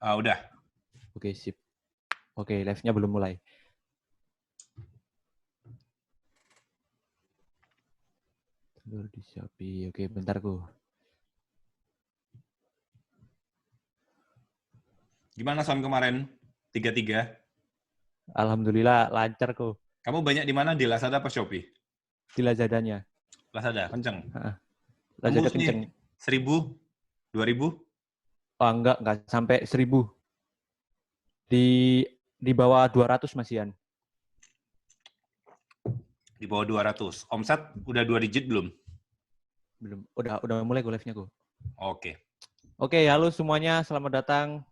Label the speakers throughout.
Speaker 1: Udah.
Speaker 2: Oke, sip. Oke, live-nya belum mulai. Telur di Shopee. Oke, bentar, Ko.
Speaker 1: Gimana Son kemarin? 3-3.
Speaker 2: Alhamdulillah lancar, Ko.
Speaker 1: Kamu banyak di mana? Di Lazada apa Shopee?
Speaker 2: Di Lazadanya.
Speaker 1: Lazada, kenceng.
Speaker 2: Lazada
Speaker 1: Tembus
Speaker 2: kenceng.
Speaker 1: nih, 1.000, 2.000?
Speaker 2: Oh, enggak sampai 1.000. Di bawah 200 masihan.
Speaker 1: Di bawah 200. Omset udah 2 digit belum?
Speaker 2: Belum. Udah mulai Ko live-nya, Ko.
Speaker 1: Oke.
Speaker 2: Oke, halo semuanya. Selamat datang.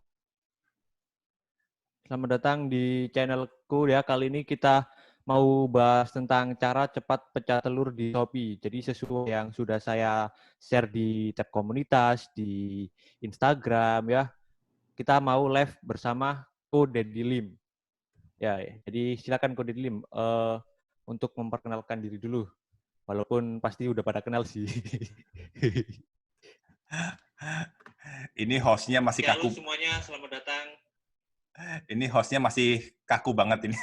Speaker 2: Selamat datang di channelku ya. Kali ini kita mau bahas tentang cara cepat pecah telur di Shopee. Jadi sesuai yang sudah saya share di tab komunitas, di Instagram ya. Kita mau live bersama Ko Deddy Lim. Ya, jadi silakan Ko Deddy Lim untuk memperkenalkan diri dulu. Walaupun pasti udah pada kenal sih.
Speaker 1: Ini hostnya masih kaku.
Speaker 2: Halo semuanya, selamat datang.
Speaker 1: Ini hostnya masih kaku banget ini.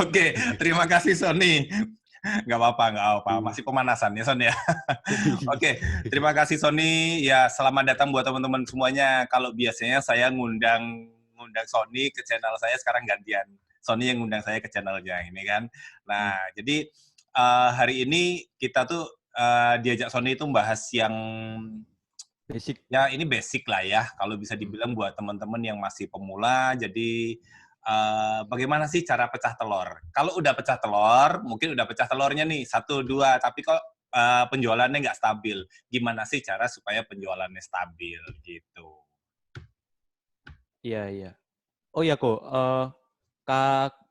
Speaker 1: Oke, terima kasih Sony. Nggak apa-apa. Masih pemanasan ya Son ya. Oke, terima kasih Sony. Ya, selamat datang buat teman-teman semuanya. Kalau biasanya saya ngundang Sony ke channel saya, sekarang gantian. Sony yang ngundang saya ke channelnya ini kan. Nah, jadi hari ini kita tuh diajak Sony itu membahas yang
Speaker 2: Basic.
Speaker 1: ya ini basic lah ya, kalau bisa dibilang buat teman-teman yang masih pemula. Jadi bagaimana sih cara pecah telur? Kalau udah pecah telur, mungkin udah pecah telurnya nih 1-2, tapi kok penjualannya nggak stabil. Gimana sih cara supaya penjualannya stabil gitu?
Speaker 2: Iya. Oh ya kok,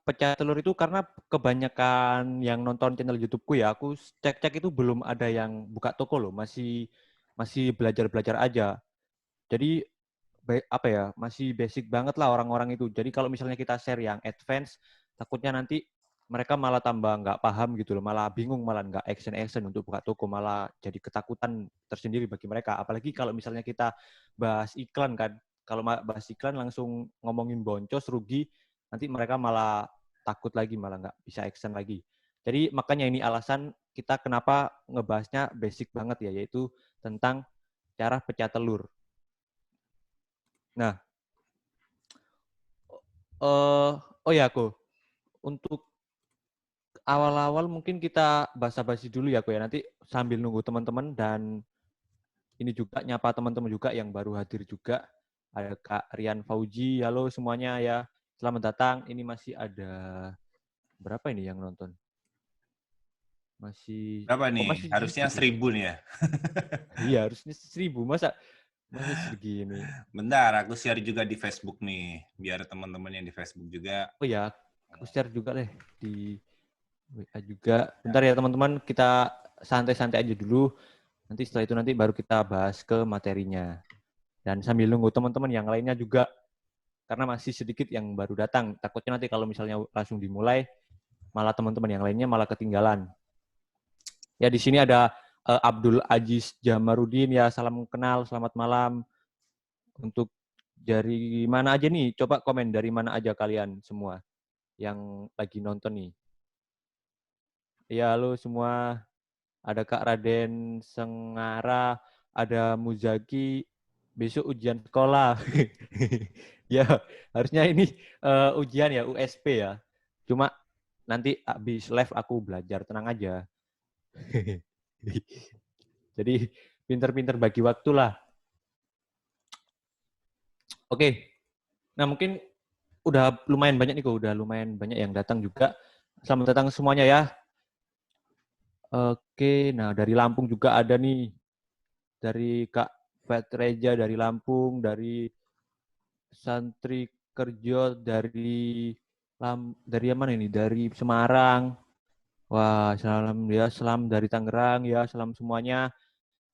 Speaker 2: pecah telur itu karena kebanyakan yang nonton channel YouTube-ku ya, aku cek-cek itu belum ada yang buka toko loh, masih belajar-belajar aja. Jadi apa ya, masih basic banget lah orang-orang itu. Jadi kalau misalnya kita share yang advance, takutnya nanti mereka malah tambah nggak paham gitu loh, malah bingung, malah nggak action untuk buka toko, malah jadi ketakutan tersendiri bagi mereka. Apalagi kalau misalnya kita bahas iklan kan, kalau bahas iklan langsung ngomongin boncos, rugi, nanti mereka malah takut lagi, malah nggak bisa action lagi. Jadi makanya ini alasan kita kenapa ngebahasnya basic banget ya, yaitu tentang cara pecah telur. Nah, oh ya aku untuk awal-awal mungkin kita basa-basi dulu ya aku ya, nanti sambil nunggu teman-teman, dan ini juga nyapa teman-teman juga yang baru hadir juga. Ada Kak Rian Fauji, halo semuanya ya, selamat datang. Ini masih ada berapa ini yang nonton?
Speaker 1: Berapa nih?
Speaker 2: Masih
Speaker 1: Harusnya
Speaker 2: sedikit ya?
Speaker 1: 1.000 nih ya.
Speaker 2: Iya, harusnya 1.000, masa segini.
Speaker 1: Bentar, aku share juga di Facebook nih, biar teman-teman yang di Facebook juga.
Speaker 2: Oh ya, aku share juga deh di WA juga. Bentar ya teman-teman, kita santai-santai aja dulu. Nanti setelah itu nanti baru kita bahas ke materinya. Dan sambil nunggu teman-teman yang lainnya juga, karena masih sedikit yang baru datang. Takutnya nanti kalau misalnya langsung dimulai, malah teman-teman yang lainnya malah ketinggalan. Ya, di sini ada Abdul Aziz Jamarudin, ya salam kenal, selamat malam. Untuk dari mana aja nih? Coba komen dari mana aja kalian semua yang lagi nonton nih. Ya, halo semua. Ada Kak Raden Sengara, ada Muzaki, besok ujian sekolah. Ya, harusnya ini ujian ya, USP ya. Cuma nanti habis live aku belajar, tenang aja. Jadi pinter-pinter bagi waktu lah. Oke, nah mungkin udah lumayan banyak nih kok, udah lumayan banyak yang datang juga. Selamat datang semuanya ya. Oke, nah dari Lampung juga ada nih. Dari Kak Fatreja dari Lampung, dari Santri Kerjo dari mana ini? Dari Semarang. Wah, salam ya, salam dari Tangerang ya, salam semuanya.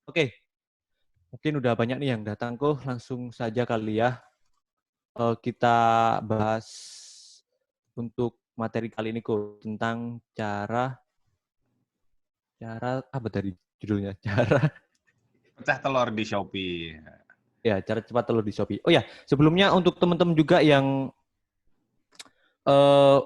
Speaker 2: Oke, mungkin udah banyak nih yang datang kok, langsung saja kali ya. Kita bahas untuk materi kali ini kok tentang cara apa tadi judulnya? Cara
Speaker 1: Pecah telur di Shopee.
Speaker 2: Ya, cara cepat telur di Shopee. Oh ya, sebelumnya untuk teman-teman juga yang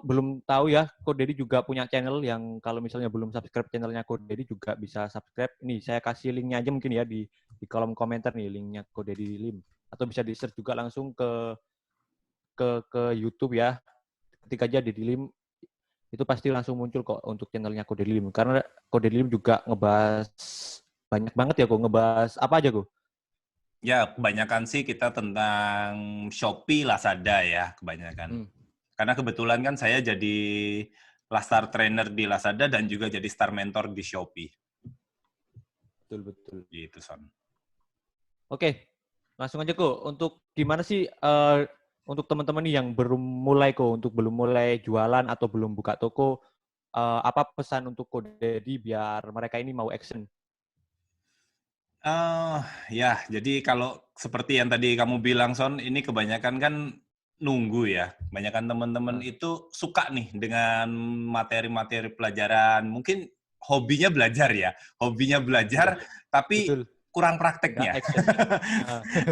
Speaker 2: belum tahu ya, Ko Dedi juga punya channel yang kalau misalnya belum subscribe channelnya Ko Dedi juga bisa subscribe. Ini saya kasih linknya aja mungkin ya di kolom komentar nih linknya Ko Dedi Lim. Atau bisa di search juga langsung ke YouTube ya. Ketik aja Dedi Lim itu pasti langsung muncul kok untuk channelnya Ko Dedi Lim. Karena Ko Dedi Lim juga ngebahas banyak banget ya kok, ngebahas apa aja kok?
Speaker 1: Ya, kebanyakan sih kita tentang Shopee, Lazada ya, kebanyakan. Karena kebetulan kan saya jadi Star Trainer di Lazada dan juga jadi Star Mentor di Shopee.
Speaker 2: Betul.
Speaker 1: Gitu, Son.
Speaker 2: Oke, langsung aja kok. Untuk gimana sih untuk teman-teman yang belum mulai kok, untuk belum mulai jualan atau belum buka toko, apa pesan untuk Ko Dedi biar mereka ini mau action?
Speaker 1: Ya, jadi kalau seperti yang tadi kamu bilang, Son, ini kebanyakan kan nunggu ya. Kebanyakan teman-teman itu suka nih dengan materi-materi pelajaran. Mungkin hobinya belajar ya. Hobinya belajar, tapi
Speaker 2: Betul.
Speaker 1: kurang
Speaker 2: Nggak
Speaker 1: prakteknya.
Speaker 2: actionnya.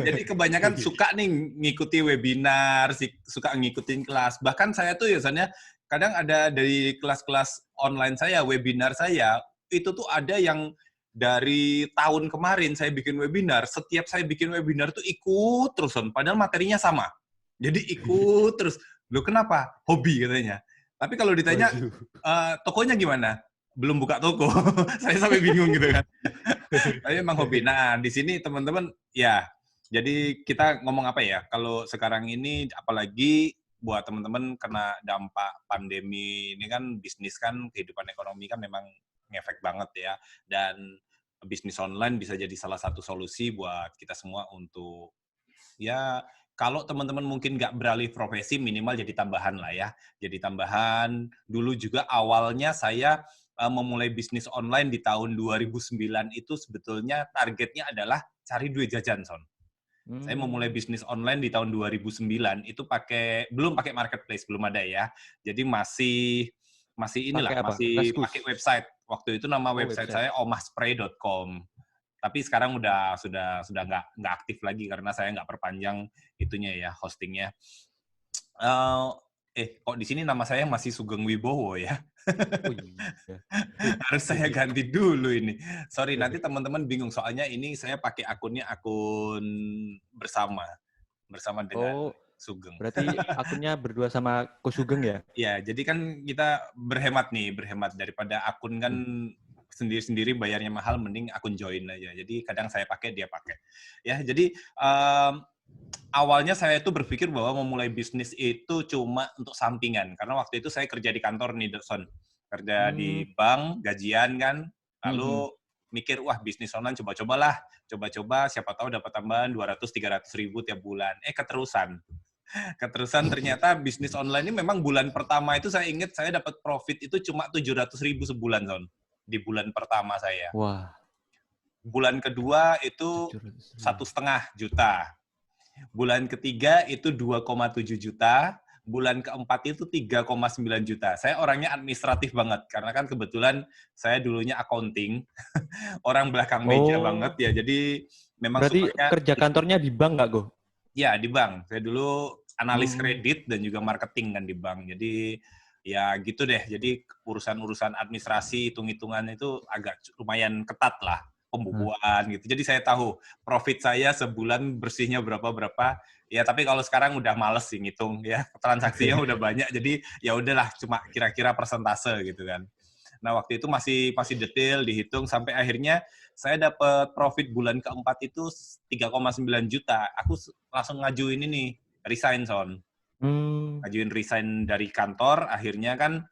Speaker 1: Jadi kebanyakan suka nih ngikuti webinar, suka ngikutin kelas. Bahkan saya tuh biasanya kadang ada dari kelas-kelas online saya, webinar saya, itu tuh ada yang dari tahun kemarin saya bikin webinar, setiap saya bikin webinar tuh ikut terus, padahal materinya sama. Jadi ikut terus. Loh kenapa? Hobi katanya. Tapi kalau ditanya, tokonya gimana? Belum buka toko. Saya sampai bingung gitu kan. Tapi emang hobi. Nah, di sini teman-teman, ya, jadi kita ngomong apa ya, kalau sekarang ini apalagi buat teman-teman kena dampak pandemi ini kan, bisnis kan, kehidupan ekonomi kan memang ngefek banget ya, dan bisnis online bisa jadi salah satu solusi buat kita semua untuk, ya, kalau teman-teman mungkin nggak beralih profesi, minimal jadi tambahan lah ya. Jadi tambahan, dulu juga awalnya saya memulai bisnis online di tahun 2009 itu sebetulnya targetnya adalah cari duit jajan, Son. Saya memulai bisnis online di tahun 2009 itu belum pakai marketplace, belum ada ya. Jadi masih inilah,
Speaker 2: Pakai apa?
Speaker 1: masih
Speaker 2: Kaskus.
Speaker 1: pakai website. Waktu itu nama website
Speaker 2: Website.
Speaker 1: saya omahspray.com. Tapi sekarang sudah nggak aktif lagi karena saya nggak perpanjang itunya ya, hostingnya. Kok di sini nama saya masih Sugeng Wibowo ya?
Speaker 2: Oh iya.
Speaker 1: Harus saya ganti dulu ini. Sorry, nanti teman-teman bingung soalnya ini saya pakai akun bersama dengan
Speaker 2: Oh,
Speaker 1: Sugeng.
Speaker 2: berarti akunnya berdua sama Ko Sugeng ya?
Speaker 1: Ya, jadi kan kita berhemat daripada akun kan sendiri-sendiri bayarnya mahal, mending akun join aja. Jadi kadang saya pakai, dia pakai. Ya, jadi awalnya saya itu berpikir bahwa memulai bisnis itu cuma untuk sampingan. Karena waktu itu saya kerja di kantor nih, Son. Kerja di bank, gajian kan. Lalu mikir, wah bisnis online coba-cobalah. Coba-coba, siapa tahu dapat tambahan 200-300 ribu tiap bulan. Keterusan ternyata bisnis online ini memang bulan pertama itu saya ingat saya dapat profit itu cuma 700 ribu sebulan, Son. Di bulan pertama saya.
Speaker 2: Wah.
Speaker 1: Bulan kedua itu 1,5 juta. Bulan ketiga itu 2,7 juta. Bulan keempat itu 3,9 juta. Saya orangnya administratif banget. Karena kan kebetulan saya dulunya accounting. Orang belakang meja banget ya. Jadi memang
Speaker 2: Berarti
Speaker 1: sukanya
Speaker 2: kerja kantornya di bank nggak, Go?
Speaker 1: ya, di bank. Saya dulu analis kredit dan juga marketing kan di bank. Jadi ya gitu deh. Jadi urusan-urusan administrasi, hitung-hitungan itu agak lumayan ketat lah. Pembukuan gitu. Jadi saya tahu profit saya sebulan bersihnya berapa. Ya tapi kalau sekarang udah males sih ngitung ya. Transaksinya udah banyak. Jadi ya udahlah cuma kira-kira persentase gitu kan. Nah, waktu itu masih detail dihitung sampai akhirnya saya dapat profit bulan keempat itu 3,9 juta. Aku langsung ngajuin ini, resign, Son. Ngajuin resign dari kantor, akhirnya kan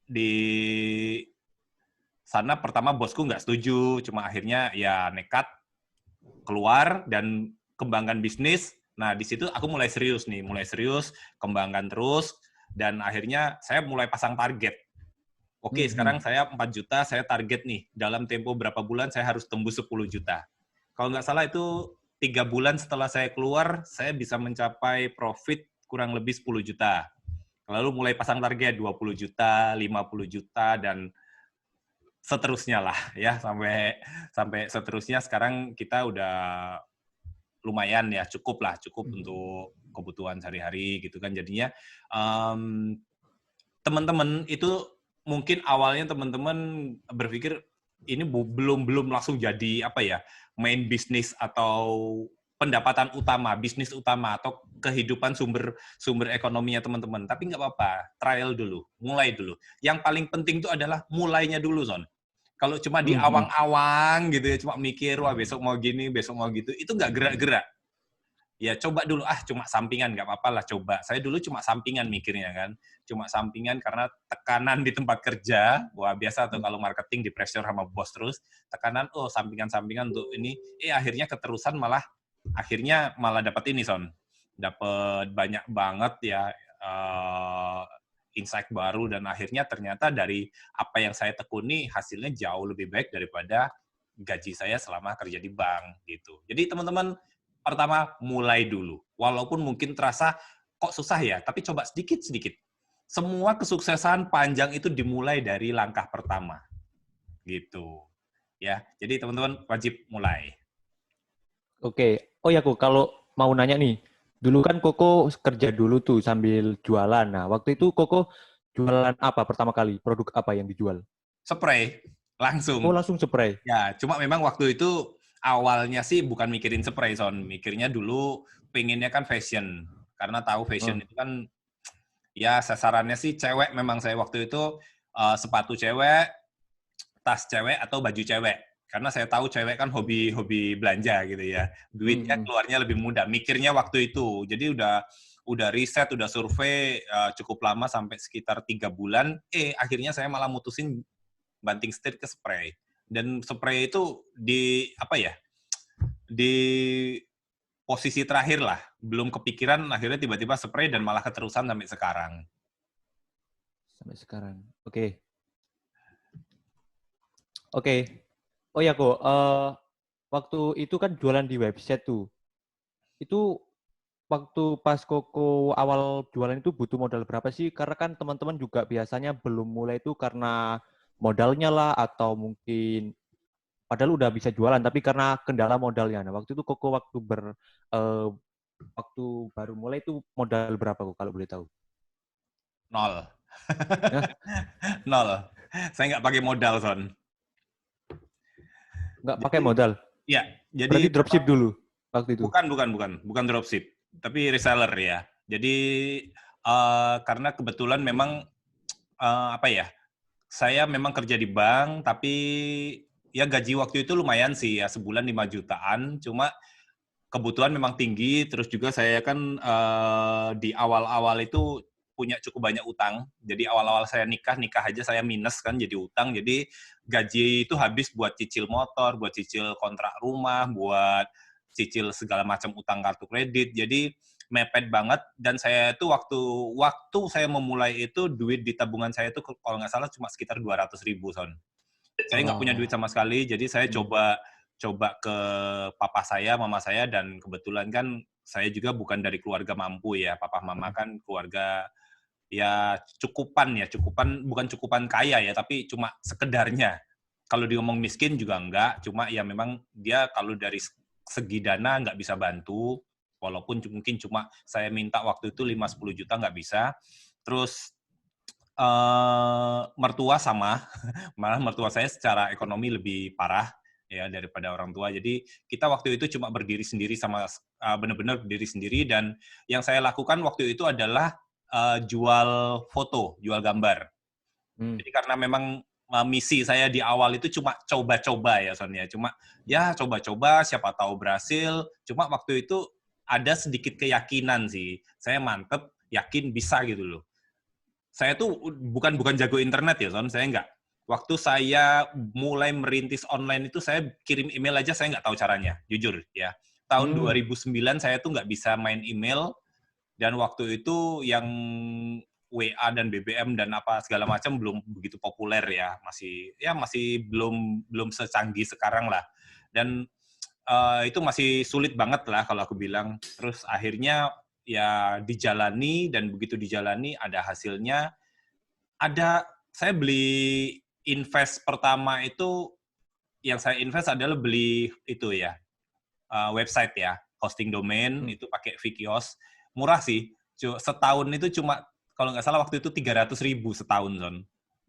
Speaker 1: di sana pertama bosku nggak setuju, cuma akhirnya ya nekat keluar dan kembangkan bisnis. Nah, di situ aku mulai serius, kembangkan terus, dan akhirnya saya mulai pasang target. Oke, sekarang saya 4 juta, saya target nih, dalam tempo berapa bulan saya harus tembus 10 juta. Kalau nggak salah itu 3 bulan setelah saya keluar, saya bisa mencapai profit kurang lebih 10 juta. Lalu mulai pasang target 20 juta, 50 juta, dan seterusnya lah ya, sampai seterusnya. Sekarang kita udah lumayan ya, cukup untuk kebutuhan sehari-hari gitu kan. Jadinya teman-teman itu mungkin awalnya teman-teman berpikir ini belum langsung jadi apa ya, main bisnis atau pendapatan utama, bisnis utama atau kehidupan sumber ekonominya teman-teman. Tapi nggak apa-apa, trial dulu, mulai dulu. Yang paling penting itu adalah mulainya dulu, Son. Kalau cuma di awang-awang gitu ya, cuma mikir, wah besok mau gini, besok mau gitu, itu nggak gerak-gerak. Ya coba dulu, cuma sampingan, nggak apa-apa lah coba. Saya dulu cuma sampingan mikirnya kan. Cuma sampingan karena tekanan di tempat kerja, wah biasa tuh kalau marketing di pressure sama bos terus, tekanan, sampingan-sampingan untuk ini, akhirnya keterusan akhirnya malah dapat ini, Son. Dapat banyak banget ya, insight baru, dan akhirnya ternyata dari apa yang saya tekuni, hasilnya jauh lebih baik daripada gaji saya selama kerja di bank, gitu. Jadi teman-teman, pertama, mulai dulu. Walaupun mungkin terasa, kok susah ya, tapi coba sedikit-sedikit. Semua kesuksesan panjang itu dimulai dari langkah pertama. Gitu. Ya, jadi teman-teman wajib mulai.
Speaker 2: Oke. Oh ya, Ko, kalau mau nanya nih, dulu kan Koko kerja dulu tuh sambil jualan. Nah, waktu itu Koko jualan apa pertama kali? Produk apa yang dijual?
Speaker 1: Spray, langsung.
Speaker 2: Oh, langsung spray?
Speaker 1: Ya, cuma memang waktu itu awalnya sih bukan mikirin spray, Son. Mikirnya dulu pengennya kan fashion. Karena tahu fashion itu kan, ya sasarannya sih cewek. Memang saya waktu itu sepatu cewek, tas cewek, atau baju cewek. Karena saya tahu cewek kan hobi belanja gitu ya. Duitnya keluarnya lebih mudah. Mikirnya waktu itu. Jadi udah riset, udah survei cukup lama sampai sekitar 3 bulan. Akhirnya saya malah mutusin banting setir ke spray. Dan spray itu di posisi terakhir lah. Belum kepikiran, akhirnya tiba-tiba spray dan malah keterusan sampai sekarang.
Speaker 2: Sampai sekarang. Oke. Oh ya, Ko. Waktu itu kan jualan di website tuh. Itu waktu pas Koko awal jualan itu butuh modal berapa sih? Karena kan teman-teman juga biasanya belum mulai itu karena modalnya lah, atau mungkin padahal udah bisa jualan tapi karena kendala modalnya. Nah, waktu itu Koko waktu baru mulai itu modal berapa kok kalau boleh tahu?
Speaker 1: 0. 0. Saya nggak pakai modal, Son.
Speaker 2: Nggak pakai modal?
Speaker 1: Iya. Jadi
Speaker 2: berarti dropship dulu waktu itu?
Speaker 1: Bukan dropship, tapi reseller ya. Jadi karena kebetulan memang saya memang kerja di bank, tapi ya gaji waktu itu lumayan sih ya, sebulan 5 jutaan. Cuma kebutuhan memang tinggi, terus juga saya kan di awal-awal itu punya cukup banyak utang. Jadi awal-awal saya nikah aja saya minus kan, jadi utang. Jadi gaji itu habis buat cicil motor, buat cicil kontrak rumah, buat cicil segala macam utang kartu kredit. Jadi mepet banget, dan saya itu waktu saya memulai itu duit di tabungan saya itu kalau nggak salah cuma sekitar 200.000, Son. Saya nggak punya duit sama sekali, jadi saya coba ke papa saya, mama saya, dan kebetulan kan saya juga bukan dari keluarga mampu ya. Papa mama kan keluarga ya cukupan, bukan cukupan kaya ya, tapi cuma sekedarnya. Kalau diomong miskin juga enggak, cuma ya memang dia kalau dari segi dana nggak bisa bantu, walaupun mungkin cuma saya minta waktu itu 5-10 juta nggak bisa. Terus mertua sama, malah mertua saya secara ekonomi lebih parah ya daripada orang tua. Jadi kita waktu itu cuma berdiri sendiri, benar-benar berdiri sendiri, dan yang saya lakukan waktu itu adalah jual foto, jual gambar. Jadi karena memang misi saya di awal itu cuma coba-coba ya, Sonia. Cuma ya coba-coba, siapa tahu berhasil. Cuma waktu itu ada sedikit keyakinan sih. Saya mantep, yakin bisa gitu loh. Saya tuh bukan jago internet ya, Son. Saya nggak. Waktu saya mulai merintis online itu, saya kirim email aja saya nggak tahu caranya, jujur ya. Tahun 2009 saya tuh nggak bisa main email, dan waktu itu yang WA dan BBM dan apa segala macam belum begitu populer ya, masih belum secanggih sekarang lah. Dan itu masih sulit banget lah kalau aku bilang. Terus akhirnya ya dijalani, dan begitu dijalani ada hasilnya. Saya beli invest pertama itu, yang saya invest adalah beli itu ya, website ya, hosting domain, itu pakai Vikios. Murah sih, setahun itu cuma, kalau nggak salah waktu itu 300.000 setahun, Son.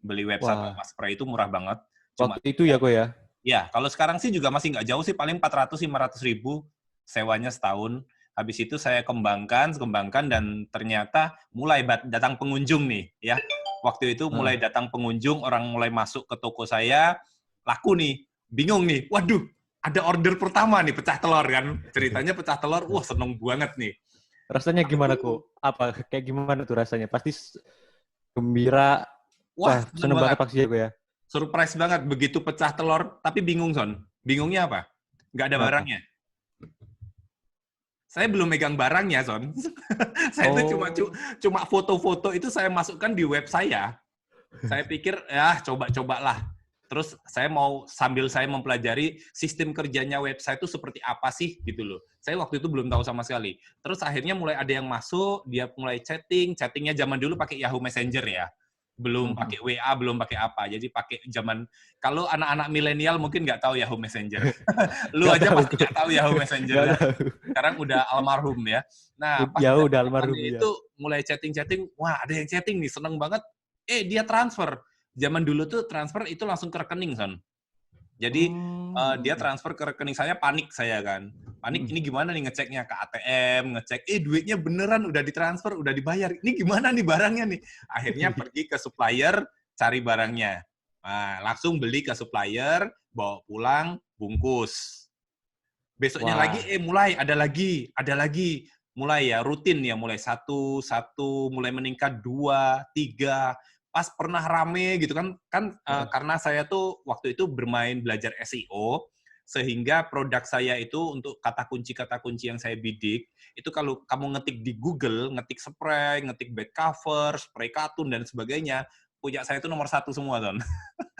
Speaker 1: Beli website
Speaker 2: Wah,
Speaker 1: Mas itu murah banget. Cuma,
Speaker 2: waktu itu ya kok ya?
Speaker 1: ya, kalau sekarang sih juga masih nggak jauh sih, paling 400-500.000 sewanya setahun. Habis itu saya kembangkan, dan ternyata mulai datang pengunjung nih, ya. Waktu itu mulai datang pengunjung, orang mulai masuk ke toko saya, laku nih, bingung nih, waduh, ada order pertama nih, pecah telur kan. Ceritanya pecah telur, wah seneng banget nih.
Speaker 2: Rasanya gimana kok? Apa kayak gimana tuh rasanya? Pasti gembira. Wah, seneng banget pasti ya kok ya.
Speaker 1: Surprise banget begitu pecah telur, tapi bingung, Son. Bingungnya apa? Nggak ada barangnya. Saya belum megang barangnya, Son. Saya itu cuma foto-foto itu saya masukkan di web saya. Saya pikir, ya coba-cobalah. Terus sambil saya mempelajari sistem kerjanya website itu seperti apa sih, gitu loh. Saya waktu itu belum tahu sama sekali. Terus akhirnya mulai ada yang masuk, dia mulai chattingnya zaman dulu pakai Yahoo Messenger ya. Belum pakai WA, belum pakai apa. Jadi pakai kalau anak-anak milenial mungkin nggak tahu Yahoo Messenger. Lu aja pasti nggak tahu Yahoo Messenger. Sekarang udah almarhum ya. Nah, pas
Speaker 2: udah almarhum
Speaker 1: itu mulai chatting, wah ada yang chatting nih, seneng banget. Dia transfer. Zaman dulu tuh transfer itu langsung ke rekening, Son. Jadi dia transfer ke rekening saya, panik saya kan. Panik, ini gimana nih ngeceknya ke ATM, ngecek, duitnya beneran udah ditransfer, udah dibayar. Ini gimana nih barangnya nih? Akhirnya pergi ke supplier, cari barangnya. Nah, langsung beli ke supplier, bawa pulang, bungkus. Besoknya lagi, mulai, ada lagi. Mulai ya, rutin ya, mulai satu, mulai meningkat 2, 3, pas pernah rame gitu kan karena saya tuh waktu itu belajar SEO, sehingga produk saya itu untuk kata kunci yang saya bidik, itu kalau kamu ngetik di Google, ngetik spray, ngetik back cover, spray katun, dan sebagainya, punya saya itu nomor 1 semua, Ton.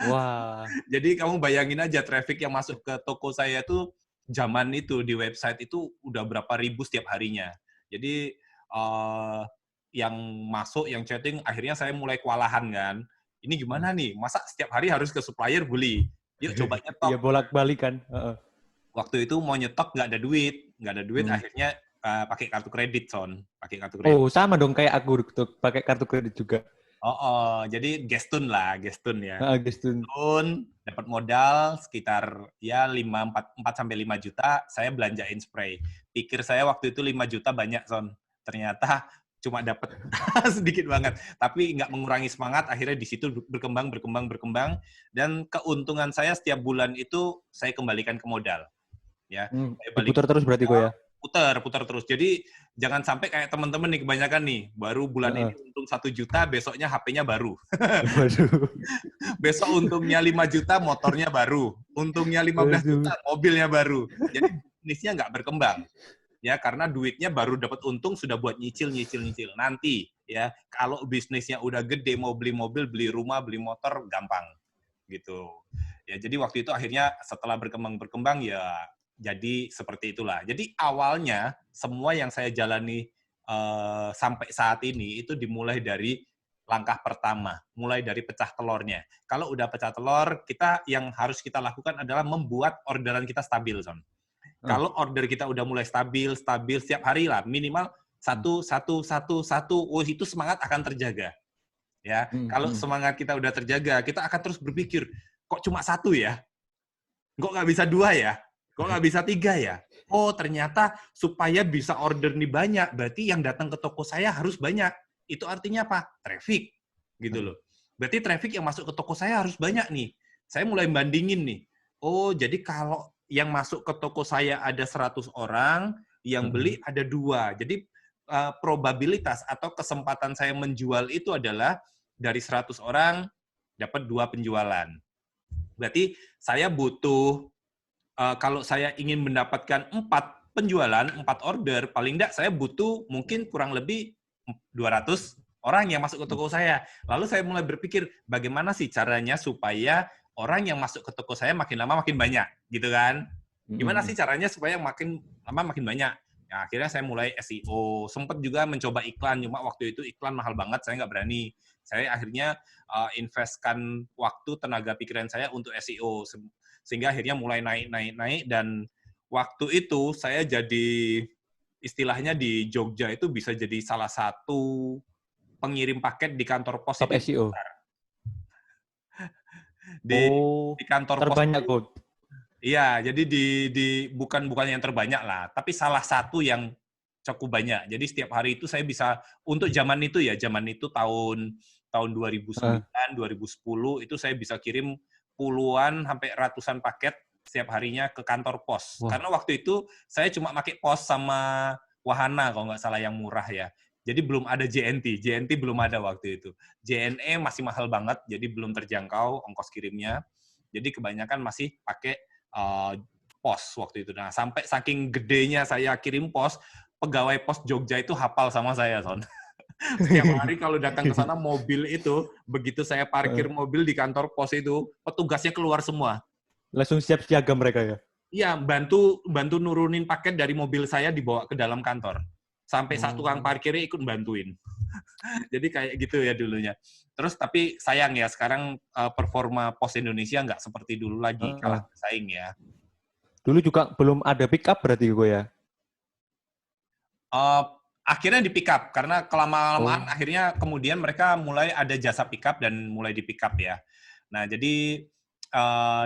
Speaker 2: Wah.
Speaker 1: Jadi kamu bayangin aja, traffic yang masuk ke toko saya tuh, zaman itu di website itu udah berapa ribu setiap harinya. Jadi, yang masuk, yang chatting, akhirnya saya mulai kewalahan kan. Ini gimana nih? Masa setiap hari harus ke supplier beli? Yuk coba nyetok.
Speaker 2: Iya, bolak-balik kan.
Speaker 1: Waktu itu mau nyetok nggak ada duit, akhirnya pakai kartu kredit, Son. Pakai kartu kredit.
Speaker 2: Oh, sama dong kayak aku tuh, pakai kartu kredit juga.
Speaker 1: Jadi Gestun ya.
Speaker 2: Gestun.
Speaker 1: Dapat modal sekitar ya 4-5 juta, saya belanjain spray. Pikir saya waktu itu 5 juta banyak, Son. Ternyata cuma dapat sedikit banget, tapi nggak mengurangi semangat. Akhirnya di situ berkembang, dan keuntungan saya setiap bulan itu saya kembalikan ke modal. Ya,
Speaker 2: putar terus berarti kok ya?
Speaker 1: Putar terus. Jadi jangan sampai kayak teman-teman nih, kebanyakan nih, baru bulan ini untung 1 juta, besoknya HP-nya baru. Besok untungnya 5 juta, motornya baru. Untungnya 15 juta, mobilnya baru. Jadi bisnisnya nggak berkembang. Ya, karena duitnya baru dapat untung, sudah buat nyicil. Nanti ya, kalau bisnisnya udah gede, mau beli mobil, beli rumah, beli motor, gampang gitu. Ya, jadi waktu itu akhirnya setelah berkembang ya jadi seperti itulah. Jadi awalnya semua yang saya jalani sampai saat ini itu dimulai dari langkah pertama, mulai dari pecah telurnya. Kalau udah pecah telur, yang harus kita lakukan adalah membuat orderan kita stabil, Son. Kalau order kita udah mulai stabil setiap hari lah, minimal 1, itu semangat akan terjaga. Ya, kalau semangat kita udah terjaga, kita akan terus berpikir, kok cuma 1 ya? Kok nggak bisa 2 ya? Kok nggak bisa 3 ya? Oh, ternyata supaya bisa order nih banyak, berarti yang datang ke toko saya harus banyak. Itu artinya apa? Traffic, gitu loh. Berarti traffic yang masuk ke toko saya harus banyak nih. Saya mulai bandingin nih. Oh, jadi kalau yang masuk ke toko saya ada 100 orang, yang beli ada 2. Jadi probabilitas atau kesempatan saya menjual itu adalah dari 100 orang dapat 2 penjualan. Berarti saya butuh, kalau saya ingin mendapatkan 4 penjualan, 4 order, paling tidak saya butuh mungkin kurang lebih 200 orang yang masuk ke toko saya. Lalu saya mulai berpikir, bagaimana sih caranya supaya orang yang masuk ke toko saya makin lama makin banyak, gitu kan? Gimana sih caranya supaya makin lama makin banyak? Nah, akhirnya saya mulai SEO. Sempat juga mencoba iklan, cuma waktu itu iklan mahal banget, saya nggak berani. Saya akhirnya investkan waktu, tenaga pikiran saya untuk SEO. Sehingga akhirnya mulai naik, dan waktu itu saya jadi, istilahnya di Jogja itu bisa jadi salah satu pengirim paket di kantor pos
Speaker 2: Top
Speaker 1: itu
Speaker 2: SEO.
Speaker 1: di
Speaker 2: Oh,
Speaker 1: di kantor pos
Speaker 2: terbanyak
Speaker 1: itu.
Speaker 2: kok.
Speaker 1: Iya, jadi bukan yang terbanyak lah, tapi salah satu yang cukup banyak. Jadi setiap hari itu saya bisa, untuk zaman itu tahun 2009, 2010 itu saya bisa kirim puluhan sampai ratusan paket setiap harinya ke kantor pos.
Speaker 2: Wah,
Speaker 1: Karena waktu itu saya cuma pakai pos sama Wahana kalau nggak salah yang murah ya. Jadi belum ada JNT. JNT belum ada waktu itu. JNE masih mahal banget, jadi belum terjangkau ongkos kirimnya. Jadi kebanyakan masih pakai pos waktu itu. Nah, sampai saking gedenya saya kirim pos, pegawai pos Jogja itu hafal sama saya, Son. Setiap hari kalau datang ke sana, mobil itu, begitu saya parkir mobil di kantor pos itu, petugasnya keluar semua.
Speaker 2: langsung siap siaga mereka ya.
Speaker 1: Iya, bantu nurunin paket dari mobil saya dibawa ke dalam kantor. Sampai satu tukang parkirnya ikut bantuin. Jadi kayak gitu ya dulunya. Terus tapi sayang ya, sekarang performa pos Indonesia nggak seperti dulu lagi, kalah bersaing ya.
Speaker 2: Dulu juga belum ada pick up berarti gue ya.
Speaker 1: Akhirnya di pick up karena kelamaan akhirnya kemudian mereka mulai ada jasa pick up dan mulai di pick up ya. Nah, jadi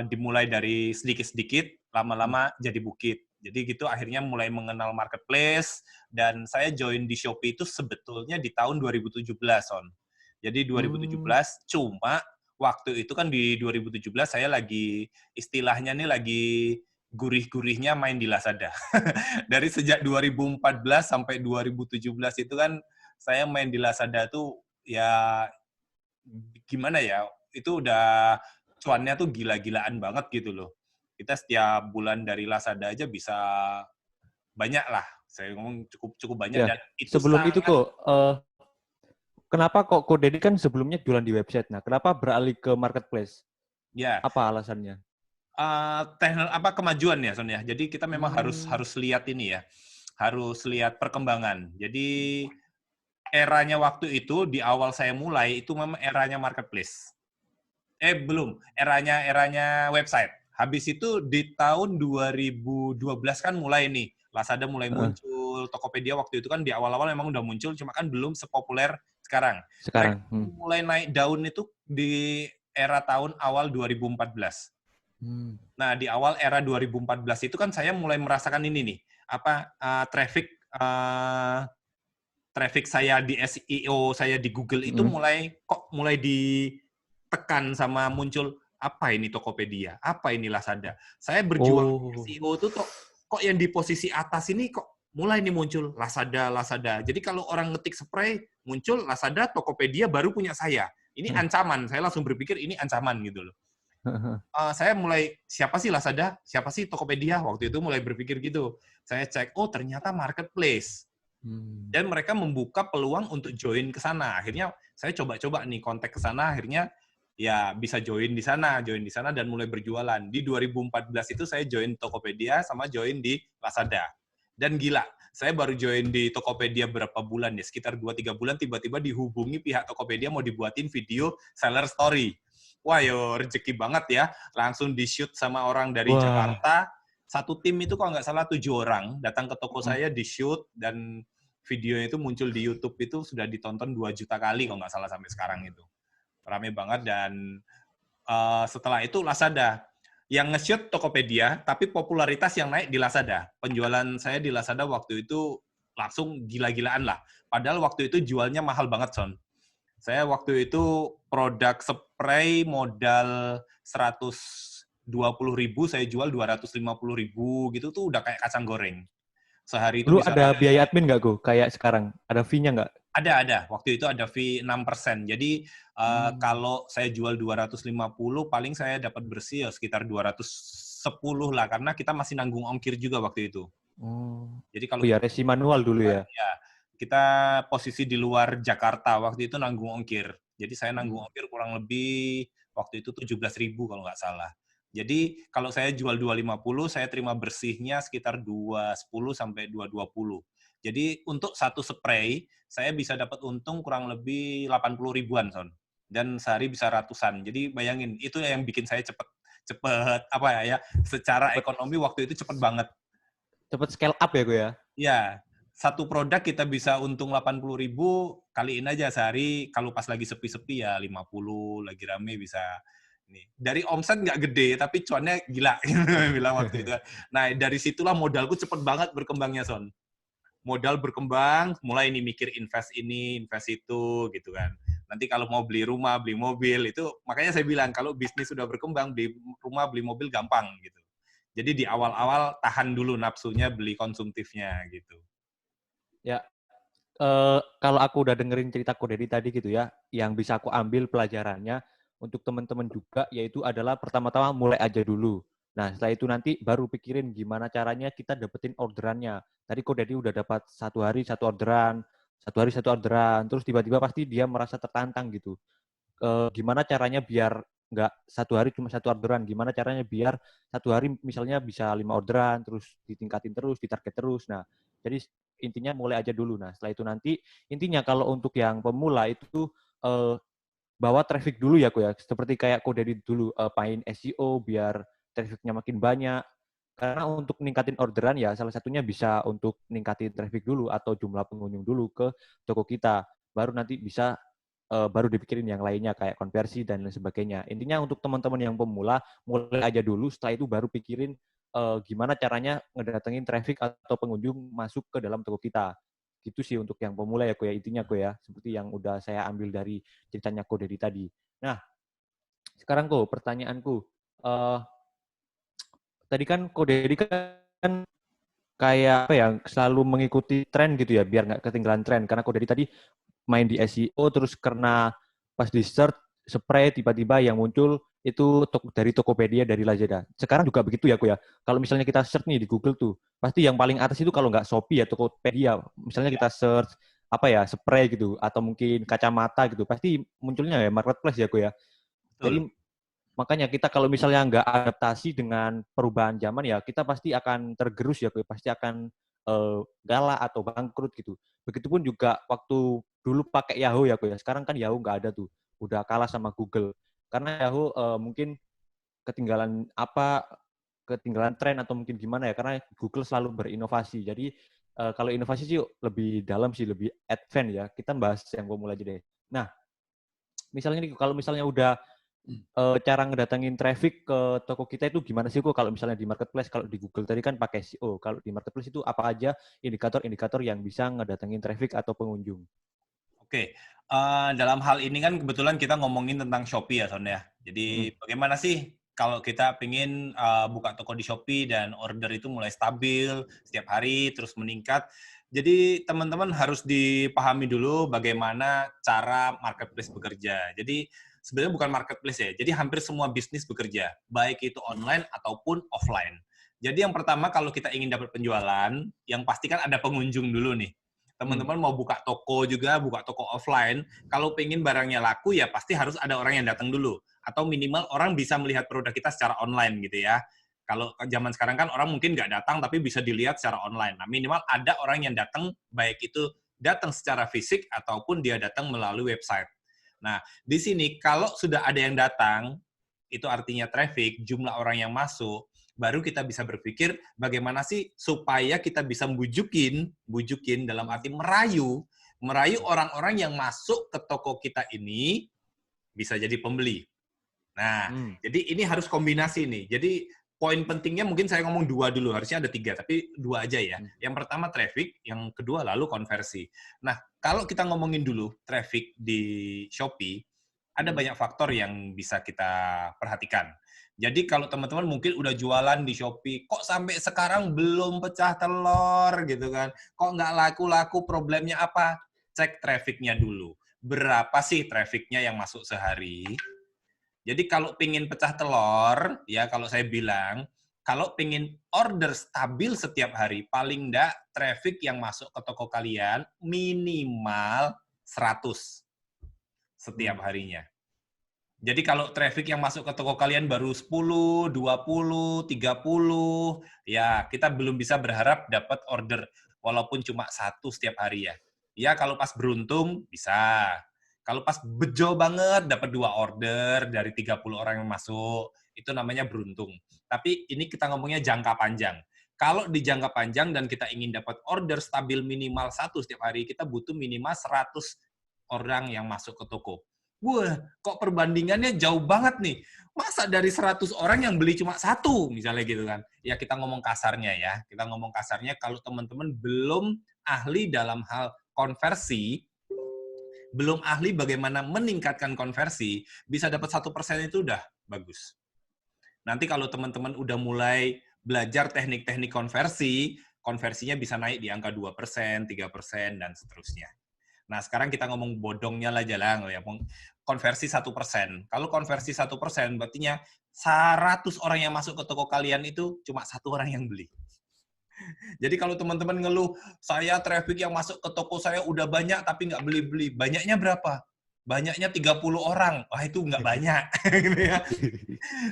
Speaker 1: dimulai dari sedikit-sedikit, lama-lama jadi bukit. Jadi gitu akhirnya mulai mengenal marketplace, dan saya join di Shopee itu sebetulnya di tahun 2017, Son. Jadi 2017, cuma waktu itu kan di 2017 saya lagi, istilahnya nih lagi gurih-gurihnya main di Lazada. Dari sejak 2014 sampai 2017 itu kan saya main di Lazada tuh ya gimana ya, itu udah cuannya tuh gila-gilaan banget gitu loh. Kita setiap bulan dari Lazada aja bisa banyak lah. Saya ngomong cukup banyak,
Speaker 2: Ya.
Speaker 1: dan itu
Speaker 2: Sebelum itu
Speaker 1: sangat,
Speaker 2: kok, kenapa kok Deddy kan sebelumnya jualan di website. Nah, kenapa beralih ke marketplace?
Speaker 1: ya,
Speaker 2: Apa alasannya?
Speaker 1: kemajuan ya, Son ya. Jadi kita memang harus lihat ini ya. Harus lihat perkembangan. Jadi eranya waktu itu di awal saya mulai itu memang eranya marketplace. Belum, eranya website. Habis itu di tahun 2012 kan mulai nih, Lazada mulai muncul, Tokopedia waktu itu kan di awal-awal memang udah muncul, cuma kan belum sepopuler sekarang. Mereka mulai naik daun itu di era tahun awal 2014. Nah, di awal era 2014 itu kan saya mulai merasakan ini nih, traffic saya di SEO, saya di Google itu mulai ditekan sama muncul, apa ini Tokopedia, apa ini Lazada. Saya berjuang di SEO itu kok yang di posisi atas ini kok mulai nih muncul Lazada. Jadi kalau orang ngetik spray muncul Lazada, Tokopedia baru punya saya. Ini ancaman. Saya langsung berpikir ini ancaman gitu loh. Saya mulai, siapa sih Lazada, siapa sih Tokopedia, waktu itu mulai berpikir gitu. Saya cek, oh ternyata marketplace. Dan mereka membuka peluang untuk join ke sana. Akhirnya saya coba-coba nih kontak ke sana, akhirnya ya bisa join di sana dan mulai berjualan. Di 2014 itu saya join Tokopedia sama join di Lazada. Dan gila, saya baru join di Tokopedia berapa bulan ya, sekitar 2-3 bulan tiba-tiba dihubungi pihak Tokopedia mau dibuatin video seller story. Wah, yo rezeki banget ya. Langsung di-shoot sama orang dari Jakarta. Satu tim itu kalau nggak salah 7 orang datang ke toko saya, di-shoot, dan videonya itu muncul di YouTube itu sudah ditonton 2 juta kali kalau nggak salah sampai sekarang itu. Rame banget, dan setelah itu Lazada. Yang nge-shoot Tokopedia, tapi popularitas yang naik di Lazada. Penjualan saya di Lazada waktu itu langsung gila-gilaan lah. Padahal waktu itu jualnya mahal banget, Son. Saya waktu itu produk spray modal 120.000, saya jual 250.000 gitu tuh udah kayak kacang goreng. Sehari itu
Speaker 2: Dulu
Speaker 1: bisa
Speaker 2: ada biaya admin nggak, Go? Kayak sekarang? Ada fee-nya nggak?
Speaker 1: Ada. Waktu itu ada fee 6%. Jadi kalau saya jual 250, paling saya dapat bersih ya sekitar 210 lah, karena kita masih nanggung ongkir juga waktu itu. Jadi kalau
Speaker 2: resi manual dulu ya?
Speaker 1: Ya, kita posisi di luar Jakarta, waktu itu nanggung ongkir. Jadi saya nanggung ongkir kurang lebih waktu itu 17.000 kalau nggak salah. Jadi kalau saya jual 250, saya terima bersihnya sekitar 210 sampai 220. Jadi untuk satu spray, saya bisa dapat untung kurang lebih 80 ribuan, Son. Dan sehari bisa ratusan. Jadi bayangin, itu yang bikin saya cepet apa ya, secara
Speaker 2: Cepet,
Speaker 1: ekonomi waktu itu cepet banget.
Speaker 2: cepet scale up ya gue ya.
Speaker 1: Ya, satu produk kita bisa untung 80 ribu, kaliin aja sehari, kalau pas lagi sepi-sepi ya 50, lagi rame bisa ini. Dari omset nggak gede, tapi cuannya gila, bilang waktu itu. Nah, dari situlah modalku cepet banget berkembangnya, Son. Modal berkembang, mulai nih mikir invest ini, invest itu, gitu kan. Nanti kalau mau beli rumah, beli mobil, itu makanya saya bilang, kalau bisnis sudah berkembang, beli rumah, beli mobil gampang, gitu. Jadi di awal-awal tahan dulu nafsunya beli konsumtifnya, gitu.
Speaker 2: Ya, kalau aku udah dengerin cerita Ko Dedi tadi gitu ya, yang bisa aku ambil pelajarannya untuk teman-teman juga, yaitu adalah pertama-tama mulai aja dulu. Nah, setelah itu nanti baru pikirin gimana caranya kita dapetin orderannya. Tadi Ko Dedi udah dapat satu hari satu orderan, satu hari satu orderan, terus tiba-tiba pasti dia merasa tertantang gitu. Gimana caranya biar nggak satu hari cuma satu orderan, gimana caranya biar satu hari misalnya bisa 5 orderan, terus ditingkatin terus, ditarget terus. Nah, jadi intinya mulai aja dulu. Nah, setelah itu nanti intinya kalau untuk yang pemula itu eh, bawa traffic dulu ya, ya. Seperti kayak Ko Dedi dulu main SEO biar trafficnya makin banyak. Karena untuk ningkatin orderan ya salah satunya bisa untuk ningkatin traffic dulu atau jumlah pengunjung dulu ke toko kita. Baru nanti bisa baru dipikirin yang lainnya kayak konversi dan lain sebagainya. Intinya untuk teman-teman yang pemula mulai aja dulu, setelah itu baru pikirin gimana caranya ngedatengin traffic atau pengunjung masuk ke dalam toko kita. Gitu sih untuk yang pemula ya, Ko ya. Intinya, Ko ya. Seperti yang udah saya ambil dari ceritanya Ko dari tadi. Nah, sekarang Ko, pertanyaanku. Uh, Tadi kan Ko Dedi kan kayak apa ya, selalu mengikuti tren gitu ya, biar nggak ketinggalan tren. Karena Ko Dedi tadi main di SEO, terus karena pas di search, spray, tiba-tiba yang muncul itu dari Tokopedia, dari Lazada. Sekarang juga begitu ya, Ko ya. Kalau misalnya kita search nih di Google tuh, pasti yang paling atas itu kalau nggak Shopee ya Tokopedia. Misalnya kita search apa ya, spray gitu, atau mungkin kacamata gitu, pasti munculnya ya marketplace ya, Ko ya. Jadi
Speaker 1: Betul.
Speaker 2: makanya kita kalau misalnya nggak adaptasi dengan perubahan zaman ya kita pasti akan tergerus ya, pasti akan galak atau bangkrut gitu. Begitupun juga waktu dulu pakai Yahoo ya, ya. Sekarang kan Yahoo nggak ada tuh, udah kalah sama Google. Karena Yahoo mungkin ketinggalan ketinggalan tren atau mungkin gimana ya, karena Google selalu berinovasi. Jadi kalau inovasi sih lebih dalam sih, lebih advance ya. Kita bahas yang pemula aja deh. Nah, misalnya nih kalau misalnya udah cara ngedatangin traffic ke toko kita itu gimana sih kok kalau misalnya di marketplace, kalau di Google tadi kan pakai SEO, kalau di marketplace itu apa aja indikator-indikator yang bisa ngedatangin traffic atau pengunjung?
Speaker 1: Oke, dalam hal ini kan kebetulan kita ngomongin tentang Shopee ya, Son ya.
Speaker 2: Hmm.
Speaker 1: Jadi bagaimana sih kalau kita pengen buka toko di Shopee dan order itu mulai stabil setiap hari terus meningkat. Jadi teman-teman harus dipahami dulu bagaimana cara marketplace bekerja. Jadi sebenarnya bukan marketplace ya. Jadi hampir semua bisnis bekerja, baik itu online ataupun offline. Jadi yang pertama kalau kita ingin dapat penjualan, yang pasti kan ada pengunjung dulu nih. Teman-teman mau buka toko juga, buka toko offline, kalau pengen barangnya laku ya pasti harus ada orang yang datang dulu. Atau minimal orang bisa melihat produk kita secara online gitu ya. Kalau zaman sekarang kan orang mungkin nggak datang tapi bisa dilihat secara online. Nah minimal ada orang yang datang, baik itu datang secara fisik ataupun dia datang melalui website. Nah di sini kalau sudah ada yang datang, itu artinya traffic, jumlah orang yang masuk, baru kita bisa berpikir bagaimana sih supaya kita bisa bujukin dalam arti merayu orang-orang yang masuk ke toko kita ini bisa jadi pembeli. Nah,
Speaker 2: Hmm.
Speaker 1: jadi ini harus kombinasi nih. Jadi poin pentingnya mungkin saya ngomong dua dulu, harusnya ada tiga, tapi dua aja ya. Yang pertama traffic, yang kedua lalu konversi. Nah, kalau kita ngomongin dulu traffic di Shopee, ada banyak faktor yang bisa kita perhatikan. Jadi kalau teman-teman mungkin udah jualan di Shopee, kok sampai sekarang belum pecah telur gitu kan? Kok nggak laku-laku, problemnya apa? Cek trafficnya dulu. Berapa sih trafficnya yang masuk sehari? Jadi kalau pengen pecah telur, ya kalau saya bilang, kalau pengen order stabil setiap hari, paling enggak traffic yang masuk ke toko kalian minimal 100 setiap harinya. Jadi kalau traffic yang masuk ke toko kalian baru 10, 20, 30, ya kita belum bisa berharap dapat order walaupun cuma satu setiap hari ya. Ya kalau pas beruntung bisa. Kalau pas bejo banget dapat 2 order dari 30 orang yang masuk, itu namanya beruntung. Tapi ini kita ngomongnya jangka panjang. Kalau di jangka panjang dan kita ingin dapat order stabil minimal 1 setiap hari, kita butuh minimal 100 orang yang masuk ke toko. Wah, kok perbandingannya jauh banget nih. Masa dari 100 orang yang beli cuma satu, misalnya gitu kan. Ya kita ngomong kasarnya ya. Kita ngomong kasarnya kalau teman-teman belum ahli dalam hal konversi, belum ahli bagaimana meningkatkan konversi, bisa dapat 1% itu udah bagus. Nanti kalau teman-teman udah mulai belajar teknik-teknik konversi, konversinya bisa naik di angka 2%, 3%, dan seterusnya. Nah, sekarang kita ngomong bodongnya lah jalan ya. Konversi 1%. Kalau konversi 1%, berarti 100 orang yang masuk ke toko kalian itu cuma 1 orang yang beli. Jadi kalau teman-teman ngeluh, saya traffic yang masuk ke toko saya udah banyak tapi nggak beli-beli. Banyaknya berapa? Banyaknya 30 orang. Wah, itu nggak banyak. Gitu ya.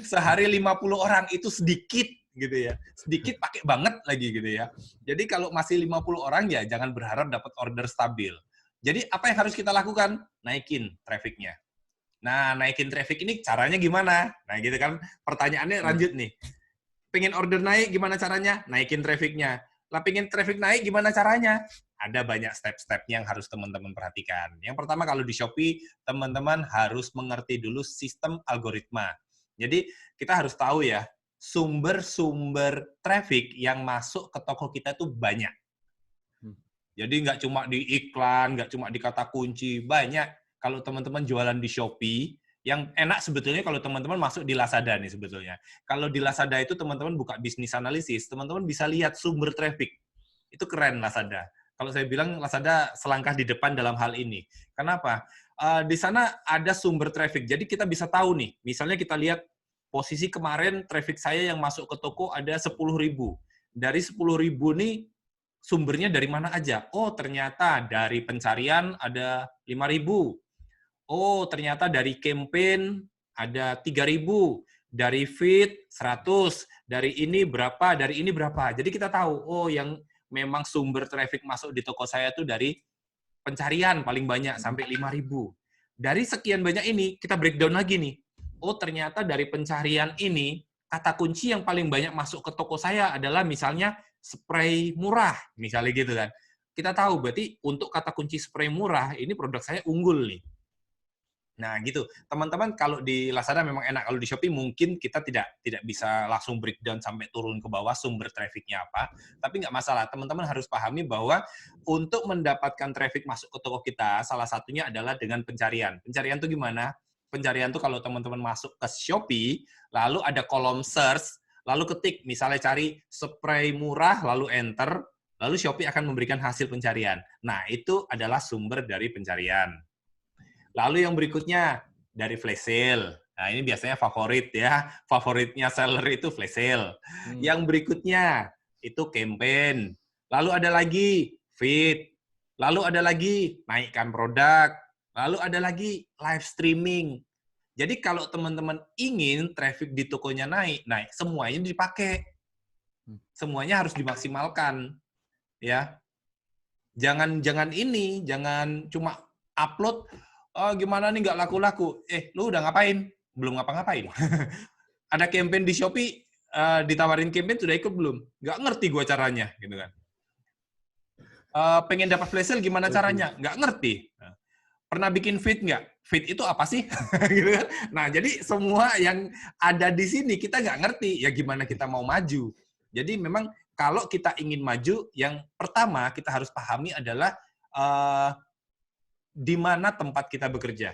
Speaker 1: Sehari 50 orang itu sedikit gitu ya. Sedikit pakai banget lagi gitu ya. Jadi kalau masih 50 orang ya jangan berharap dapat order stabil. Jadi apa yang harus kita lakukan? Naikin traffic-nya. Nah, naikin traffic ini caranya gimana? Nah, gitu kan. Pertanyaannya lanjut nih. Pengen order naik gimana caranya? Naikin traffic-nya. Lah pengen traffic naik gimana caranya? Ada banyak step-stepnya yang harus teman-teman perhatikan. Yang pertama kalau di Shopee, teman-teman harus mengerti dulu sistem algoritma. Jadi kita harus tahu ya, sumber-sumber traffic yang masuk ke toko kita itu banyak. Jadi nggak cuma di iklan, nggak cuma di kata kunci, banyak. Kalau teman-teman jualan di Shopee, yang enak sebetulnya kalau teman-teman masuk di Lazada nih sebetulnya. Kalau di Lazada itu teman-teman buka bisnis analisis, teman-teman bisa lihat sumber traffic. Itu keren Lazada. Kalau saya bilang Lazada selangkah di depan dalam hal ini. Kenapa? Di sana ada sumber traffic. Jadi kita bisa tahu nih, misalnya kita lihat posisi kemarin traffic saya yang masuk ke toko ada 10.000. Dari 10.000 nih sumbernya dari mana aja? Oh, ternyata dari pencarian ada 5.000. Oh, ternyata dari campaign ada 3.000. Dari feed 100. Dari ini berapa, dari ini berapa. Jadi kita tahu, oh yang memang sumber traffic masuk di toko saya itu dari pencarian paling banyak, sampai 5.000. Dari sekian banyak ini, kita breakdown lagi nih. Oh, ternyata dari pencarian ini, kata kunci yang paling banyak masuk ke toko saya adalah misalnya spray murah, misalnya gitu kan. Kita tahu, berarti untuk kata kunci spray murah, ini produk saya unggul nih. Nah, gitu. Teman-teman kalau di Lazada memang enak. Kalau di Shopee mungkin kita tidak bisa langsung breakdown sampai turun ke bawah sumber traffic-nya apa. Tapi nggak masalah. Teman-teman harus pahami bahwa untuk mendapatkan traffic masuk ke toko kita, salah satunya adalah dengan pencarian. Pencarian itu gimana? Pencarian itu kalau teman-teman masuk ke Shopee, lalu ada kolom search, lalu ketik, misalnya cari spray murah, lalu enter, lalu Shopee akan memberikan hasil pencarian. Nah, itu adalah sumber dari pencarian. Lalu yang berikutnya dari flash sale. Nah, ini biasanya favorit ya. Favoritnya seller itu flash sale. Yang berikutnya itu campaign. Lalu ada lagi feed. Lalu ada lagi naikkan produk. Lalu ada lagi live streaming. Jadi kalau teman-teman ingin traffic di tokonya naik, semuanya dipakai. Semuanya harus dimaksimalkan. Ya. Jangan cuma upload gimana nih nggak laku-laku? Lu udah ngapain? Belum ngapa-ngapain. Ada campaign di Shopee, ditawarin campaign, sudah ikut belum? Nggak ngerti gua caranya, gitu kan. Pengen dapat flash sale gimana caranya? Nggak ngerti. Pernah bikin feed nggak? Feed itu apa sih? Gitu kan. Nah, jadi semua yang ada di sini kita nggak ngerti. Ya gimana kita mau maju? Jadi memang kalau kita ingin maju, yang pertama kita harus pahami adalah di mana tempat kita bekerja.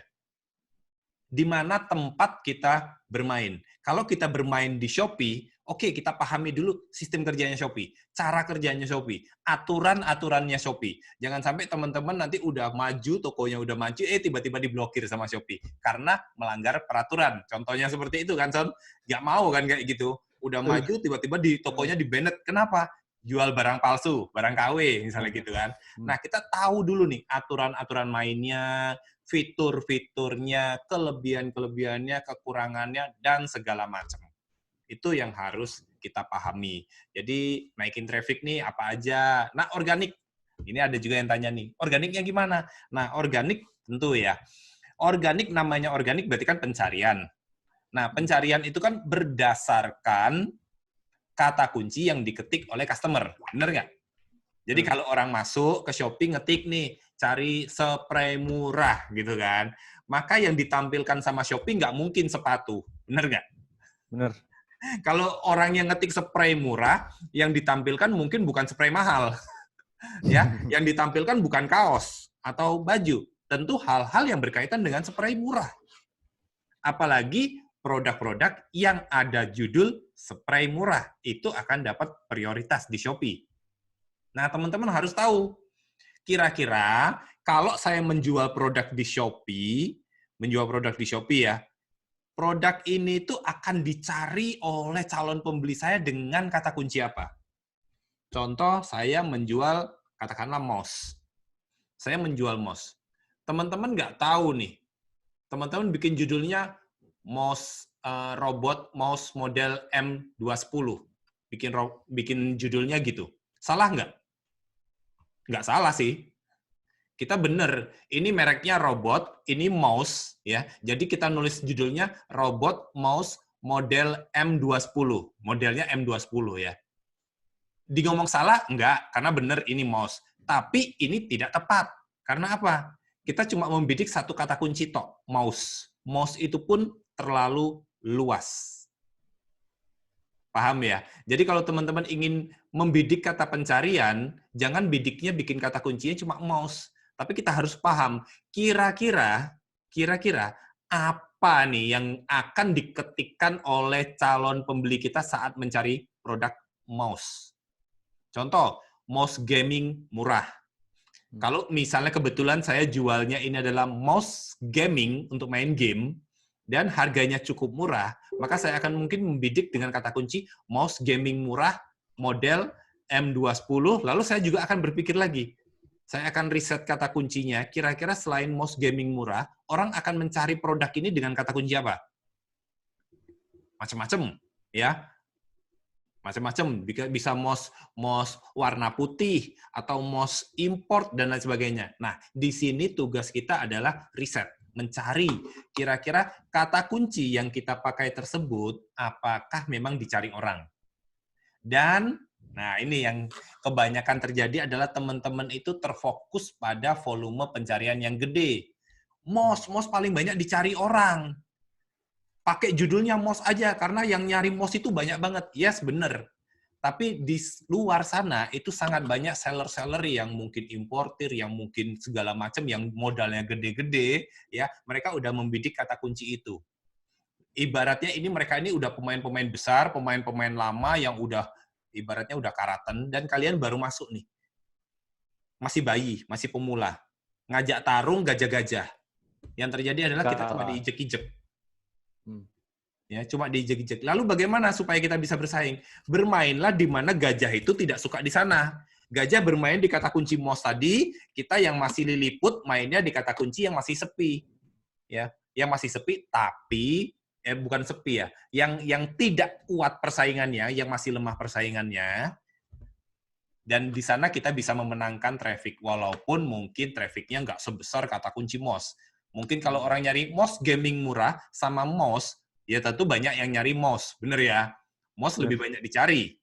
Speaker 1: Di mana tempat kita bermain. Kalau kita bermain di Shopee, oke, kita pahami dulu sistem kerjanya Shopee, cara kerjanya Shopee, aturan-aturannya Shopee. Jangan sampai teman-teman nanti udah maju, tokonya udah maju, tiba-tiba diblokir sama Shopee. Karena melanggar peraturan. Contohnya seperti itu kan, Son? Nggak mau kan kayak gitu. Udah maju, tiba-tiba di tokonya di-banned. Kenapa? jual barang palsu, barang KW misalnya gitu kan. Nah, kita tahu dulu nih aturan-aturan mainnya, fitur-fiturnya, kelebihan-kelebihannya, kekurangannya, dan segala macam. Itu yang harus kita pahami. Jadi, naikin traffic nih apa aja. Nah, organik. Ini ada juga yang tanya nih, organiknya gimana? Nah, organik tentu ya. Organik namanya organik berarti kan pencarian. Nah, pencarian itu kan berdasarkan kata kunci yang diketik oleh customer. Bener nggak? Jadi kalau orang masuk ke Shopee ngetik nih, cari spray murah gitu kan, maka yang ditampilkan sama Shopee nggak mungkin sepatu. Bener nggak?
Speaker 2: Bener.
Speaker 1: Kalau orang yang ngetik spray murah, yang ditampilkan mungkin bukan spray mahal. Ya, yang ditampilkan bukan kaos atau baju. Tentu hal-hal yang berkaitan dengan spray murah. Apalagi produk-produk yang ada judul spray murah, itu akan dapat prioritas di Shopee. Nah, teman-teman harus tahu, kira-kira kalau saya menjual produk di Shopee ya, produk ini tuh akan dicari oleh calon pembeli saya dengan kata kunci apa? Contoh, saya menjual, katakanlah mouse. Saya menjual mouse. Teman-teman nggak tahu nih, teman-teman bikin judulnya mouse robot mouse model M210. Bikin judulnya gitu. Salah nggak? Nggak salah sih. Kita bener, ini mereknya robot, ini mouse, ya. Jadi kita nulis judulnya robot mouse model M210. Modelnya M210 ya. Di ngomong salah? Enggak, karena bener ini mouse. Tapi ini tidak tepat. Karena apa? Kita cuma membidik satu kata kunci tok, mouse. Mouse itu pun terlalu luas. Paham ya? Jadi kalau teman-teman ingin membidik kata pencarian, jangan bidiknya bikin kata kuncinya cuma mouse. Tapi kita harus paham, kira-kira apa nih yang akan diketikkan oleh calon pembeli kita saat mencari produk mouse. Contoh, mouse gaming murah. Kalau misalnya kebetulan saya jualnya ini adalah mouse gaming untuk main game, dan harganya cukup murah, maka saya akan mungkin membidik dengan kata kunci mouse gaming murah model M210, lalu saya juga akan berpikir lagi, saya akan riset kata kuncinya, kira-kira selain mouse gaming murah, orang akan mencari produk ini dengan kata kunci apa? Macam-macam, ya. Macam-macam, bisa mouse warna putih, atau mouse import, dan lain sebagainya. Nah, di sini tugas kita adalah riset. Mencari kira-kira kata kunci yang kita pakai tersebut apakah memang dicari orang. Dan nah ini yang kebanyakan terjadi adalah teman-teman itu terfokus pada volume pencarian yang gede. Mouse paling banyak dicari orang. Pakai judulnya mouse aja karena yang nyari mouse itu banyak banget. Yes, bener. Tapi di luar sana itu sangat banyak seller-seller yang mungkin importir, yang mungkin segala macam, yang modalnya gede-gede, ya mereka udah membidik kata kunci itu. Ibaratnya mereka ini udah pemain-pemain besar, pemain-pemain lama yang udah ibaratnya udah karaten, dan kalian baru masuk nih. Masih bayi, masih pemula. Ngajak tarung gajah-gajah. Yang terjadi adalah kita cuma diijek-ijek. Ya, cuma diijek-ijek. Lalu bagaimana supaya kita bisa bersaing? Bermainlah di mana gajah itu tidak suka di sana. Gajah bermain di kata kunci mouse tadi, kita yang masih liliput mainnya di kata kunci yang masih sepi. Ya, yang masih sepi tapi bukan sepi ya. Yang tidak kuat persaingannya, yang masih lemah persaingannya. Dan di sana kita bisa memenangkan traffic walaupun mungkin trafficnya nggak sebesar kata kunci mouse. Mungkin kalau orang nyari mouse gaming murah sama mouse, ya tentu banyak yang nyari mouse, bener ya? Mouse lebih banyak dicari.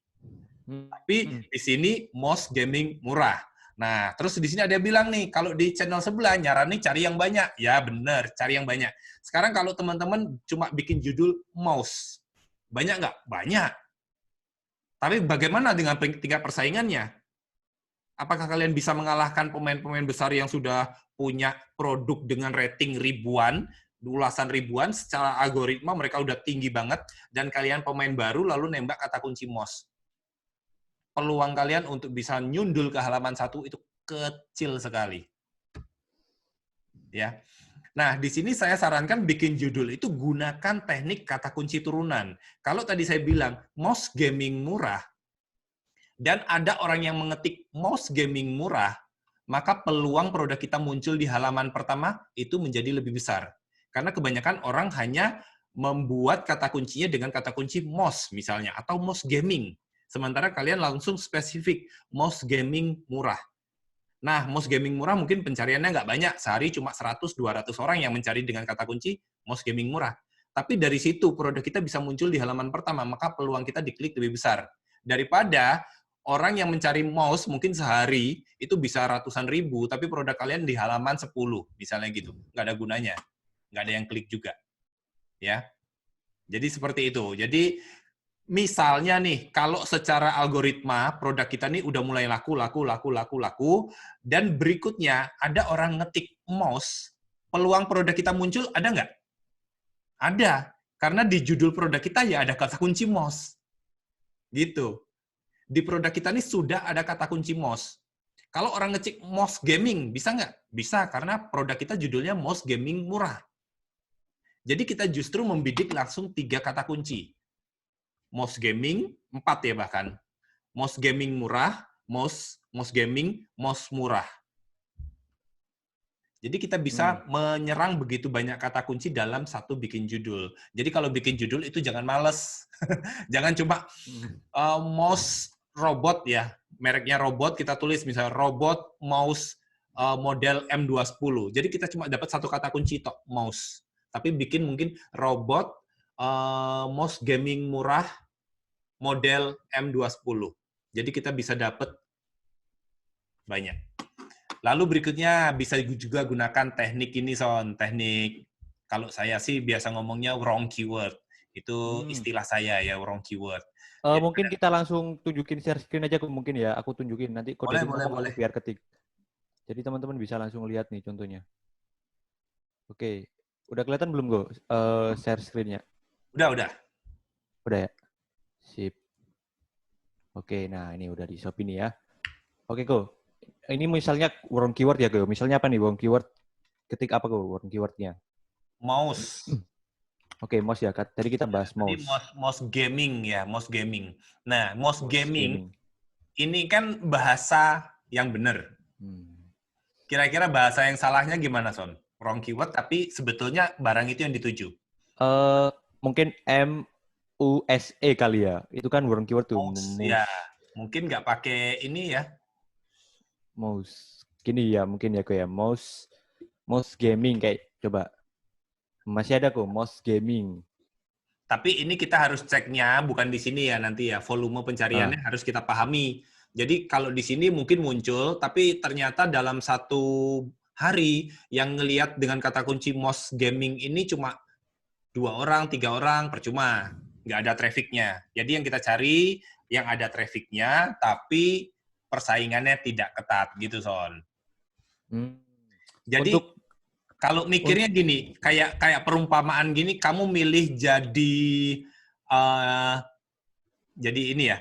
Speaker 1: Tapi di sini mouse gaming murah. Nah, terus di sini ada yang bilang nih, kalau di channel sebelah nyaranin cari yang banyak. Ya bener, cari yang banyak. Sekarang kalau teman-teman cuma bikin judul mouse, banyak nggak? Banyak. Tapi bagaimana dengan tingkat persaingannya? Apakah kalian bisa mengalahkan pemain-pemain besar yang sudah punya produk dengan rating ribuan, ulasan ribuan, secara algoritma mereka udah tinggi banget, dan kalian pemain baru lalu nembak kata kunci mouse. Peluang kalian untuk bisa nyundul ke halaman 1 itu kecil sekali. Ya. Nah, di sini saya sarankan bikin judul itu gunakan teknik kata kunci turunan. Kalau tadi saya bilang mouse gaming murah, dan ada orang yang mengetik mouse gaming murah, maka peluang produk kita muncul di halaman pertama itu menjadi lebih besar. Karena kebanyakan orang hanya membuat kata kuncinya dengan kata kunci mouse misalnya, atau mouse gaming. Sementara kalian langsung spesifik, mouse gaming murah. Nah, mouse gaming murah mungkin pencariannya nggak banyak, sehari cuma 100-200 orang yang mencari dengan kata kunci mouse gaming murah. Tapi dari situ produk kita bisa muncul di halaman pertama, maka peluang kita diklik lebih besar. Daripada orang yang mencari mouse mungkin sehari itu bisa ratusan ribu, tapi produk kalian di halaman 10, misalnya gitu. Nggak ada gunanya. Nggak ada yang klik juga. Ya. Jadi seperti itu. Jadi misalnya nih, kalau secara algoritma produk kita nih udah mulai laku, dan berikutnya ada orang ngetik mouse, peluang produk kita muncul ada nggak? Ada, karena di judul produk kita ya ada kata kunci mouse. Gitu. Di produk kita nih sudah ada kata kunci mouse. Kalau orang ngecek mouse gaming, bisa nggak? Bisa, karena produk kita judulnya mouse gaming murah. Jadi kita justru membidik langsung 3 kata kunci. Mouse gaming, 4 ya bahkan. Mouse gaming murah, mouse gaming, mouse murah. Jadi kita bisa menyerang begitu banyak kata kunci dalam satu bikin judul. Jadi kalau bikin judul itu jangan males. Jangan cuma mouse robot ya, mereknya robot, kita tulis misalnya robot mouse model M210. Jadi kita cuma dapat satu kata kunci tok, mouse. Tapi bikin mungkin robot mouse gaming murah model M210. Jadi kita bisa dapat banyak. Lalu berikutnya bisa juga gunakan teknik ini, Son. Teknik, kalau saya sih biasa ngomongnya wrong keyword. Itu istilah saya ya, wrong keyword. Jadi
Speaker 2: Mungkin kita langsung tunjukin share screen aja mungkin ya. Aku tunjukin nanti kode
Speaker 1: boleh.
Speaker 2: biar ketik. Jadi teman-teman bisa langsung lihat nih contohnya. Oke. Udah kelihatan belum, Go? Share screen-nya?
Speaker 1: Udah.
Speaker 2: Udah ya? Sip. Oke, nah ini udah di shop ini ya. Oke, Go. Ini misalnya wrong keyword ya, Go. Misalnya apa nih wrong keyword? Ketik apa, Go, wrong keyword-nya?
Speaker 1: Mouse.
Speaker 2: Oke, mouse ya. Tadi kita bahas mouse.
Speaker 1: Jadi mouse gaming ya, mouse gaming. Nah, mouse gaming ini kan bahasa yang benar. Kira-kira bahasa yang salahnya gimana, Son? Wrong keyword, tapi sebetulnya barang itu yang dituju.
Speaker 2: Mungkin MUSE kali ya. Itu kan wrong keyword tuh.
Speaker 1: Mouse. Ya, mungkin nggak pakai ini ya.
Speaker 2: Mouse. Gini ya, mungkin ya, Go ya. Mouse gaming kayak coba. Masih ada kok, mouse gaming.
Speaker 1: Tapi ini kita harus ceknya bukan di sini ya nanti ya. Volume pencariannya harus kita pahami. Jadi kalau di sini mungkin muncul, tapi ternyata dalam satu hari yang ngelihat dengan kata kunci mouse gaming ini cuma 2 orang, 3 orang, percuma. Nggak ada trafficnya. Jadi yang kita cari yang ada trafficnya, tapi persaingannya tidak ketat gitu, Son. Jadi kalau mikirnya gini, kayak perumpamaan gini, kamu milih jadi ini ya,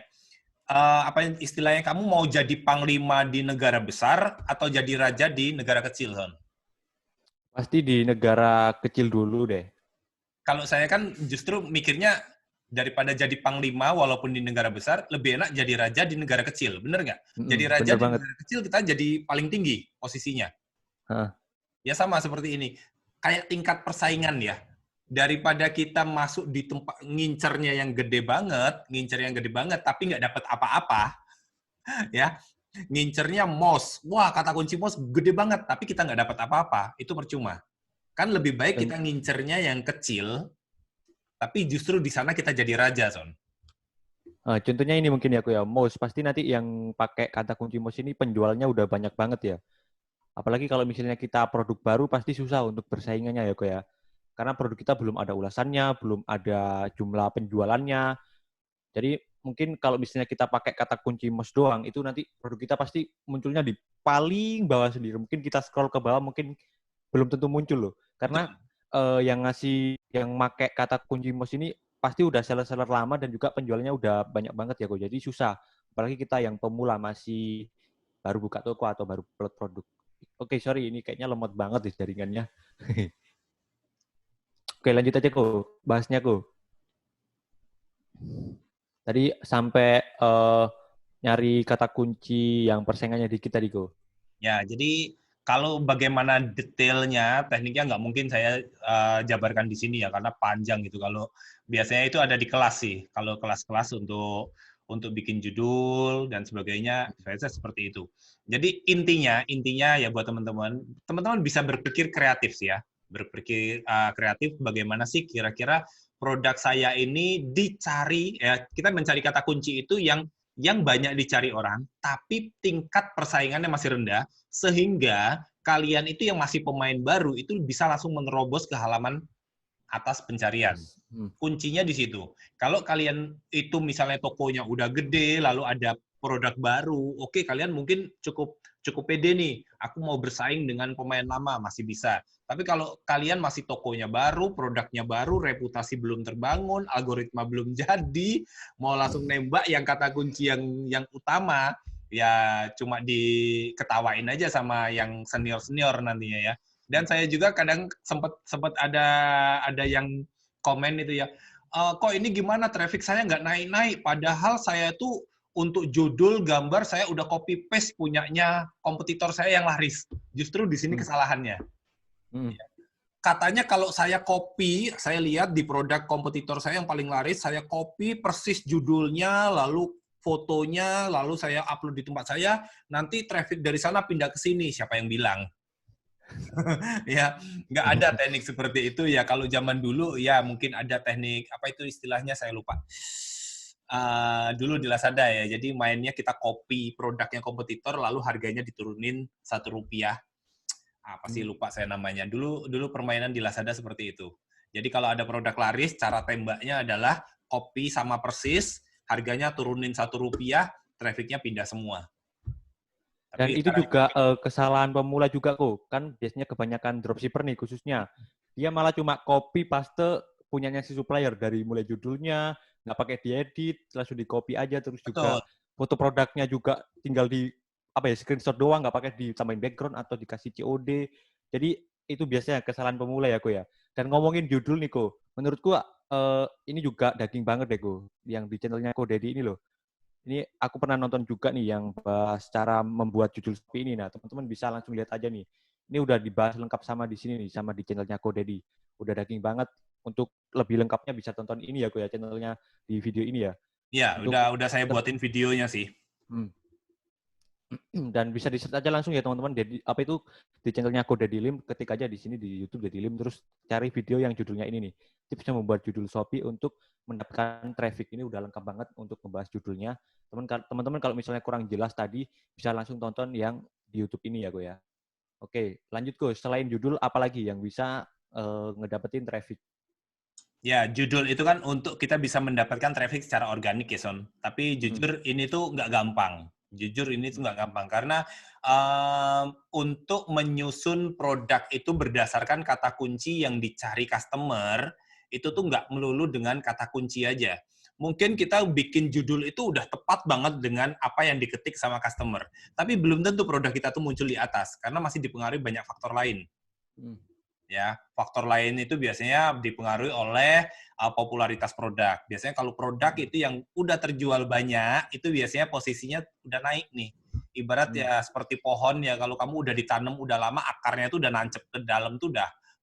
Speaker 1: apa istilahnya, kamu mau jadi panglima di negara besar atau jadi raja di negara kecil, Son?
Speaker 2: Pasti di negara kecil dulu deh.
Speaker 1: Kalau saya kan justru mikirnya daripada jadi panglima walaupun di negara besar, lebih enak jadi raja di negara kecil, bener nggak? Jadi raja di negara kecil kita jadi paling tinggi posisinya. Ya sama seperti ini, kayak tingkat persaingan ya. Daripada kita masuk di tempat ngincernya yang gede banget, tapi nggak dapat apa-apa, ya. Ngincernya mouse, wah kata kunci mouse gede banget, tapi kita nggak dapat apa-apa, itu percuma. Kan lebih baik kita ngincernya yang kecil, tapi justru di sana kita jadi raja, Son.
Speaker 2: Contohnya ini mungkin ya, aku ya, mouse. Pasti nanti yang pakai kata kunci mouse ini penjualnya udah banyak banget ya. Apalagi kalau misalnya kita produk baru, pasti susah untuk bersaingannya ya, kok ya. Karena produk kita belum ada ulasannya, belum ada jumlah penjualannya. Jadi mungkin kalau misalnya kita pakai kata kunci mouse doang, itu nanti produk kita pasti munculnya di paling bawah sendiri. Mungkin kita scroll ke bawah, mungkin belum tentu muncul loh. Karena yang pakai kata kunci mouse ini pasti udah seller-seller lama dan juga penjualnya udah banyak banget ya, kok. Jadi susah. Apalagi kita yang pemula masih baru buka toko atau baru upload produk. Oke, sorry, ini kayaknya lemot banget deh jaringannya. Oke, lanjut aja, Ko. Bahasnya, Ko. Tadi sampai nyari kata kunci yang persaingannya dikit tadi, Ko.
Speaker 1: Ya, jadi kalau bagaimana detailnya, tekniknya nggak mungkin saya jabarkan di sini ya, karena panjang gitu. Kalau biasanya itu ada di kelas sih. Kalau kelas-kelas untuk bikin judul dan sebagainya, saya seperti itu. Jadi intinya ya buat teman-teman bisa berpikir kreatif sih ya. Berpikir kreatif bagaimana sih kira-kira produk saya ini dicari, ya kita mencari kata kunci itu yang banyak dicari orang, tapi tingkat persaingannya masih rendah, sehingga kalian itu yang masih pemain baru itu bisa langsung menerobos ke halaman atas pencarian. Kuncinya di situ. Kalau kalian itu misalnya tokonya udah gede, lalu ada produk baru, oke, kalian mungkin cukup pede nih. Aku mau bersaing dengan pemain lama, masih bisa. Tapi kalau kalian masih tokonya baru, produknya baru, reputasi belum terbangun, algoritma belum jadi, mau langsung nembak yang kata kunci yang utama, ya cuma diketawain aja sama yang senior nantinya ya. Dan saya juga kadang sempat ada yang komen itu ya, kok ini gimana traffic saya nggak naik-naik, padahal saya tuh untuk judul gambar saya udah copy paste punyanya kompetitor saya yang laris. Justru di sini kesalahannya. Katanya kalau saya copy, saya lihat di produk kompetitor saya yang paling laris, saya copy persis judulnya, lalu fotonya, lalu saya upload di tempat saya, nanti traffic dari sana pindah ke sini. Siapa yang bilang? Ya, nggak ada teknik seperti itu ya. Kalau zaman dulu ya mungkin ada teknik, apa itu istilahnya saya lupa. Dulu di Lazada ya, jadi mainnya kita copy produknya kompetitor, lalu harganya diturunin Rp1. Apa sih lupa saya namanya. Dulu permainan di Lazada seperti itu. Jadi kalau ada produk laris, cara tembaknya adalah copy sama persis, harganya turunin Rp1, trafficnya pindah semua.
Speaker 2: Dan itu juga kesalahan pemula juga kok. Kan biasanya kebanyakan dropshipper nih khususnya. Dia malah cuma copy paste punyanya si supplier dari mulai judulnya, nggak pakai diedit, langsung di copy aja, terus juga foto produknya juga tinggal di screenshot doang, nggak pakai ditambahin background atau dikasih COD. Jadi itu biasanya kesalahan pemula ya, Ko ya. Dan ngomongin judul nih, Ko, menurutku ini juga daging banget deh, Ko, yang di channelnya Ko Dedi ini loh. Ini aku pernah nonton juga nih yang bahas cara membuat judul seperti ini. Nah, teman-teman bisa langsung lihat aja nih. Ini udah dibahas lengkap sama di sini nih, sama di channelnya Ko Dedi. Udah daging banget. Untuk lebih lengkapnya bisa tonton ini ya, Ko ya, channelnya di video ini ya.
Speaker 1: Iya, udah saya buatin videonya sih.
Speaker 2: Dan bisa di-search aja langsung ya teman-teman. Di channelnya Ko Dedi Lim, ketik aja di sini di YouTube Dedi Lim, terus cari video yang judulnya ini nih. Tipsnya membuat judul Shopee untuk mendapatkan traffic. Ini udah lengkap banget untuk membahas judulnya. Teman-teman kalau misalnya kurang jelas tadi, bisa langsung tonton yang di YouTube ini ya, Ko ya. Oke, lanjut, Ko. Selain judul, apalagi yang bisa ngedapetin traffic?
Speaker 1: Ya, judul itu kan untuk kita bisa mendapatkan traffic secara organik ya, Son. Tapi jujur ini tuh nggak gampang. Jujur ini tuh nggak gampang. Karena untuk menyusun produk itu berdasarkan kata kunci yang dicari customer, itu tuh nggak melulu dengan kata kunci aja. Mungkin kita bikin judul itu udah tepat banget dengan apa yang diketik sama customer. Tapi belum tentu produk kita tuh muncul di atas, karena masih dipengaruhi banyak faktor lain. Ya, faktor lain itu biasanya dipengaruhi oleh popularitas produk. Biasanya kalau produk itu yang udah terjual banyak, itu biasanya posisinya udah naik nih. Ibarat ya seperti pohon ya, kalau kamu udah ditanam udah lama, akarnya tuh udah nancep ke dalam tuh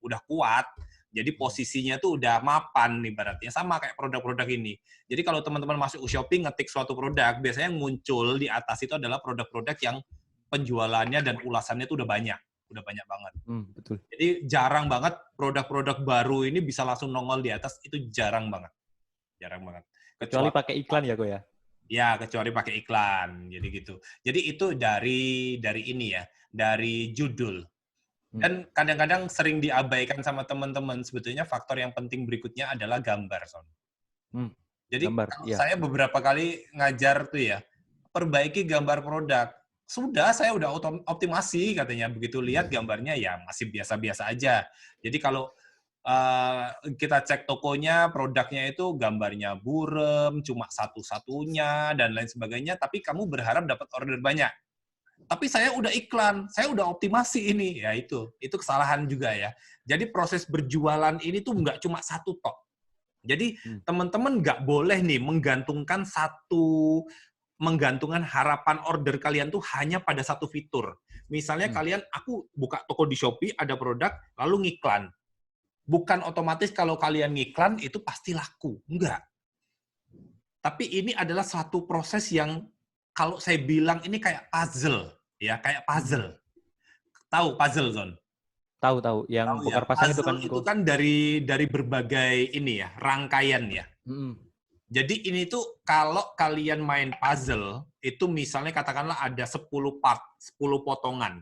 Speaker 1: udah kuat. Jadi posisinya tuh udah mapan ibaratnya, sama kayak produk-produk ini. Jadi kalau teman-teman masuk shopping ngetik suatu produk, biasanya yang muncul di atas itu adalah produk-produk yang penjualannya dan ulasannya tuh udah banyak banget.
Speaker 2: Betul.
Speaker 1: Jadi jarang banget produk-produk baru ini bisa langsung nongol di atas, itu jarang banget.
Speaker 2: Kecuali pakai iklan ya, Ko ya?
Speaker 1: Ya, kecuali pakai iklan, jadi gitu. Jadi itu dari ini ya, dari judul. Dan kadang-kadang sering diabaikan sama teman-teman, sebetulnya faktor yang penting berikutnya adalah gambar, Son. Jadi saya beberapa kali ngajar tuh ya, perbaiki gambar produk. Sudah, saya udah optimasi katanya. Begitu lihat gambarnya ya masih biasa-biasa aja. Jadi kalau kita cek tokonya, produknya itu gambarnya burem, cuma satu-satunya, dan lain sebagainya, tapi kamu berharap dapat order banyak. Tapi saya udah iklan, saya udah optimasi ini. Ya itu kesalahan juga ya. Jadi proses berjualan ini tuh nggak cuma satu tok. Jadi teman-teman nggak boleh nih menggantungkan satu menggantungkan harapan order kalian tuh hanya pada satu fitur. Misalnya kalian, aku buka toko di Shopee, ada produk, lalu ngiklan. Bukan otomatis kalau kalian ngiklan itu pasti laku. Enggak. Tapi ini adalah suatu proses yang kalau saya bilang ini kayak puzzle. Ya, kayak puzzle. Tahu puzzle, Zon?
Speaker 2: Tahu yang
Speaker 1: Tahu ya,
Speaker 2: bongkar pasang itu
Speaker 1: puzzle
Speaker 2: kan.
Speaker 1: itu kan dari berbagai ini ya, rangkaian ya. Jadi ini tuh kalau kalian main puzzle, itu misalnya katakanlah ada 10 part, 10 potongan.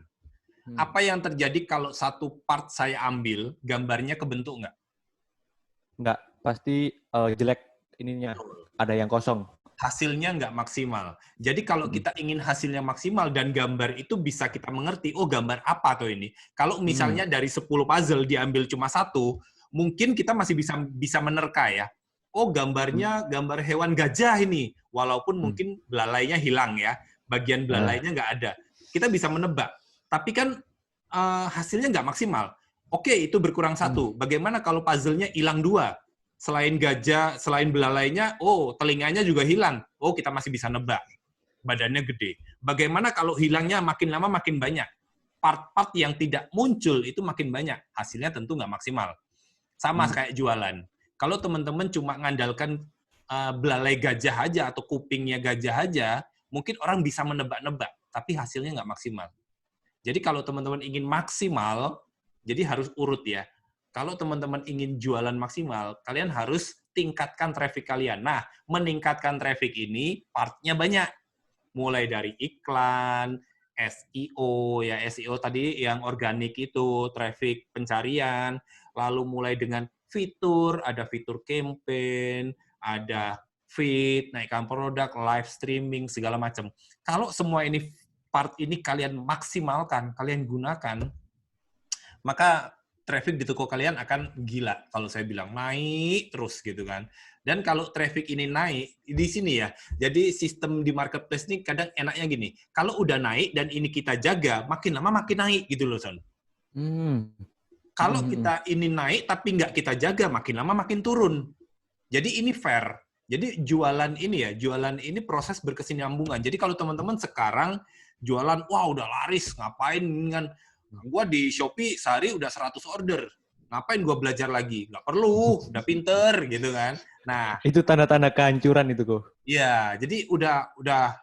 Speaker 1: Apa yang terjadi kalau satu part saya ambil, gambarnya kebentuk nggak?
Speaker 2: Nggak, pasti jelek ininya, ada yang kosong.
Speaker 1: Hasilnya nggak maksimal. Jadi kalau kita ingin hasilnya maksimal dan gambar itu bisa kita mengerti, oh gambar apa tuh ini. Kalau misalnya dari 10 puzzle diambil cuma satu, mungkin kita masih bisa menerka ya. Oh gambarnya gambar hewan gajah ini, walaupun mungkin belalainya hilang ya, bagian belalainya nggak ada. Kita bisa menebak, tapi kan hasilnya nggak maksimal. Oke, itu berkurang satu. Bagaimana kalau puzzle-nya hilang dua? Selain gajah, selain belalainya, oh telinganya juga hilang. Oh kita masih bisa nebak. Badannya gede. Bagaimana kalau hilangnya makin lama makin banyak? Part-part yang tidak muncul itu makin banyak. Hasilnya tentu nggak maksimal. Sama kayak jualan. Kalau teman-teman cuma ngandalkan belalai gajah aja atau kupingnya gajah aja, mungkin orang bisa menebak-nebak, tapi hasilnya nggak maksimal. Jadi kalau teman-teman ingin maksimal, jadi harus urut ya. Kalau teman-teman ingin jualan maksimal, kalian harus tingkatkan traffic kalian. Nah, meningkatkan traffic ini partnya banyak. Mulai dari iklan, SEO, ya SEO tadi yang organik itu, traffic pencarian, lalu mulai dengan fitur, ada fitur campaign, ada feed, naikkan produk, live streaming, segala macam. Kalau semua ini part ini kalian maksimalkan, kalian gunakan, maka traffic di toko kalian akan gila. Kalau saya bilang naik terus gitu kan. Dan kalau traffic ini naik di sini ya. Jadi sistem di marketplace ini kadang enaknya gini. Kalau udah naik dan ini kita jaga, makin lama makin naik gitu loh, Son. Kalau kita ini naik tapi nggak kita jaga, makin lama makin turun. Jadi ini fair. Jadi jualan ini proses berkesinambungan. Jadi kalau teman-teman sekarang jualan, wah udah laris, ngapain kan? Gua di Shopee sehari udah 100 order. Ngapain gua belajar lagi? Nggak perlu, udah pinter gitu kan. Nah,
Speaker 2: itu tanda-tanda kehancuran itu kok.
Speaker 1: Iya, jadi udah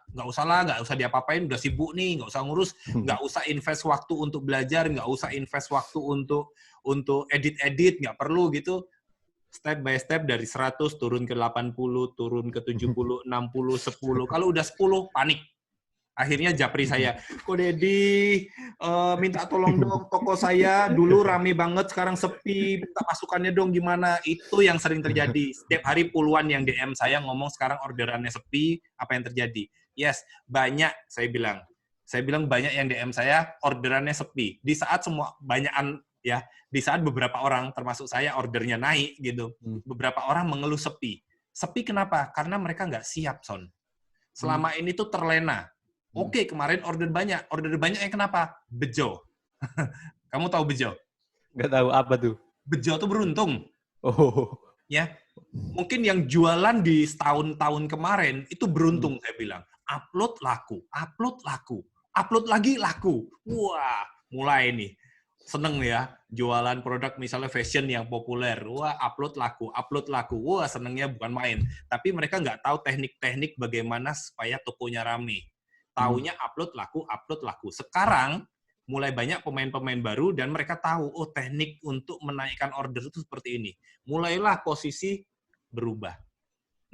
Speaker 1: nggak usah lah, nggak usah diapa-apain, udah sibuk nih, nggak usah ngurus, nggak usah invest waktu untuk belajar, nggak usah invest waktu untuk edit-edit, nggak perlu gitu. Step by step dari 100 turun ke 80, turun ke 70, 60, 10. Kalau udah 10 panik. Akhirnya japri saya, kok Dedi, minta tolong dong, toko saya dulu rame banget, sekarang sepi, minta masukannya dong gimana. Itu yang sering terjadi. Setiap hari puluhan yang DM saya ngomong sekarang orderannya sepi, apa yang terjadi? Yes, banyak, saya bilang. Saya bilang banyak yang DM saya orderannya sepi. Di saat semua, banyakan ya, di saat beberapa orang, termasuk saya, ordernya naik gitu. Beberapa orang mengeluh sepi. Sepi kenapa? Karena mereka nggak siap, Son. Selama ini tuh terlena. Oke, kemarin order banyaknya kenapa? Bejo. Kamu tahu bejo?
Speaker 2: Nggak tahu apa tuh.
Speaker 1: Bejo tuh beruntung.
Speaker 2: Oh.
Speaker 1: Ya, mungkin yang jualan di setahun-tahun kemarin itu beruntung, saya bilang. Upload laku, upload lagi laku. Wah, mulai nih. Seneng ya, jualan produk misalnya fashion yang populer. Wah, upload laku. Wah, senengnya bukan main. Tapi mereka nggak tahu teknik-teknik bagaimana supaya tokonya rame. Taunya upload laku. Sekarang mulai banyak pemain-pemain baru dan mereka tahu, oh teknik untuk menaikkan order itu seperti ini. Mulailah posisi berubah.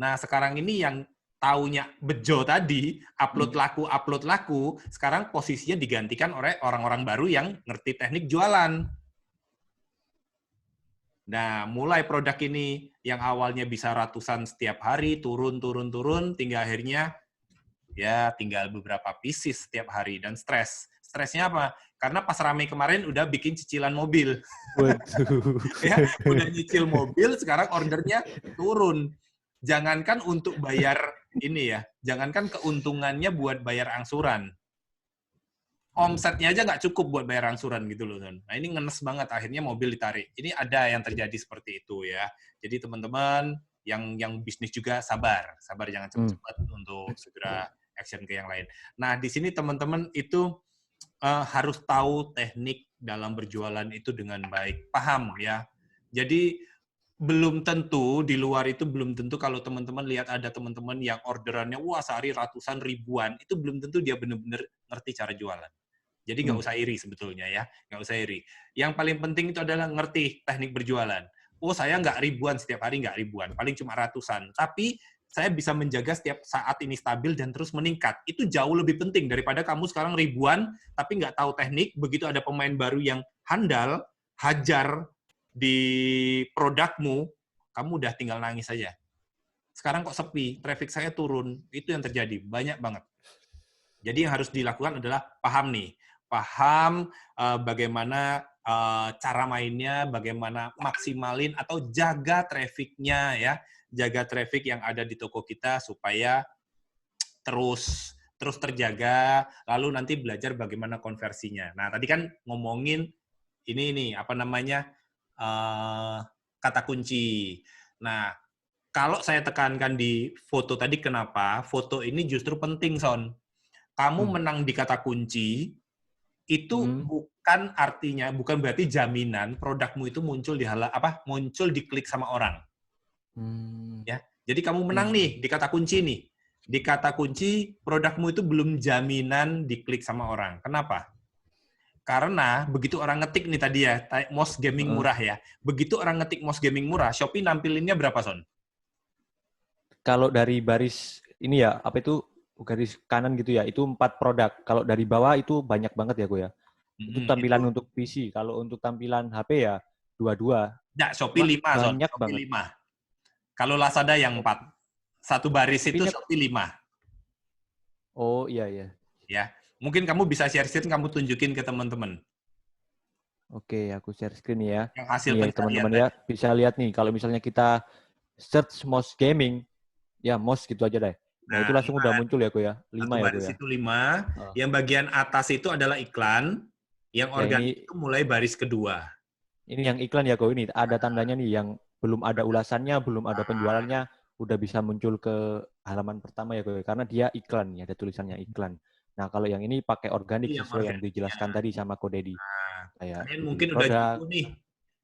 Speaker 1: Nah, sekarang ini yang taunya bejo tadi, upload laku, sekarang posisinya digantikan oleh orang-orang baru yang ngerti teknik jualan. Nah, mulai produk ini yang awalnya bisa ratusan setiap hari, turun, tinggal akhirnya ya tinggal beberapa pieces setiap hari dan stres. Stresnya apa? Karena pas rame kemarin udah bikin cicilan mobil.
Speaker 2: Waduh.
Speaker 1: Ya, udah nyicil mobil, sekarang ordernya turun. Jangankan untuk bayar ini ya, jangankan keuntungannya buat bayar angsuran. Omsetnya aja nggak cukup buat bayar angsuran gitu loh. Nah ini ngenes banget, akhirnya mobil ditarik. Ini ada yang terjadi seperti itu ya. Jadi teman-teman yang bisnis juga sabar jangan cepat-cepat untuk segera action ke yang lain. Nah, di sini teman-teman itu harus tahu teknik dalam berjualan itu dengan baik, paham ya. Jadi belum tentu di luar itu belum tentu kalau teman-teman lihat ada teman-teman yang orderannya wah sehari ratusan ribuan, itu belum tentu dia benar-benar ngerti cara jualan. Jadi nggak usah iri sebetulnya ya, nggak usah iri. Yang paling penting itu adalah ngerti teknik berjualan. Oh saya nggak ribuan setiap hari, nggak ribuan, paling cuma ratusan. Tapi saya bisa menjaga setiap saat ini stabil dan terus meningkat. Itu jauh lebih penting daripada kamu sekarang ribuan tapi nggak tahu teknik. Begitu ada pemain baru yang handal, hajar di produkmu, kamu udah tinggal nangis saja. Sekarang kok sepi, traffic saya turun. Itu yang terjadi, banyak banget. Jadi yang harus dilakukan adalah paham nih. Paham bagaimana cara mainnya, bagaimana maksimalin atau jaga traffic-nya ya. Jaga traffic yang ada di toko kita supaya terus terjaga, lalu nanti belajar bagaimana konversinya. Nah, tadi kan ngomongin ini apa namanya? Kata kunci. Nah, kalau saya tekankan di foto tadi, kenapa? Foto ini justru penting, Son. Kamu menang di kata kunci, itu bukan artinya, bukan berarti jaminan produkmu itu muncul muncul diklik sama orang. Ya, jadi kamu menang nih di kata kunci nih. Di kata kunci, produkmu itu belum jaminan diklik sama orang. Kenapa? Karena begitu orang ngetik nih tadi ya, mouse gaming murah ya. Begitu orang ngetik mouse gaming murah, Shopee nampilinnya berapa, Son?
Speaker 2: Kalau dari baris ini ya, apa itu garis kanan gitu ya, itu 4 produk. Kalau dari bawah itu banyak banget ya, gue ya. Itu tampilan untuk PC. Kalau untuk tampilan HP ya 2.
Speaker 1: Nggak, Shopee 5, Son.
Speaker 2: Banyak
Speaker 1: Shopee
Speaker 2: banget.
Speaker 1: 5. Kalau Lazada yang 4. Satu baris itu Shopee 5.
Speaker 2: Oh, iya.
Speaker 1: Ya, mungkin kamu bisa share screen, kamu tunjukin ke teman-teman.
Speaker 2: Oke, aku share screen ya.
Speaker 1: Yang hasil
Speaker 2: nih, teman-teman ya, bisa lihat nih, kalau misalnya kita search mouse gaming, ya mouse gitu aja deh. Nah, itu langsung udah muncul ya, ya. 5 ya,
Speaker 1: baris itu 5. Yang bagian atas itu adalah iklan. Yang organik itu mulai baris kedua.
Speaker 2: Ini yang iklan ya, ini ada tandanya nih, yang belum ada ulasannya, belum ada penjualannya, udah bisa muncul ke halaman pertama ya, karena dia iklan ya, ada tulisannya iklan. Nah, kalau yang ini pakai organik sesuai yang dijelaskan tadi sama Ko Dedi.
Speaker 1: Kalian mungkin udah jago nih,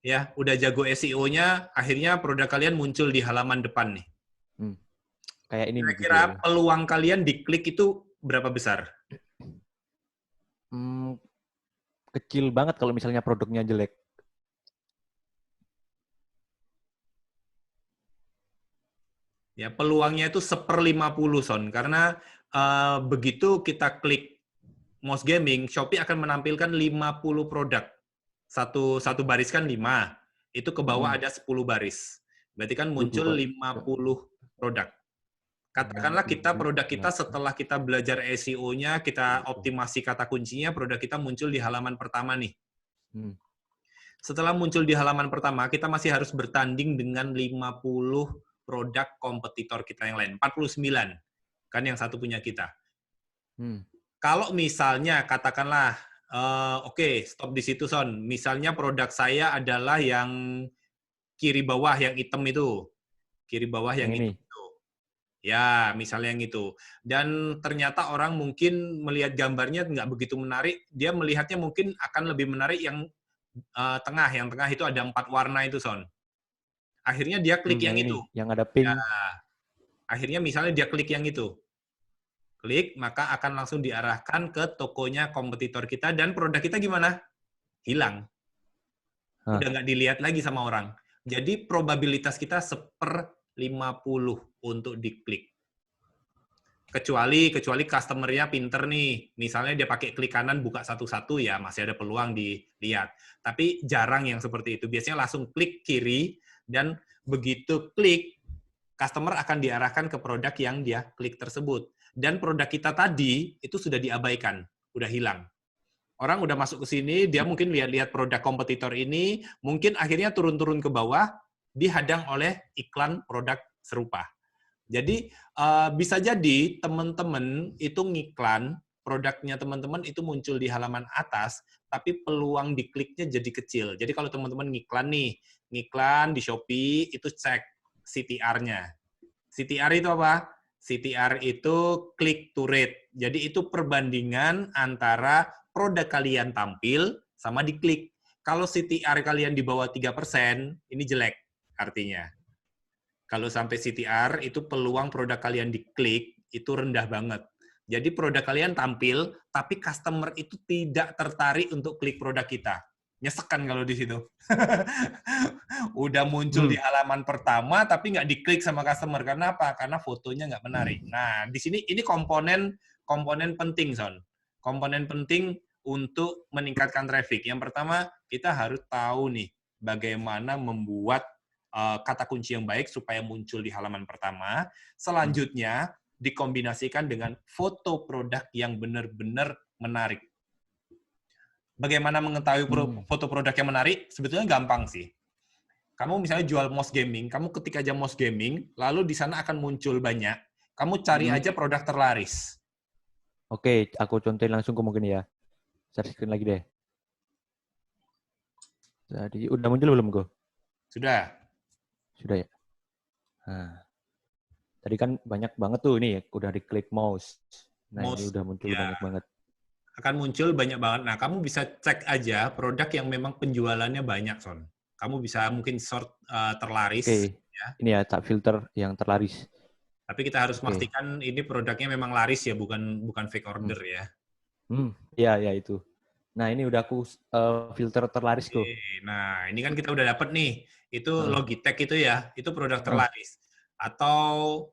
Speaker 1: ya, udah jago SEO-nya, akhirnya produk kalian muncul di halaman depan nih.
Speaker 2: Kayak ini.
Speaker 1: Kira-kira peluang kalian diklik itu berapa besar?
Speaker 2: Kecil banget kalau misalnya produknya jelek.
Speaker 1: Ya, peluangnya itu 1/50, Son. Karena begitu kita klik mouse gaming, Shopee akan menampilkan 50 produk. Satu baris kan 5. Itu ke bawah ada 10 baris. Berarti kan muncul 50 produk. Katakanlah produk kita setelah kita belajar SEO-nya, kita optimasi kata kuncinya, produk kita muncul di halaman pertama nih. Setelah muncul di halaman pertama, kita masih harus bertanding dengan 50 produk kompetitor kita yang lain. 49. Kan yang satu punya kita. Kalau misalnya, katakanlah, oke, stop di situ, Son. Misalnya produk saya adalah yang kiri bawah, yang hitam itu. Kiri bawah yang hitam itu. Ya, misalnya yang itu. Dan ternyata orang mungkin melihat gambarnya nggak begitu menarik, dia melihatnya mungkin akan lebih menarik yang tengah. Yang tengah itu ada 4 warna itu, Son. Akhirnya dia klik yang itu.
Speaker 2: Yang ada pink.
Speaker 1: Ya, akhirnya misalnya dia klik yang itu. Klik, maka akan langsung diarahkan ke tokonya kompetitor kita, dan produk kita gimana? Hilang. Udah nggak dilihat lagi sama orang. Jadi probabilitas kita 1/50 untuk diklik. Kecuali customer-nya pinter nih. Misalnya dia pakai klik kanan buka satu-satu, ya masih ada peluang dilihat. Tapi jarang yang seperti itu. Biasanya langsung klik kiri, dan begitu klik, customer akan diarahkan ke produk yang dia klik tersebut. Dan produk kita tadi itu sudah diabaikan, udah hilang. Orang udah masuk ke sini, dia mungkin lihat-lihat produk kompetitor ini, mungkin akhirnya turun-turun ke bawah, dihadang oleh iklan produk serupa. Jadi bisa jadi teman-teman itu ngiklan, produknya teman-teman itu muncul di halaman atas, tapi peluang dikliknya jadi kecil. Jadi kalau teman-teman ngiklan di Shopee, itu cek CTR-nya. CTR itu apa? CTR itu click to rate. Jadi itu perbandingan antara produk kalian tampil sama diklik. Kalau CTR kalian di bawah 3%, ini jelek artinya. Kalau sampai CTR, itu peluang produk kalian diklik, itu rendah banget. Jadi produk kalian tampil, tapi customer itu tidak tertarik untuk klik produk kita. Nyesekan kalau di situ. Udah muncul di halaman pertama, tapi nggak diklik sama customer. Karena apa? Karena fotonya nggak menarik. Nah, di sini ini komponen penting, Son. Komponen penting untuk meningkatkan traffic. Yang pertama, kita harus tahu nih, bagaimana membuat kata kunci yang baik supaya muncul di halaman pertama. Selanjutnya, dikombinasikan dengan foto produk yang benar-benar menarik. Bagaimana mengetahui foto produk yang menarik? Sebetulnya gampang sih. Kamu misalnya jual mouse gaming, kamu ketik aja mouse gaming, lalu di sana akan muncul banyak. Kamu cari aja produk terlaris.
Speaker 2: Oke, aku contohin langsung mungkin ya. Share screen lagi deh. Jadi udah muncul belum, Go?
Speaker 1: Sudah.
Speaker 2: Sudah ya. Nah, tadi kan banyak banget tuh ini, udah diklik mouse. Nah, ini udah muncul banyak banget.
Speaker 1: Akan muncul banyak banget. Nah, kamu bisa cek aja produk yang memang penjualannya banyak, Son. Kamu bisa mungkin sort terlaris.
Speaker 2: Oke. Ya. Ini ya, tak filter yang terlaris.
Speaker 1: Tapi kita harus pastikan ini produknya memang laris ya, bukan fake order ya.
Speaker 2: Iya, itu. Nah, ini udah aku filter terlaris kok.
Speaker 1: Nah, ini kan kita udah dapet nih. Itu Logitech itu ya, itu produk terlaris. Atau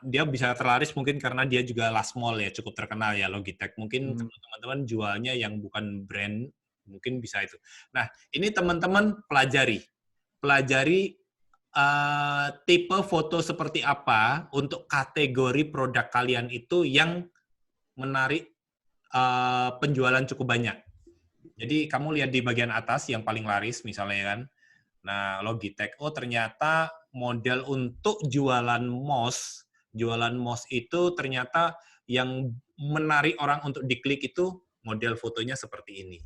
Speaker 1: dia bisa terlaris mungkin karena dia juga last mall ya, cukup terkenal ya Logitech. Mungkin teman-teman jualnya yang bukan brand, mungkin bisa itu. Nah, ini teman-teman pelajari tipe foto seperti apa untuk kategori produk kalian itu yang menarik penjualan cukup banyak. Jadi kamu lihat di bagian atas yang paling laris misalnya kan. Nah, Logitech, oh ternyata model untuk jualan mouse itu ternyata yang menarik orang untuk diklik itu model fotonya seperti ini.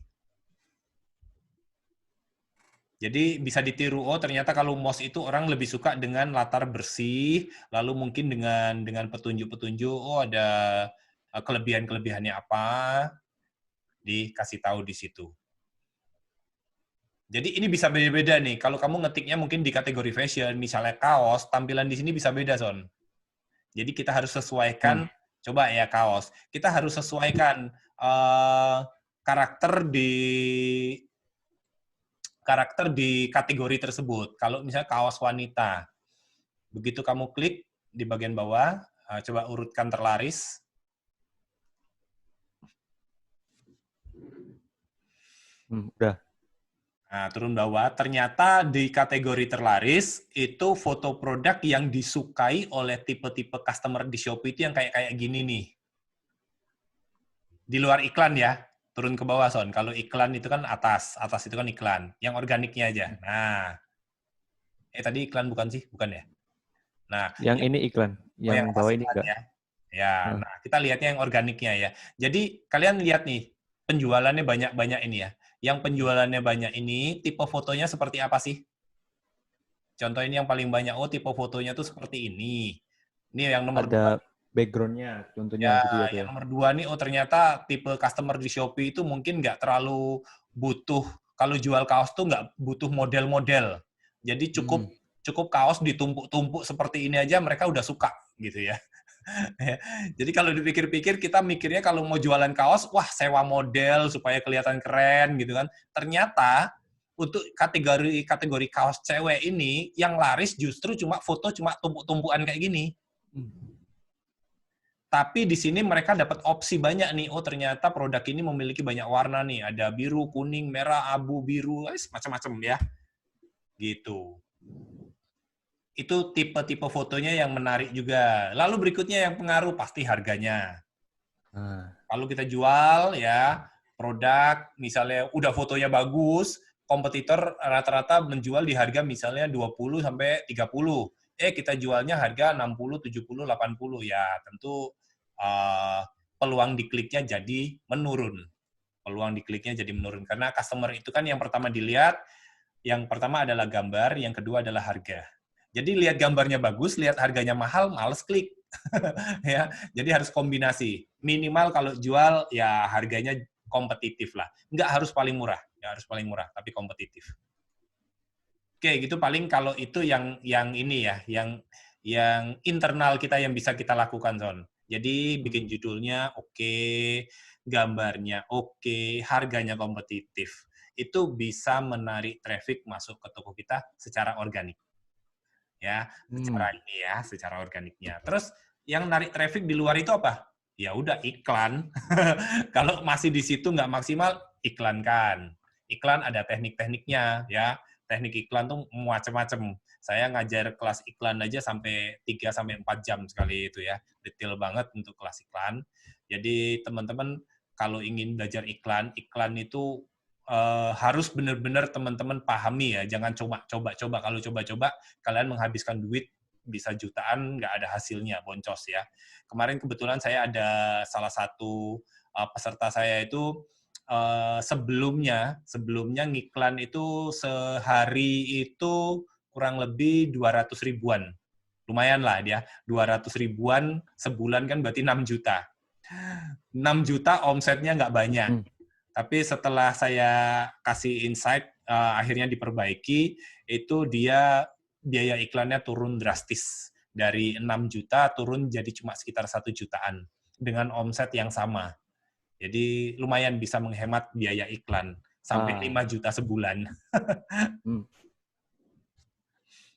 Speaker 1: Jadi bisa ditiru, oh ternyata kalau mouse itu orang lebih suka dengan latar bersih, lalu mungkin dengan petunjuk-petunjuk, oh ada kelebihan-kelebihannya apa, dikasih tahu di situ. Jadi ini bisa beda-beda nih. Kalau kamu ngetiknya mungkin di kategori fashion, misalnya kaos, tampilan di sini bisa beda, Son. Jadi kita harus sesuaikan, coba ya kaos. Kita harus sesuaikan karakter di kategori tersebut. Kalau misalnya kaos wanita, begitu kamu klik di bagian bawah, coba urutkan terlaris.
Speaker 2: Udah.
Speaker 1: Nah, turun bawah, ternyata di kategori terlaris, itu foto produk yang disukai oleh tipe-tipe customer di Shopee itu yang kayak gini nih. Di luar iklan ya, turun ke bawah, Son. Kalau iklan itu kan atas itu kan iklan. Yang organiknya aja. Nah, tadi iklan bukan sih? Bukan ya? Nah,
Speaker 2: yang ini iklan. Yang bawah ini enggak.
Speaker 1: Ya, nah kita lihatnya yang organiknya ya. Jadi kalian lihat nih, penjualannya banyak-banyak ini ya. Yang penjualannya banyak ini, tipe fotonya seperti apa sih? Contoh ini yang paling banyak, oh tipe fotonya tuh seperti ini. Ini yang nomor
Speaker 2: ada background-nya, contohnya gitu ya.
Speaker 1: Yang nomor 2 nih, oh ternyata tipe customer di Shopee itu mungkin nggak terlalu butuh, kalau jual kaos tuh nggak butuh model-model. Jadi cukup kaos ditumpuk-tumpuk seperti ini aja mereka udah suka gitu ya. Jadi kalau dipikir-pikir kita mikirnya kalau mau jualan kaos, wah sewa model supaya kelihatan keren gitu kan. Ternyata untuk kategori kaos cewek ini yang laris justru foto cuma tumpuk-tumpukan kayak gini. Tapi di sini mereka dapat opsi banyak nih. Oh ternyata produk ini memiliki banyak warna nih. Ada biru, kuning, merah, abu, biru, macam-macam ya. Gitu. Itu tipe-tipe fotonya yang menarik juga. Lalu berikutnya yang pengaruh pasti harganya. Kalau kita jual ya produk misalnya udah fotonya bagus, kompetitor rata-rata menjual di harga misalnya 20 sampai 30. Kita jualnya harga 60, 70, 80 ya. Tentu peluang dikliknya jadi menurun. Karena customer itu kan yang pertama dilihat, yang pertama adalah gambar, yang kedua adalah harga. Jadi lihat gambarnya bagus, lihat harganya mahal, males klik. Ya, jadi harus kombinasi. Minimal kalau jual ya harganya kompetitif lah. Nggak harus paling murah, nggak harus paling murah, tapi kompetitif. Oke, gitu paling kalau itu yang ini ya, yang internal kita yang bisa kita lakukan, Son. Jadi bikin judulnya oke, gambarnya oke, harganya kompetitif. Itu bisa menarik traffic masuk ke toko kita secara organik. Ya, secara organiknya. Terus yang narik traffic di luar itu apa? Ya udah iklan. Kalau masih di situ nggak maksimal, iklankan. Iklan ada teknik-tekniknya ya. Teknik iklan tuh macam-macam. Saya ngajar kelas iklan aja sampai 3 sampai 4 jam sekali itu ya. Detail banget untuk kelas iklan. Jadi teman-teman kalau ingin belajar iklan, iklan itu harus benar-benar teman-teman pahami ya. Jangan coba-coba. Kalau coba-coba kalian menghabiskan duit bisa jutaan, nggak ada hasilnya, boncos ya. Kemarin kebetulan saya ada salah satu peserta saya itu sebelumnya ngiklan itu sehari itu kurang lebih 200 ribuan. Lumayan lah dia, 200 ribuan sebulan kan berarti 6 juta. 6 juta omsetnya nggak banyak. Tapi setelah saya kasih insight, akhirnya diperbaiki, itu dia biaya iklannya turun drastis. Dari 6 juta turun jadi cuma sekitar 1 jutaan. Dengan omset yang sama. Jadi lumayan bisa menghemat biaya iklan. Sampai 5 juta sebulan.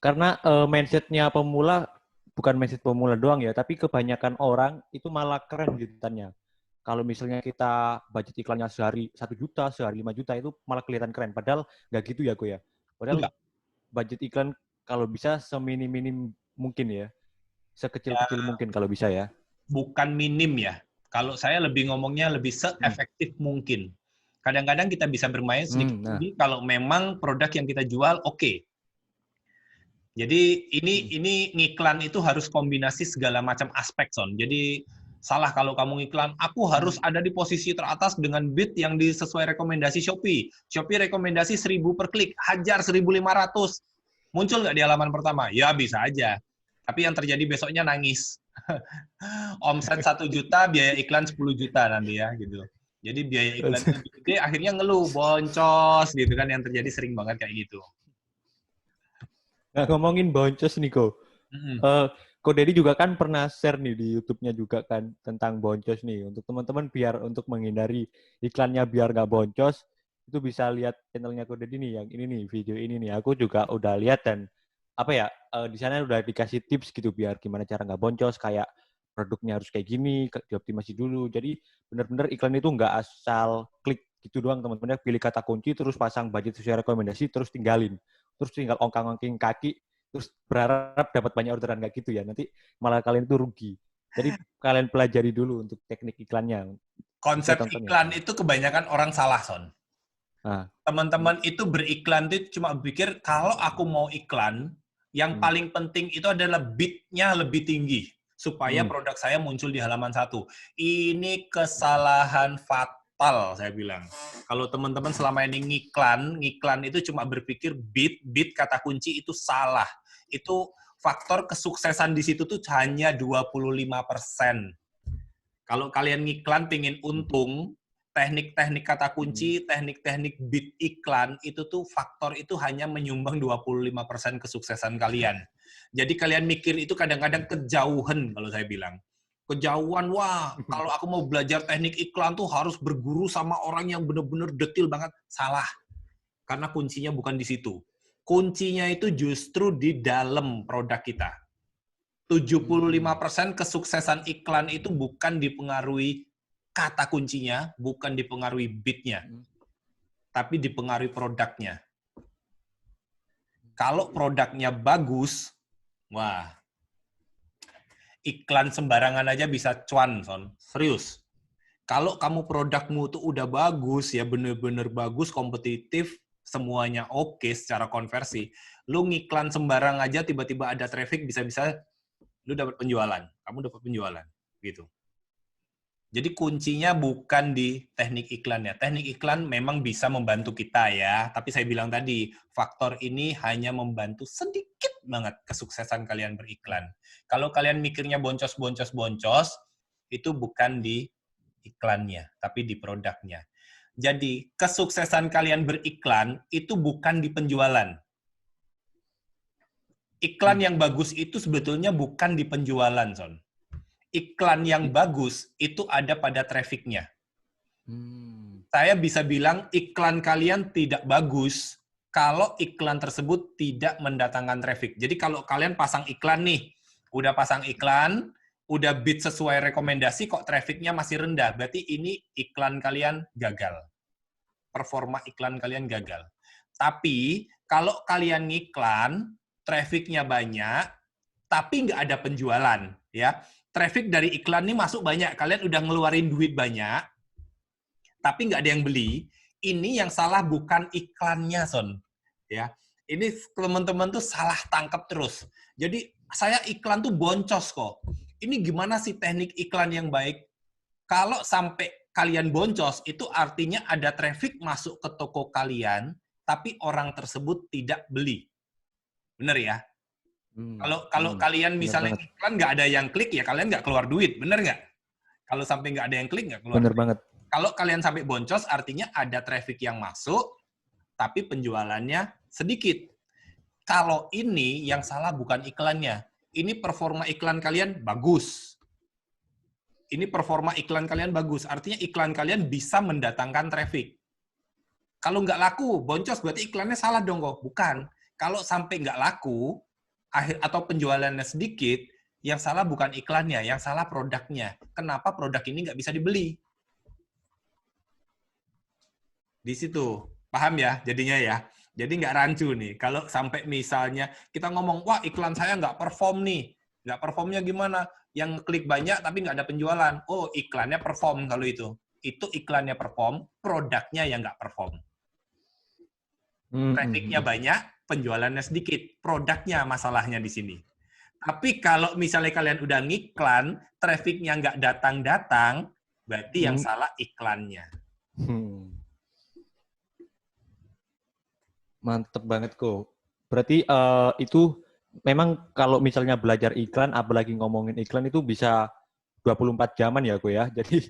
Speaker 2: Karena mindset-nya pemula, bukan mindset pemula doang ya, tapi kebanyakan orang itu malah keren jutannya. Kalau misalnya kita budget iklannya sehari 1 juta, sehari 5 juta, itu malah kelihatan keren. Padahal nggak gitu ya, Go ya. Padahal budget iklan kalau bisa seminim-minim mungkin ya. Sekecil-kecil mungkin kalau bisa ya.
Speaker 1: Bukan minim ya. Kalau saya lebih ngomongnya lebih se-efektif mungkin. Kadang-kadang kita bisa bermain sedikit lebih kalau memang produk yang kita jual oke. Jadi ini ngiklan itu harus kombinasi segala macam aspek, Son. Jadi salah kalau kamu ngiklan, aku harus ada di posisi teratas dengan bid yang sesuai rekomendasi Shopee. Shopee rekomendasi 1.000 per klik, hajar 1.500. Muncul nggak di halaman pertama? Ya bisa aja. Tapi yang terjadi besoknya nangis. Omset 1 juta, biaya iklan 10 juta nanti ya, gitu. Jadi biaya iklan lebih gede, akhirnya ngeluh, boncos, gitu kan. Yang terjadi sering banget kayak gitu.
Speaker 2: Nah, ngomongin boncos nih, Ko. Ko Deddy juga kan pernah share nih di YouTube-nya juga kan tentang boncos nih. Untuk teman-teman biar untuk menghindari iklannya biar nggak boncos, itu bisa lihat channelnya Ko Deddy nih, yang ini nih, video ini nih. Aku juga udah lihat dan apa ya, di sana udah dikasih tips gitu biar gimana cara nggak boncos, kayak produknya harus kayak gini, dioptimasi dulu. Jadi benar-benar iklan itu nggak asal klik gitu doang, teman-teman. Pilih kata kunci, terus pasang budget sesuai rekomendasi, terus tinggalin. Terus tinggal ongkang-ongking kaki, terus berharap dapat banyak orderan kayak gitu ya. Nanti malah kalian itu rugi. Jadi kalian pelajari dulu untuk teknik iklannya.
Speaker 1: Konsep iklan itu kebanyakan orang salah, Son. Teman-teman itu beriklan itu cuma berpikir, kalau aku mau iklan, yang paling penting itu adalah bid-nya lebih tinggi. Supaya produk saya muncul di halaman 1. Ini kesalahan fatal, saya bilang. Kalau teman-teman selama ini ngiklan itu cuma berpikir bid kata kunci itu salah. Itu faktor kesuksesan di situ tuh hanya 25%. Kalau kalian ngiklan pengen untung, teknik-teknik kata kunci, teknik-teknik bid iklan, itu tuh faktor itu hanya menyumbang 25% kesuksesan kalian. Jadi kalian mikir itu kadang-kadang kejauhan kalau saya bilang. Kejauhan, wah, kalau aku mau belajar teknik iklan tuh harus berguru sama orang yang benar-benar detail banget. Salah. Karena kuncinya bukan di situ. Kuncinya itu justru di dalam produk kita. 75% kesuksesan iklan itu bukan dipengaruhi kata kuncinya, bukan dipengaruhi bid-nya, tapi dipengaruhi produknya. Kalau produknya bagus, wah, iklan sembarangan aja bisa cuan, Son. Serius. Kalau kamu produkmu tuh udah bagus, ya bener-bener bagus, kompetitif, semuanya oke secara konversi, lu ngiklan sembarang aja tiba-tiba ada traffic, bisa-bisa lu dapat penjualan, kamu dapat penjualan, gitu. Jadi kuncinya bukan di teknik iklannya. Teknik iklan memang bisa membantu kita ya, tapi saya bilang tadi, faktor ini hanya membantu sedikit banget kesuksesan kalian beriklan. Kalau kalian mikirnya boncos-boncos-boncos, itu bukan di iklannya, tapi di produknya. Jadi, kesuksesan kalian beriklan itu bukan di penjualan. Iklan yang bagus itu sebetulnya bukan di penjualan, Son. Iklan yang bagus itu ada pada traffic-nya. Saya bisa bilang iklan kalian tidak bagus kalau iklan tersebut tidak mendatangkan traffic. Jadi kalau kalian pasang iklan nih, udah pasang iklan, udah bid sesuai rekomendasi kok traffic-nya masih rendah, berarti ini iklan kalian gagal. Performa iklan kalian gagal. Tapi kalau kalian ngiklan, traffic-nya banyak, tapi nggak ada penjualan, ya. Traffic dari iklan ini masuk banyak, kalian udah ngeluarin duit banyak, tapi nggak ada yang beli. Ini yang salah bukan iklannya, Son. Ya, ini teman-teman tuh salah tangkap terus. Jadi saya iklan tuh boncos kok. Ini gimana sih teknik iklan yang baik? Kalau sampai kalian boncos, itu artinya ada traffic masuk ke toko kalian, tapi orang tersebut tidak beli. Bener ya? Kalau kalian misalnya iklan nggak ada yang klik, ya kalian nggak keluar duit, bener nggak? Kalau sampai nggak ada yang klik, nggak keluar
Speaker 2: Bener
Speaker 1: duit.
Speaker 2: banget.
Speaker 1: Kalau kalian sampai boncos, artinya ada traffic yang masuk, tapi penjualannya sedikit. Kalau ini yang salah bukan iklannya. Ini performa iklan kalian bagus. Ini performa iklan kalian bagus. Artinya iklan kalian bisa mendatangkan traffic. Kalau nggak laku, boncos berarti iklannya salah dong kok. Bukan. Kalau sampai nggak laku, atau penjualannya sedikit, yang salah bukan iklannya, yang salah produknya. Kenapa produk ini nggak bisa dibeli? Di situ. Paham ya jadinya ya? Jadi nggak rancu nih. Kalau sampai misalnya kita ngomong, wah iklan saya nggak perform nih. Nggak performnya gimana? Yang klik banyak tapi nggak ada penjualan. Oh, iklannya perform kalau itu. Itu iklannya perform, produknya yang nggak perform. Traffic-nya banyak, penjualannya sedikit. Produknya masalahnya di sini. Tapi kalau misalnya kalian udah ngiklan, traffic-nya nggak datang-datang, berarti yang salah iklannya.
Speaker 2: Mantep banget kok. Berarti itu memang kalau misalnya belajar iklan, apalagi ngomongin iklan itu bisa 24 jaman ya, kok ya. Jadi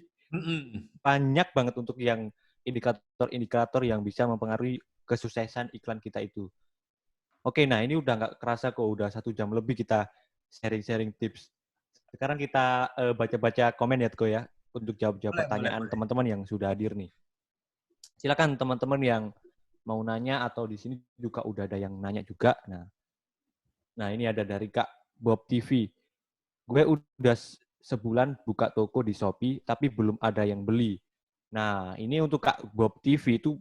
Speaker 2: banyak banget untuk yang indikator-indikator yang bisa mempengaruhi kesuksesan iklan kita itu. Oke, nah ini udah nggak kerasa kok, udah 1 jam lebih kita sharing-sharing tips. Sekarang kita baca-baca komen ya, kok ya, untuk jawab-jawab pertanyaan teman-teman yang sudah hadir nih. Silakan teman-teman yang mau nanya atau di sini juga udah ada yang nanya juga. Nah ini ada dari Kak Bob TV. Gue udah sebulan buka toko di Shopee, tapi belum ada yang beli. Nah, ini untuk Kak Bob TV itu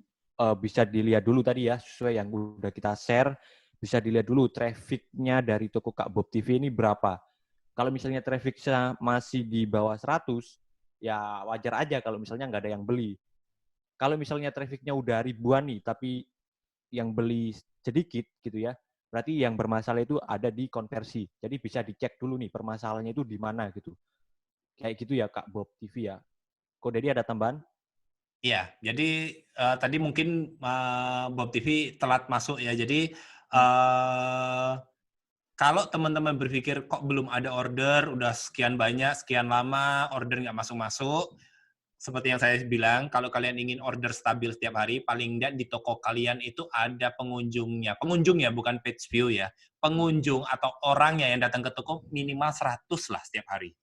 Speaker 2: bisa dilihat dulu tadi ya, sesuai yang udah kita share, bisa dilihat dulu traffic-nya dari toko Kak Bob TV ini berapa. Kalau misalnya traffic-nya masih di bawah 100, ya wajar aja kalau misalnya nggak ada yang beli. Kalau misalnya traffic-nya udah ribuan nih, tapi yang beli sedikit gitu ya, berarti yang bermasalah itu ada di konversi. Jadi bisa dicek dulu nih permasalahannya itu di mana gitu. Kayak gitu ya Kak Bob TV ya. Kok Dedi ada tambahan?
Speaker 1: Iya, jadi tadi mungkin Bob TV telat masuk ya. Jadi kalau teman-teman berpikir kok belum ada order, udah sekian banyak, sekian lama, order nggak masuk-masuk, seperti yang saya bilang, kalau kalian ingin order stabil setiap hari, paling nggak di toko kalian itu ada pengunjungnya. Pengunjung ya, bukan page view ya. Pengunjung atau orangnya yang datang ke toko minimal 100 lah setiap hari.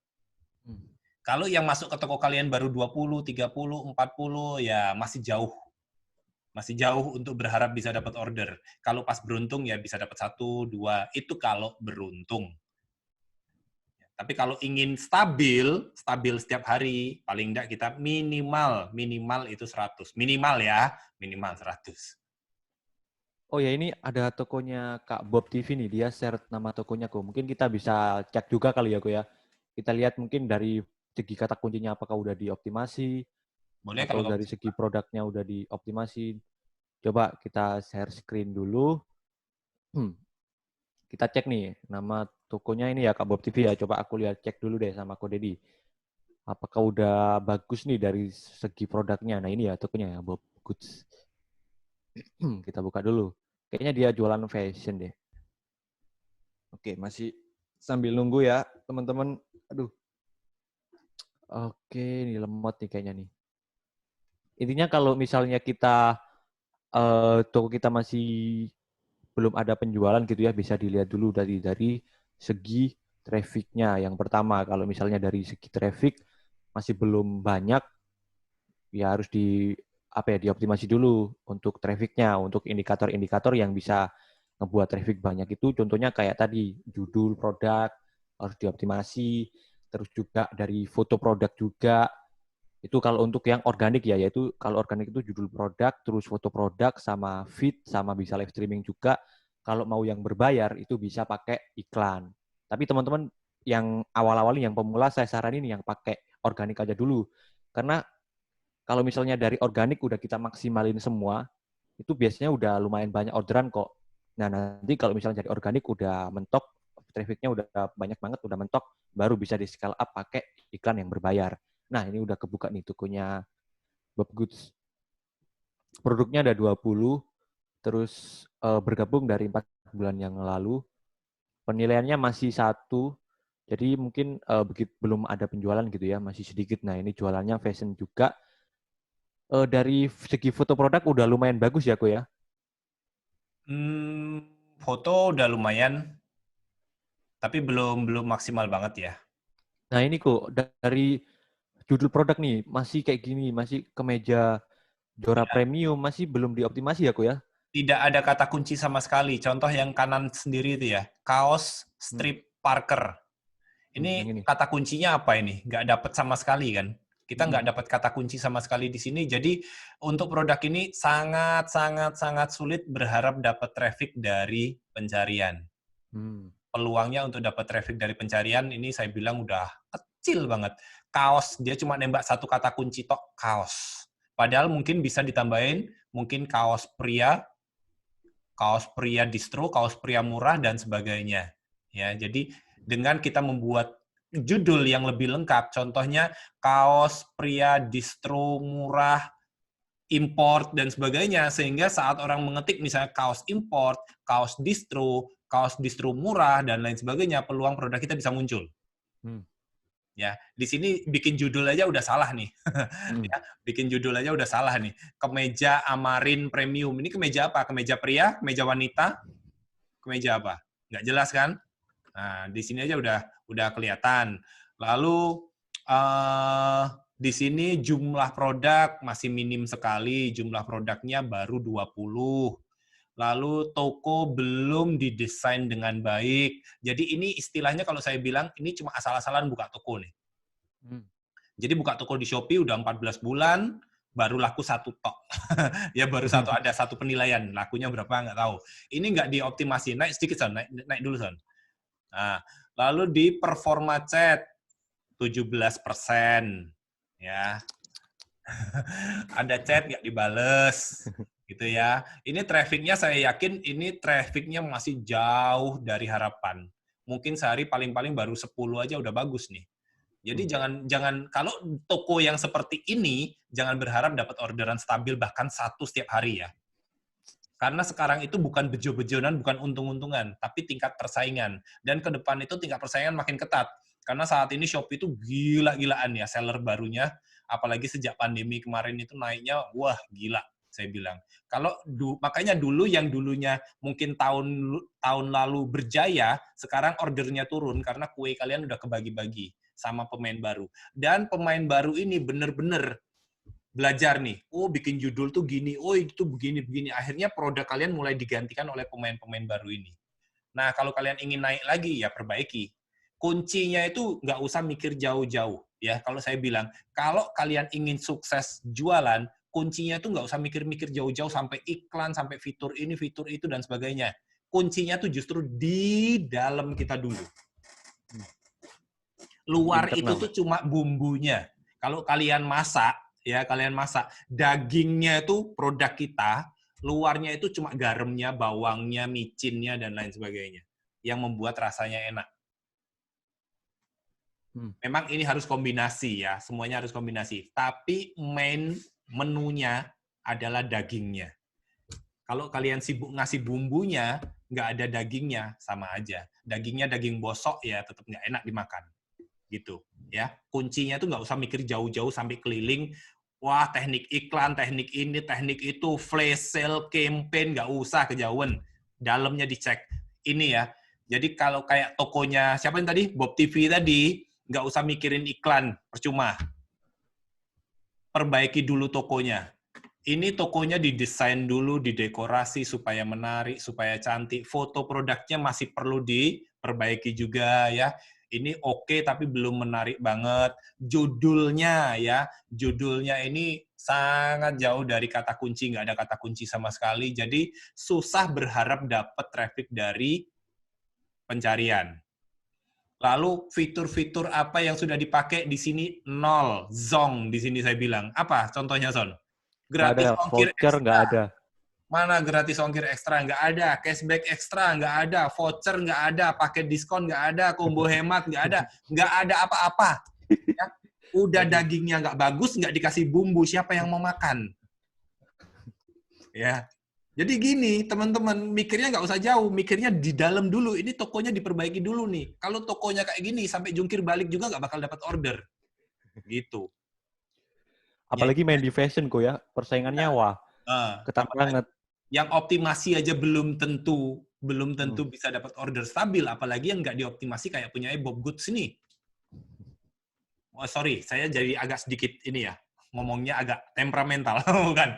Speaker 1: Kalau yang masuk ke toko kalian baru 20, 30, 40, ya masih jauh. Masih jauh untuk berharap bisa dapat order. Kalau pas beruntung ya bisa dapat 1, 2. Itu kalau beruntung. Tapi kalau ingin stabil setiap hari, paling enggak kita minimal itu 100. Minimal ya, minimal 100.
Speaker 2: Oh ya, ini ada tokonya Kak Bob TV nih, dia share nama tokonya kok. Mungkin kita bisa cek juga kali ya kok ya. Kita lihat mungkin dari segi kata kuncinya apakah udah dioptimasi,
Speaker 1: Boleh
Speaker 2: atau
Speaker 1: kalau
Speaker 2: dari segi produknya udah dioptimasi. Coba kita share screen dulu. Kita cek nih, nama tokonya ini ya Kak Bob TV ya. Coba aku lihat cek dulu deh sama Ko Dedi. apakah udah bagus nih dari segi produknya. Nah ini ya tokonya ya, Bob Goods. Kita buka dulu. Kayaknya dia jualan fashion deh. Oke, masih sambil nunggu ya, teman-teman. Aduh. Oke, ini lemot nih kayaknya nih. Intinya kalau misalnya kita toko kita masih belum ada penjualan gitu ya, bisa dilihat dulu dari segi traffic-nya. Yang pertama, kalau misalnya dari segi traffic masih belum banyak, ya harus dioptimasi dulu untuk traffic-nya, untuk indikator-indikator yang bisa ngebuat traffic banyak itu. Contohnya kayak tadi judul produk harus dioptimasi, terus juga dari foto produk juga. Itu kalau untuk yang organik ya, yaitu kalau organik itu judul produk, terus foto produk, sama feed, sama bisa live streaming juga. Kalau mau yang berbayar, itu bisa pakai iklan. Tapi teman-teman yang awal-awal yang pemula, saya saranin yang pakai organik aja dulu. Karena kalau misalnya dari organik udah kita maksimalin semua, itu biasanya udah lumayan banyak orderan kok. Nah, nanti kalau misalnya dari organik udah mentok, trafficnya udah banyak banget, udah mentok, baru bisa di scale up pakai iklan yang berbayar. Nah, ini udah kebuka nih tokonya Bob Goods. Produknya ada 20, terus bergabung dari 4 bulan yang lalu. Penilaiannya masih 1, jadi mungkin belum ada penjualan gitu ya, masih sedikit. Nah, ini jualannya fashion juga. Dari segi foto produk udah lumayan bagus ya, Ko ya?
Speaker 1: Foto udah lumayan, tapi belum maksimal banget ya.
Speaker 2: Nah, ini kok dari judul produk nih, masih kayak gini, masih kemeja Jora Premium, masih belum dioptimasi ya, Ko ya?
Speaker 1: Tidak ada kata kunci sama sekali. Contoh yang kanan sendiri itu ya, kaos strip Parker.
Speaker 2: Yang
Speaker 1: Ini
Speaker 2: ini.
Speaker 1: kata kuncinya apa ini? Nggak dapat sama sekali kan? Kita nggak dapat kata kunci sama sekali di sini. Jadi untuk produk ini sangat sulit berharap dapat traffic dari pencarian. Peluangnya untuk dapat traffic dari pencarian ini saya bilang udah kecil banget. Kaos, dia cuma nembak satu kata kunci tok, kaos. Padahal mungkin bisa ditambahin, mungkin kaos pria distro, kaos pria murah, dan sebagainya. Ya, jadi dengan kita membuat judul yang lebih lengkap, contohnya kaos pria distro murah, import, dan sebagainya, sehingga saat orang mengetik misalnya kaos import, kaos distro murah, dan lain sebagainya, peluang produk kita bisa muncul. Ya, di sini bikin judul aja udah salah nih. Ya, bikin judul aja udah salah nih. Kemeja Amarin Premium. Ini kemeja apa? Kemeja pria, kemeja wanita, kemeja apa? Nggak jelas kan? Nah, di sini aja udah kelihatan. Lalu di sini jumlah produk masih minim sekali, jumlah produknya baru 20. Lalu toko belum didesain dengan baik. Jadi ini istilahnya kalau saya bilang ini cuma asal-asalan buka toko nih. Jadi buka toko di Shopee udah 14 bulan, baru laku 1 tok. Ya baru ada satu penilaian, lakunya berapa nggak tahu. Ini nggak dioptimasi, naik sedikit Son, naik dulu Son. Nah, lalu di performa chat 17%, ya. Ada chat nggak dibales, gitu ya. Ini trafficnya saya yakin ini trafficnya masih jauh dari harapan. Mungkin sehari paling-paling baru 10 aja udah bagus nih. Jadi jangan kalau toko yang seperti ini jangan berharap dapat orderan stabil bahkan 1 setiap hari ya. Karena sekarang itu bukan bejo-bejonan, bukan untung-untungan, tapi tingkat persaingan. Dan ke depan itu tingkat persaingan makin ketat. Karena saat ini Shopee itu gila-gilaan ya seller barunya, apalagi sejak pandemi kemarin itu naiknya wah gila saya bilang. Makanya dulu yang dulunya mungkin tahun lalu berjaya, sekarang ordernya turun karena kue kalian udah kebagi-bagi sama pemain baru. Dan pemain baru ini bener-bener belajar nih, oh bikin judul tuh gini, oh itu begini. Akhirnya produk kalian mulai digantikan oleh pemain-pemain baru ini. Nah, kalau kalian ingin naik lagi, ya perbaiki. Kuncinya itu nggak usah mikir jauh-jauh. Ya, kalau saya bilang, kalau kalian ingin sukses jualan, kuncinya itu nggak usah mikir-mikir jauh-jauh sampai iklan, sampai fitur ini, fitur itu, dan sebagainya. Kuncinya tuh justru di dalam kita dulu. Luar itu tuh cuma bumbunya. Kalau kalian masak, dagingnya itu produk kita, luarnya itu cuma garamnya, bawangnya, micinnya, dan lain sebagainya. Yang membuat rasanya enak. Memang ini harus kombinasi ya, semuanya harus kombinasi. Tapi main menunya adalah dagingnya. Kalau kalian sibuk ngasih bumbunya, nggak ada dagingnya, sama aja. Dagingnya daging bosok ya, tetap nggak enak dimakan. Gitu ya. Kuncinya tuh nggak usah mikir jauh-jauh sampai keliling. Wah, teknik iklan, teknik ini, teknik itu, flash sale, campaign, nggak usah kejauhan. Dalamnya dicek. Ini ya. Jadi kalau kayak tokonya, siapa yang tadi? Bob TV tadi, nggak usah mikirin iklan, percuma. Perbaiki dulu tokonya. Ini tokonya didesain dulu, didekorasi supaya menarik, supaya cantik. Foto produknya masih perlu diperbaiki juga ya. Ini oke tapi belum menarik banget. Judulnya ya, judulnya ini sangat jauh dari kata kunci, nggak ada kata kunci sama sekali. Jadi susah berharap dapat traffic dari pencarian. Lalu fitur-fitur apa yang sudah dipakai di sini? Nol, zong di sini saya bilang. Apa contohnya, Son?
Speaker 2: Nggak ada
Speaker 1: Gratis ongkir
Speaker 2: voucher, nggak
Speaker 1: ekstra.
Speaker 2: ada.
Speaker 1: Mana gratis ongkir ekstra? Nggak ada. Cashback ekstra? Nggak ada. Voucher? Nggak ada. Paket diskon? Nggak ada. Combo hemat? Nggak ada. Nggak ada apa-apa. Ya. Udah dagingnya nggak bagus, nggak dikasih bumbu. Siapa yang mau makan? Ya. Jadi gini, teman-teman, mikirnya nggak usah jauh, mikirnya di dalam dulu. Ini tokonya diperbaiki dulu nih. Kalau tokonya kayak gini, sampai jungkir balik juga nggak bakal dapat order. Gitu.
Speaker 2: Apalagi main di fashion kok ya, persaingannya wah, ketat banget.
Speaker 1: Yang optimasi aja belum tentu bisa dapat order stabil, apalagi yang nggak dioptimasi kayak punya Bob Goods ini. Oh, sorry, saya jadi agak sedikit ini ya, ngomongnya agak temperamental, bukan?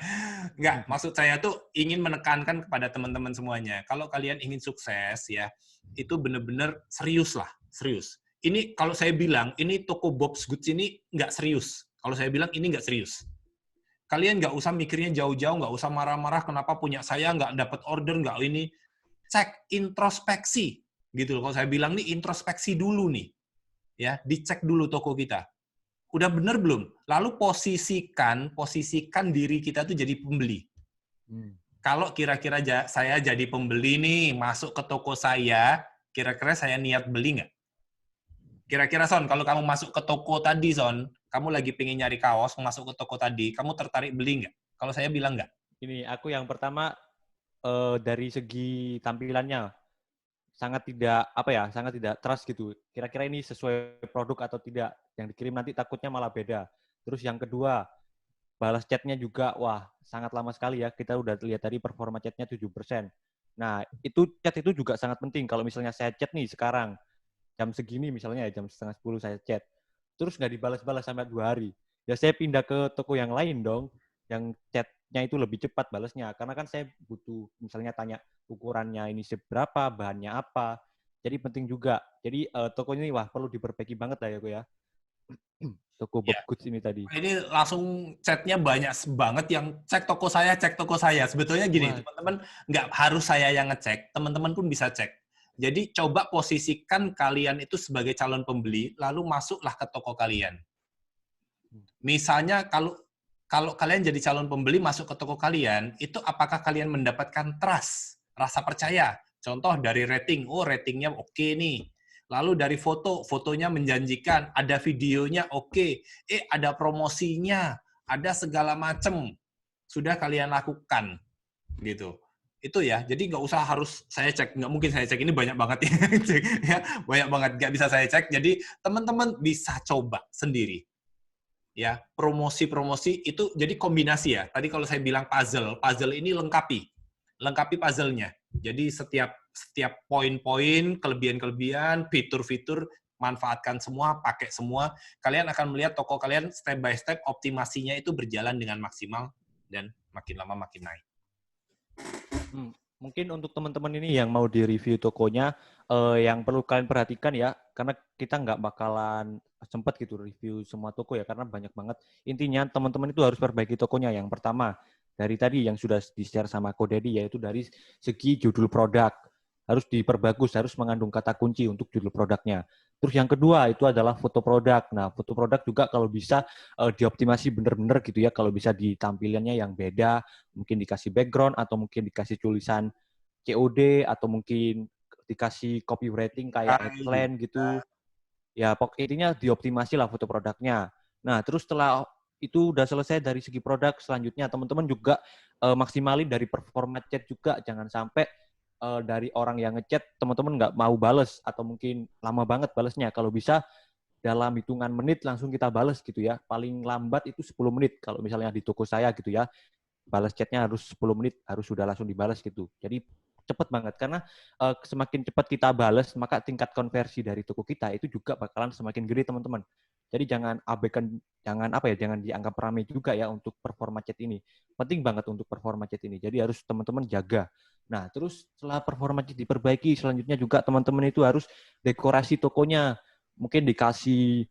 Speaker 1: Enggak, maksud saya tuh ingin menekankan kepada teman-teman semuanya. Kalau kalian ingin sukses ya, itu benar-benar serius lah, serius. Ini kalau saya bilang, ini toko Bob's Goods ini nggak serius. Kalau saya bilang ini nggak serius. Kalian nggak usah mikirnya jauh-jauh, nggak usah marah-marah kenapa punya saya nggak dapat order, nggak ini. Cek introspeksi. Gitu loh. Kalau saya bilang nih introspeksi dulu nih. Ya, dicek dulu toko kita. Udah bener belum? Lalu posisikan diri kita tuh jadi pembeli. Kalau kira-kira saya jadi pembeli nih, masuk ke toko saya, kira-kira saya niat beli nggak? Kira-kira, Son, kalau kamu masuk ke toko tadi, Son, kamu lagi pengen nyari kaos, masuk ke toko tadi, kamu tertarik beli nggak? Kalau saya bilang nggak.
Speaker 2: Ini aku yang pertama dari segi tampilannya sangat tidak trust gitu. Kira-kira ini sesuai produk atau tidak. Yang dikirim nanti takutnya malah beda. Terus yang kedua, balas chatnya juga, wah sangat lama sekali ya. Kita udah lihat tadi performa chatnya 7%. Nah, chat itu juga sangat penting. Kalau misalnya saya chat nih sekarang, jam segini misalnya jam 9:30 saya chat, terus nggak dibalas-balas sampai 2 hari. Ya saya pindah ke toko yang lain dong, yang chatnya itu lebih cepat balasnya. Karena kan saya butuh misalnya tanya ukurannya ini seberapa, bahannya apa. Jadi penting juga. Jadi toko ini wah perlu diperbaiki banget lah ya gue ya. Toko Bob Goods ini tadi.
Speaker 1: Ini langsung chatnya banyak banget yang cek toko saya. Sebetulnya gini, teman-teman nggak harus saya yang ngecek, teman-teman pun bisa cek. Jadi coba posisikan kalian itu sebagai calon pembeli, lalu masuklah ke toko kalian. Misalnya kalau kalian jadi calon pembeli masuk ke toko kalian, itu apakah kalian mendapatkan trust, rasa percaya? Contoh dari rating, oh ratingnya oke nih. Lalu dari fotonya menjanjikan, ada videonya oke, ada promosinya, ada segala macam. Sudah kalian lakukan, gitu. Itu ya, jadi nggak usah harus saya cek, nggak mungkin saya cek, ini banyak banget ya, banyak banget, nggak bisa saya cek. Jadi teman-teman bisa coba sendiri. Ya, promosi-promosi itu jadi kombinasi ya. Tadi kalau saya bilang puzzle ini lengkapi puzzle-nya. Jadi setiap poin-poin, kelebihan-kelebihan, fitur-fitur, manfaatkan semua, pakai semua. Kalian akan melihat toko kalian step by step optimasinya itu berjalan dengan maksimal dan makin lama makin naik.
Speaker 2: Mungkin untuk teman-teman ini yang mau di-review tokonya, yang perlu kalian perhatikan ya, karena kita nggak bakalan sempat gitu review semua toko ya, karena banyak banget. Intinya teman-teman itu harus perbaiki tokonya. Yang pertama, dari tadi yang sudah di-share sama Ko Dedi, yaitu dari segi judul produk. Harus diperbagus, harus mengandung kata kunci untuk judul produknya. Terus yang kedua itu adalah foto produk. Nah, foto produk juga kalau bisa dioptimasi benar-benar gitu ya, kalau bisa ditampilannya yang beda, mungkin dikasih background atau mungkin dikasih tulisan COD atau mungkin dikasih copywriting kayak headline gitu. Ya, intinya dioptimasi lah foto produknya. Nah, terus setelah itu udah selesai dari segi produk, selanjutnya teman-teman juga maksimalin dari performa chat juga. Jangan sampai dari orang yang ngechat, teman-teman nggak mau bales, atau mungkin lama banget balesnya. Kalau bisa, dalam hitungan menit langsung kita bales gitu ya. Paling lambat itu 10 menit. Kalau misalnya di toko saya gitu ya, balas chatnya harus 10 menit, harus sudah langsung dibalas gitu. Jadi cepet banget, karena semakin cepat kita balas, maka tingkat konversi dari toko kita itu juga bakalan semakin gede, teman-teman. Jadi jangan abaikan, jangan dianggap ramai juga ya untuk performa chat ini. Penting banget untuk performa chat ini. Jadi harus teman-teman jaga. Nah, terus setelah performa chat diperbaiki, selanjutnya juga teman-teman itu harus dekorasi tokonya. Mungkin dikasih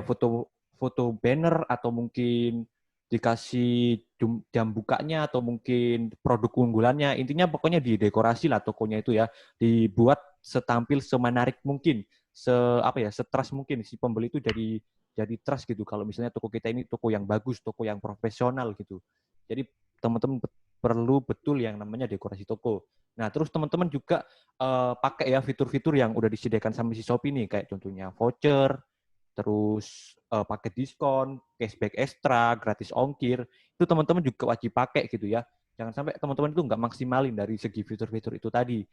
Speaker 2: foto foto banner, atau mungkin dikasih jam bukanya, atau mungkin produk unggulannya. Intinya pokoknya didekorasi lah tokonya itu ya, dibuat setampil semenarik mungkin, setrust mungkin, si pembeli itu jadi trust gitu kalau misalnya toko kita ini toko yang bagus, toko yang profesional gitu. Jadi teman-teman perlu betul yang namanya dekorasi toko. Nah, terus teman-teman juga pakai ya fitur-fitur yang udah disediakan sama si Shopee nih, kayak contohnya voucher, terus paket diskon, cashback ekstra, gratis ongkir, itu teman-teman juga wajib pakai gitu ya. Jangan sampai teman-teman itu nggak maksimalin dari segi fitur-fitur itu tadi.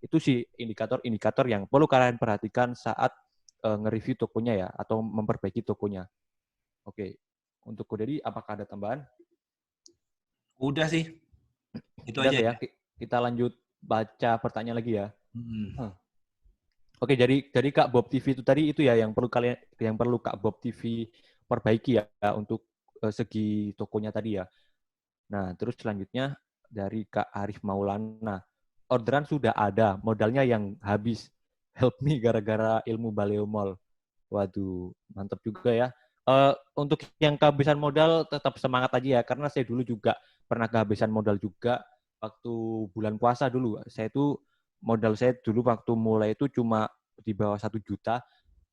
Speaker 2: Itu sih indikator-indikator yang perlu kalian perhatikan saat nge-review tokonya ya, atau memperbaiki tokonya. Oke, untuk Kodedi, apakah ada tambahan?
Speaker 1: Udah sih, itu
Speaker 2: Udah
Speaker 1: aja
Speaker 2: ya,
Speaker 1: ya.
Speaker 2: kita lanjut baca pertanyaan lagi ya.
Speaker 1: Hmm.
Speaker 2: Oke, jadi Kak Bob TV itu tadi itu ya yang perlu Kak Bob TV perbaiki ya untuk segi tokonya tadi ya. Nah, terus selanjutnya dari Kak Arif Maulana. Orderan sudah ada, modalnya yang habis. Help me gara-gara ilmu Baleo Mall. Waduh, mantap juga ya. Untuk yang kehabisan modal tetap semangat aja ya, karena saya dulu juga pernah kehabisan modal juga waktu bulan puasa dulu. Modal saya dulu waktu mulai itu cuma di bawah 1 juta.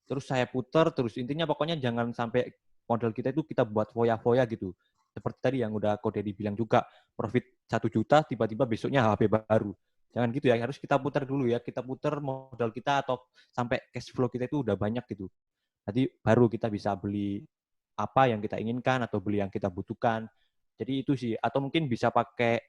Speaker 2: Terus saya putar, terus intinya pokoknya jangan sampai modal kita itu kita buat foya-foya gitu. Seperti tadi yang udah Kode dibilang juga, profit 1 juta, tiba-tiba besoknya HP baru. Jangan gitu ya, harus kita putar dulu ya. Kita putar modal kita atau sampai cash flow kita itu udah banyak gitu. Nanti baru kita bisa beli apa yang kita inginkan atau beli yang kita butuhkan. Jadi itu sih. Atau mungkin bisa pakai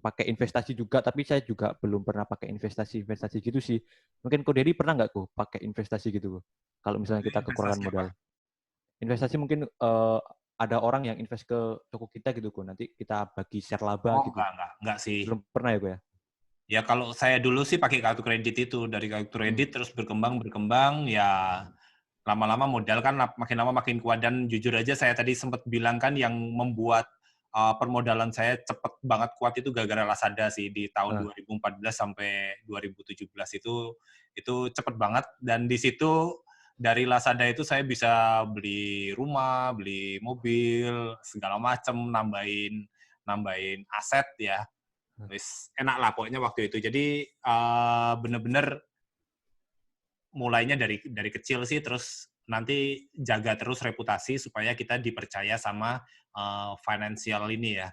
Speaker 2: pakai investasi juga, tapi saya juga belum pernah pakai investasi gitu sih. Mungkin Ko Dedi pernah nggak kok pakai investasi gitu, kalau misalnya kita kekurangan
Speaker 1: Investasi apa?
Speaker 2: modal? Investasi mungkin ada orang yang invest ke toko kita gitu kok, nanti kita bagi share laba
Speaker 1: Oh,
Speaker 2: gitu.
Speaker 1: enggak sih.
Speaker 2: Belum pernah ya kok ya?
Speaker 1: Ya kalau saya dulu sih pakai kartu kredit itu, dari kartu
Speaker 2: Hmm.
Speaker 1: kredit terus berkembang ya lama-lama modal kan makin lama makin kuat, dan jujur aja saya tadi sempat bilang kan yang membuat permodalan saya cepet banget kuat itu gara-gara Lazada sih di tahun 2014 sampai 2017 itu cepet banget, dan di situ dari Lazada itu saya bisa beli rumah, beli mobil, segala macam, nambahin aset ya. Wis enak lah pokoknya waktu itu. Jadi bener-bener mulainya dari kecil sih, terus nanti jaga terus reputasi supaya kita dipercaya sama financial ini ya.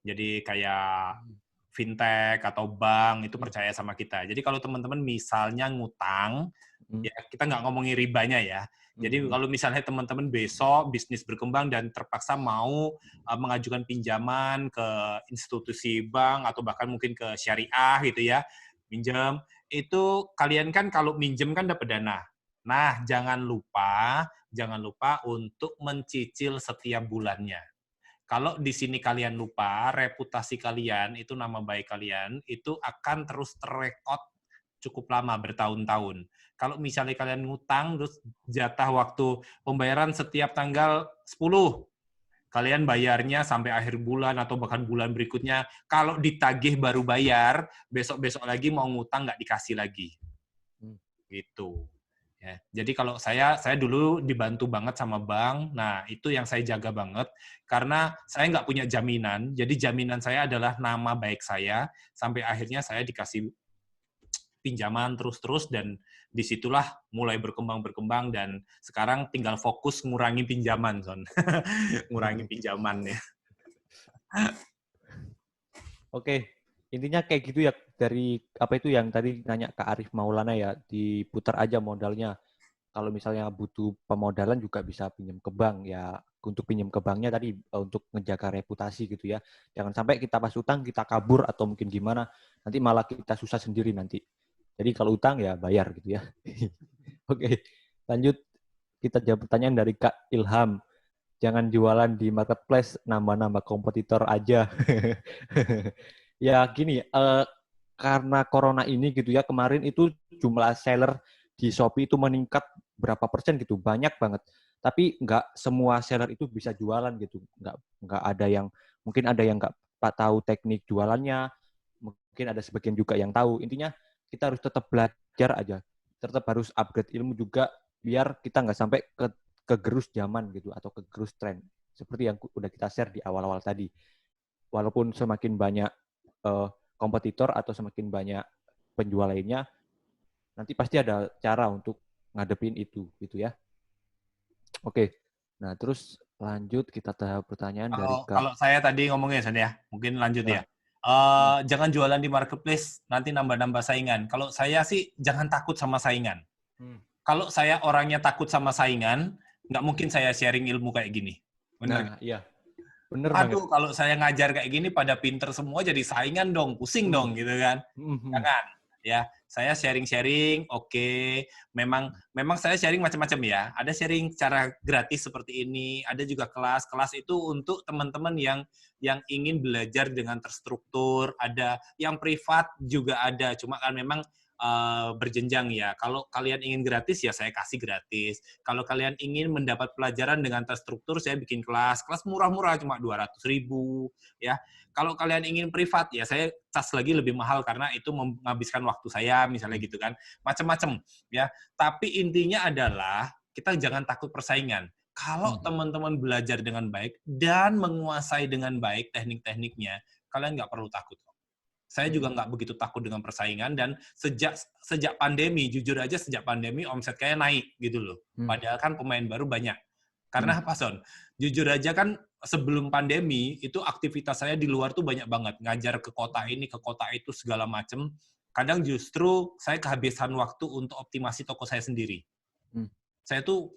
Speaker 1: Jadi kayak fintech atau bank itu percaya sama kita. Jadi kalau teman-teman misalnya ngutang, ya kita nggak ngomongin ribanya ya. Jadi kalau misalnya teman-teman besok bisnis berkembang dan terpaksa mau mengajukan pinjaman ke institusi bank atau bahkan mungkin ke syariah gitu ya, minjem, itu kalian kan kalau minjem kan dapat dana. Nah, jangan lupa untuk mencicil setiap bulannya. Kalau di sini kalian lupa, reputasi kalian, itu nama baik kalian, itu akan terus terrekod cukup lama, bertahun-tahun. Kalau misalnya kalian ngutang, terus jatah waktu pembayaran setiap tanggal 10, kalian bayarnya sampai akhir bulan atau bahkan bulan berikutnya, kalau ditagih baru bayar, besok-besok lagi mau ngutang nggak dikasih lagi. Gitu. Ya, jadi kalau saya dulu dibantu banget sama bank. Nah, itu yang saya jaga banget karena saya nggak punya jaminan. Jadi jaminan saya adalah nama baik saya sampai akhirnya saya dikasih pinjaman terus-terus, dan disitulah mulai berkembang dan sekarang tinggal fokus ngurangi pinjaman, Son. Ngurangi pinjaman ya.
Speaker 2: Oke, intinya kayak gitu ya, dari apa itu yang tadi nanya Kak Arif Maulana ya, diputar aja modalnya. Kalau misalnya butuh pemodalan juga bisa pinjam ke bank ya. Untuk pinjam ke banknya tadi untuk ngejaga reputasi gitu ya. Jangan sampai kita pas utang kita kabur atau mungkin gimana, nanti malah kita susah sendiri nanti. Jadi kalau utang ya bayar gitu ya. Oke, lanjut kita jawab pertanyaan dari Kak Ilham. Jangan jualan di marketplace, nambah-nambah kompetitor aja. Ya gini, karena corona ini gitu ya, kemarin itu jumlah seller di Shopee itu meningkat berapa persen gitu, banyak banget. Tapi nggak semua seller itu bisa jualan gitu, nggak ada yang, mungkin ada yang nggak tahu teknik jualannya, mungkin ada sebagian juga yang tahu. Intinya kita harus tetap belajar aja, tetap harus upgrade ilmu juga, biar kita nggak sampai kegerus zaman gitu atau kegerus tren. Seperti yang udah kita share di awal-awal tadi. Walaupun semakin banyak kompetitor atau semakin banyak penjual lainnya, nanti pasti ada cara untuk ngadepin itu gitu ya. Oke. Nah, terus lanjut kita tahap pertanyaan dari Kak.
Speaker 1: Kalau saya tadi ngomongnya San ya, mungkin lanjut ya. Jangan jualan di marketplace, nanti nambah-nambah saingan. Kalau saya sih jangan takut sama saingan. Kalau saya orangnya takut sama saingan, nggak mungkin saya sharing ilmu kayak gini.
Speaker 2: Benar. Nah, iya. Bener
Speaker 1: Aduh,
Speaker 2: banget.
Speaker 1: kalau saya ngajar kayak gini pada pinter semua jadi saingan dong, pusing dong gitu kan. Jangan. Ya, saya sharing-sharing, oke. Memang saya sharing macam-macam ya. Ada sharing cara gratis seperti ini, ada juga kelas. Kelas itu untuk teman-teman yang ingin belajar dengan terstruktur, ada yang privat juga ada. Cuma kan memang berjenjang ya. Kalau kalian ingin gratis ya saya kasih gratis. Kalau kalian ingin mendapat pelajaran dengan terstruktur, saya bikin kelas murah-murah cuma 200.000 ya. Kalau kalian ingin privat ya saya cas lagi lebih mahal karena itu menghabiskan waktu saya misalnya gitu kan. Macam-macam ya. Tapi intinya adalah kita jangan takut persaingan. Kalau teman-teman belajar dengan baik dan menguasai dengan baik teknik-tekniknya, kalian nggak perlu takut. Saya juga nggak begitu takut dengan persaingan dan sejak pandemi, jujur aja sejak pandemi omset kayak naik gitu loh. Padahal kan pemain baru banyak. Karena apa, Son? Jujur aja kan sebelum pandemi itu aktivitas saya di luar tuh banyak banget. Ngajar ke kota ini, ke kota itu segala macem. Kadang justru saya kehabisan waktu untuk optimasi toko saya sendiri.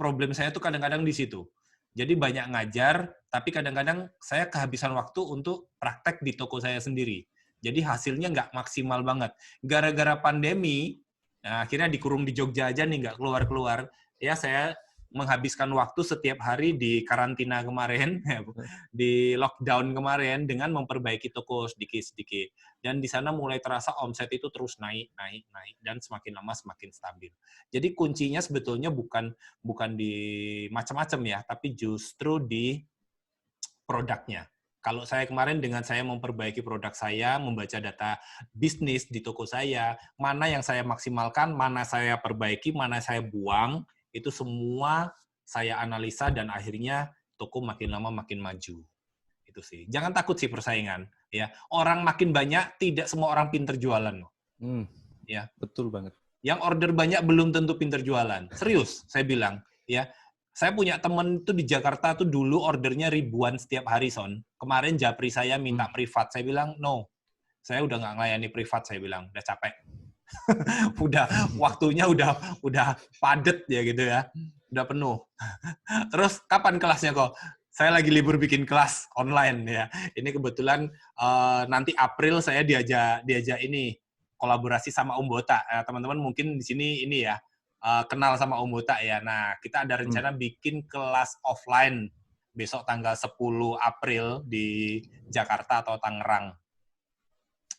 Speaker 1: Problem saya tuh kadang-kadang di situ. Jadi banyak ngajar, tapi kadang-kadang saya kehabisan waktu untuk praktek di toko saya sendiri. Jadi hasilnya nggak maksimal banget. Gara-gara pandemi, nah akhirnya dikurung di Jogja aja nih, nggak keluar-keluar. Ya saya menghabiskan waktu setiap hari di karantina kemarin, di lockdown kemarin dengan memperbaiki toko sedikit-sedikit. Dan di sana mulai terasa omset itu terus naik, dan semakin lama semakin stabil. Jadi kuncinya sebetulnya bukan di macam-macam ya, tapi justru di produknya. Kalau saya kemarin dengan saya memperbaiki produk saya, membaca data bisnis di toko saya, mana yang saya maksimalkan, mana saya perbaiki, mana saya buang, itu semua saya analisa dan akhirnya toko makin lama makin maju. Itu sih. Jangan takut sih persaingan. Ya, orang makin banyak, tidak semua orang pinter jualan. Ya,
Speaker 2: betul banget.
Speaker 1: Yang order banyak belum tentu pinter jualan. Serius, saya bilang. Ya, saya punya temen tuh di Jakarta tuh dulu ordernya ribuan setiap hari, Son. Kemarin japri saya minta privat. Saya bilang, no. Saya udah nggak ngelayani privat, saya bilang. Udah capek. Waktunya udah padet ya gitu ya. Udah penuh. Terus kapan kelasnya kok? Saya lagi libur bikin kelas online ya. Ini kebetulan nanti April saya diajak ini kolaborasi sama Om Bota. Teman-teman mungkin di sini ini ya kenal sama Om Bota ya. Nah, kita ada rencana bikin kelas offline besok tanggal 10 April di Jakarta atau Tangerang.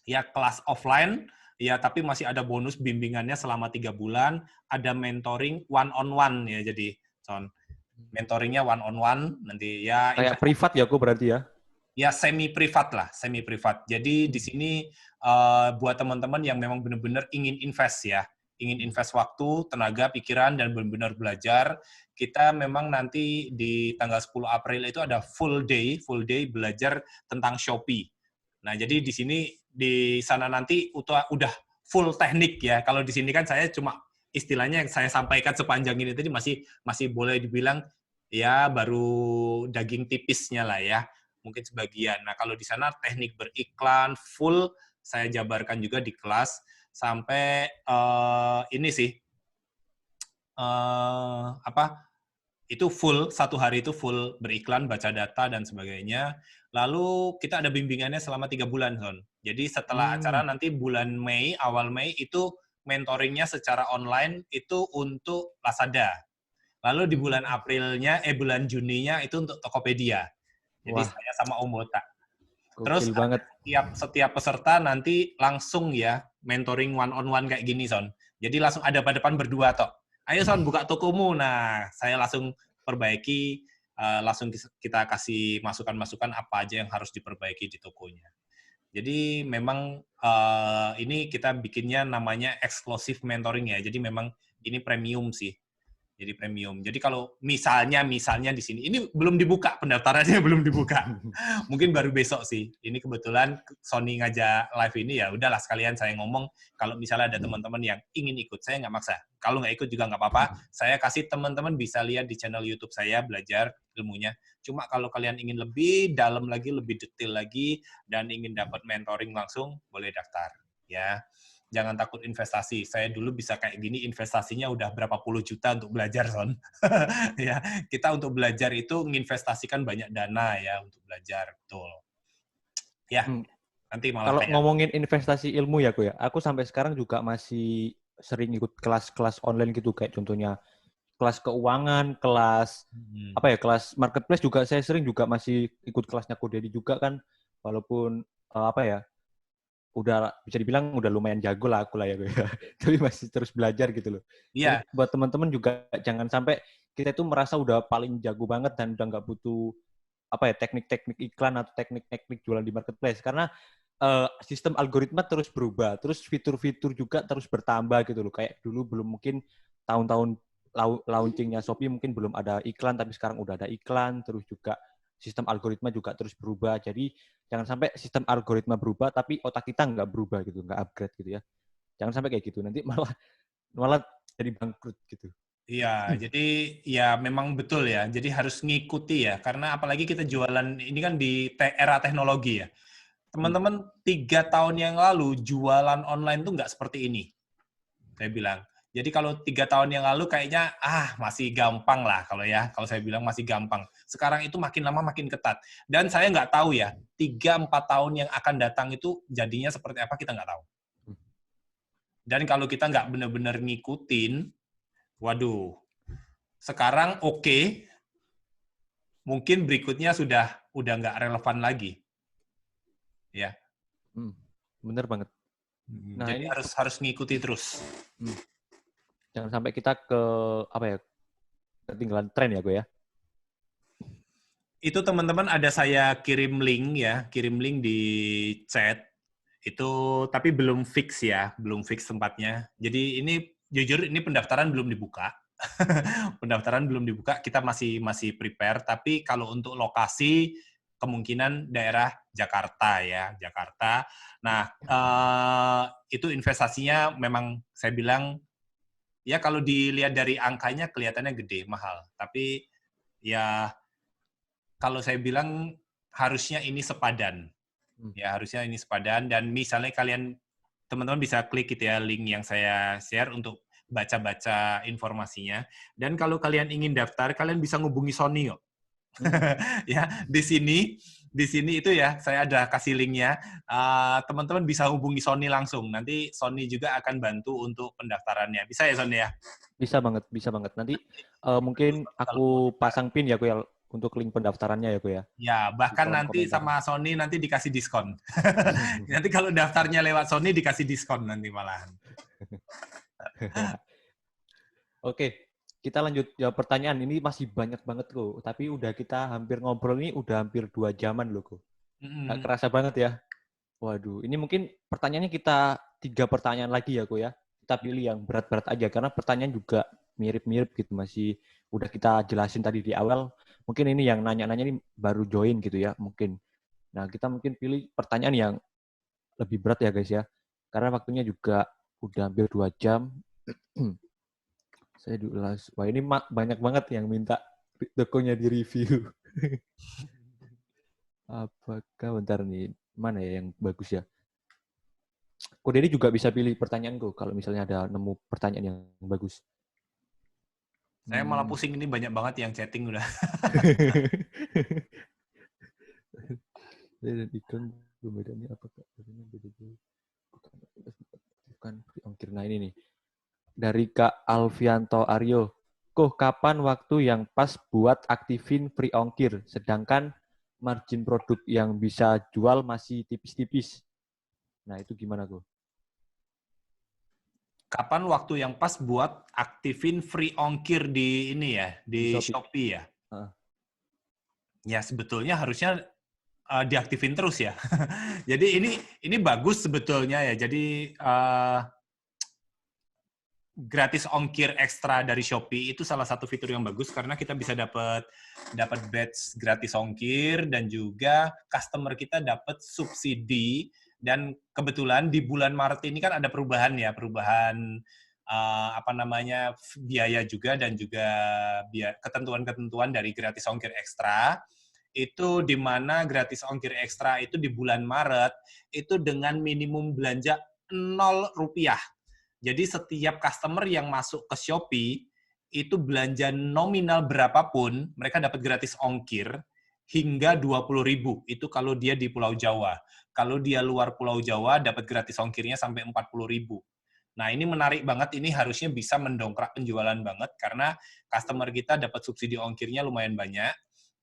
Speaker 1: Ya, kelas offline, ya tapi masih ada bonus bimbingannya selama 3 bulan, ada mentoring one-on-one ya, jadi, Son. Mentoringnya one-on-one, nanti ya...
Speaker 2: Kayak privat ya, kok berarti ya?
Speaker 1: Ya, semi-privat lah, semi-privat. Jadi di sini buat teman-teman yang memang benar-benar ingin invest ya, ingin invest waktu, tenaga, pikiran, dan benar-benar belajar, kita memang nanti di tanggal 10 April itu ada full day belajar tentang Shopee. Nah, jadi di sini, di sana nanti udah full teknik ya. Kalau di sini kan saya cuma istilahnya yang saya sampaikan sepanjang ini tadi masih boleh dibilang ya baru daging tipisnya lah ya. Mungkin sebagian. Nah, kalau di sana teknik beriklan, full saya jabarkan juga di kelas sampai ini sih itu full, 1 hari itu full beriklan, baca data, dan sebagainya. Lalu kita ada bimbingannya selama 3 bulan, Son. Jadi setelah acara nanti bulan Mei, awal Mei, itu mentoringnya secara online itu untuk Lazada. Lalu di bulan bulan Juninya itu untuk Tokopedia. Jadi
Speaker 2: Wah,
Speaker 1: saya sama Om Botak. Terus
Speaker 2: gokil banget.
Speaker 1: setiap peserta nanti langsung ya mentoring one on one kayak gini, Son. Jadi langsung ada pada depan berdua toh. Ayo Son, buka tokomu. Nah, saya langsung perbaiki, langsung kita kasih masukan-masukan apa aja yang harus diperbaiki di tokonya. Jadi memang ini kita bikinnya namanya eksklusif mentoring ya. Jadi memang ini premium sih. Jadi premium. Jadi kalau misalnya di sini, ini belum dibuka, pendaftarannya belum dibuka. Mungkin baru besok sih. Ini kebetulan Sony ngajak live ini, ya udahlah sekalian saya ngomong, kalau misalnya ada teman-teman yang ingin ikut, saya nggak maksa. Kalau nggak ikut juga nggak apa-apa. Saya kasih teman-teman bisa lihat di channel YouTube saya, belajar ilmunya. Cuma kalau kalian ingin lebih dalam lagi, lebih detail lagi, dan ingin dapat mentoring langsung, boleh daftar. Ya. Jangan takut investasi. Saya dulu bisa kayak gini, investasinya udah berapa puluh juta untuk belajar, Son. Ya, kita untuk belajar itu menginvestasikan banyak dana ya untuk belajar, betul. Ya, nanti malah
Speaker 2: Kalau
Speaker 1: kayak
Speaker 2: ngomongin investasi ilmu ya, aku sampai sekarang juga masih sering ikut kelas-kelas online gitu, kayak contohnya kelas keuangan, kelas kelas marketplace juga saya sering juga masih ikut kelasnya Ko Dedi juga kan, walaupun udah bisa dibilang udah lumayan jago lah aku lah ya, tapi masih terus belajar gitu loh. Jadi
Speaker 1: Iya,
Speaker 2: buat teman-teman juga jangan sampai kita itu merasa udah paling jago banget dan udah nggak butuh teknik-teknik iklan atau teknik-teknik jualan di marketplace, karena sistem algoritma terus berubah, terus fitur-fitur juga terus bertambah gitu loh. Kayak dulu belum mungkin tahun-tahun launchingnya Shopee mungkin belum ada iklan, tapi sekarang udah ada iklan, terus juga sistem algoritma juga terus berubah. Jadi jangan sampai sistem algoritma berubah, tapi otak kita nggak berubah gitu, nggak upgrade gitu ya. Jangan sampai kayak gitu, nanti malah malah jadi bangkrut gitu.
Speaker 1: iya. Jadi ya memang betul ya. Jadi harus ngikuti ya, karena apalagi kita jualan ini kan di era teknologi ya. Teman-teman 3 tahun yang lalu jualan online tuh nggak seperti ini. Saya bilang. Jadi kalau 3 tahun yang lalu kayaknya masih gampang lah kalau saya bilang masih gampang. Sekarang itu makin lama makin ketat. Dan saya nggak tahu ya 3-4 tahun yang akan datang itu jadinya seperti apa, kita nggak tahu. Dan kalau kita nggak benar-benar ngikutin, waduh, sekarang oke, mungkin berikutnya udah nggak relevan lagi, ya.
Speaker 2: Bener banget. Nah
Speaker 1: Jadi
Speaker 2: ini
Speaker 1: harus ngikuti terus.
Speaker 2: jangan sampai kita ketinggalan tren ya, ya.
Speaker 1: Itu teman-teman ada saya kirim link di chat itu, tapi belum fix ya, belum fix tempatnya. Jadi ini jujur ini pendaftaran belum dibuka. Pendaftaran belum dibuka, kita masih prepare, tapi kalau untuk lokasi kemungkinan daerah Jakarta ya, Jakarta. Nah, itu investasinya memang saya bilang ya kalau dilihat dari angkanya kelihatannya gede, mahal. Tapi ya kalau saya bilang harusnya ini sepadan. Ya, harusnya ini sepadan, dan misalnya kalian teman-teman bisa klik gitu ya link yang saya share untuk baca-baca informasinya. Dan kalau kalian ingin daftar, kalian bisa ngubungi Sony kok. Ya, di sini itu ya saya ada kasih linknya. Teman-teman bisa hubungi Sony langsung. Nanti Sony juga akan bantu untuk pendaftarannya. Bisa ya Sony ya?
Speaker 2: Bisa banget, bisa banget. Nanti mungkin
Speaker 1: Kalau mau
Speaker 2: aku
Speaker 1: daftar.
Speaker 2: pasang pin ya, ya, untuk link pendaftarannya ya, ya.
Speaker 1: Ya,
Speaker 2: Di
Speaker 1: bahkan
Speaker 2: kolom
Speaker 1: nanti
Speaker 2: komentar.
Speaker 1: sama Sony nanti dikasih diskon. Nanti kalau daftarnya lewat Sony dikasih diskon nanti malahan.
Speaker 2: Oke, kita lanjut jawab pertanyaan. Ini masih banyak banget kok, tapi udah kita hampir ngobrol ini udah hampir 2 jaman loh kok. Nggak kerasa banget ya. Waduh, ini mungkin pertanyaannya kita 3 pertanyaan lagi ya kok ya. Kita pilih yang berat-berat aja karena pertanyaan juga mirip-mirip gitu, masih udah kita jelasin tadi di awal. Mungkin ini yang nanya-nanya ini baru join gitu ya, mungkin. Nah, kita mungkin pilih pertanyaan yang lebih berat ya guys ya. Karena waktunya juga udah hampir 2 jam. Saya diulas. Wah, ini banyak banget yang minta tokonya di-review. Apakah bentar nih, mana ya yang bagus ya? Ko Dedi juga bisa pilih pertanyaanku kalau misalnya ada nemu pertanyaan yang bagus.
Speaker 1: Saya malah pusing, ini banyak banget yang chatting udah.
Speaker 2: Dan iklan perbedaannya apa Kak? Bukan free ongkir. Nah ini nih. Dari Kak Alfianto Aryo. Kapan waktu yang pas buat aktifin free ongkir? Sedangkan margin produk yang bisa jual masih tipis-tipis. Nah itu gimana Ko?
Speaker 1: Kapan waktu yang pas buat aktifin free ongkir di ini ya, di Shopee ya? Ya sebetulnya harusnya diaktifin terus ya. Jadi ini bagus sebetulnya ya. Jadi gratis ongkir ekstra dari Shopee itu salah satu fitur yang bagus karena kita bisa dapat badge gratis ongkir dan juga customer kita dapat subsidi. Dan kebetulan di bulan Maret ini kan ada perubahan biaya juga dan juga ketentuan-ketentuan dari gratis ongkir ekstra. Itu di mana gratis ongkir ekstra itu di bulan Maret itu dengan minimum belanja Rp0. Jadi setiap customer yang masuk ke Shopee itu belanja nominal berapapun, mereka dapat gratis ongkir hingga 20.000. Itu kalau dia di Pulau Jawa. Kalau dia luar Pulau Jawa dapat gratis ongkirnya sampai 40.000. Nah, ini menarik banget, ini harusnya bisa mendongkrak penjualan banget karena customer kita dapat subsidi ongkirnya lumayan banyak.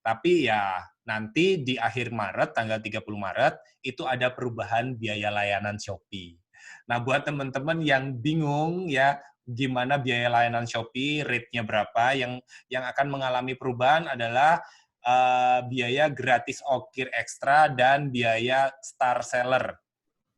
Speaker 1: Tapi ya nanti di akhir Maret, tanggal 30 Maret, itu ada perubahan biaya layanan Shopee. Nah, buat teman-teman yang bingung ya gimana biaya layanan Shopee, rate-nya berapa, yang akan mengalami perubahan adalah biaya gratis ongkir ekstra dan biaya star seller.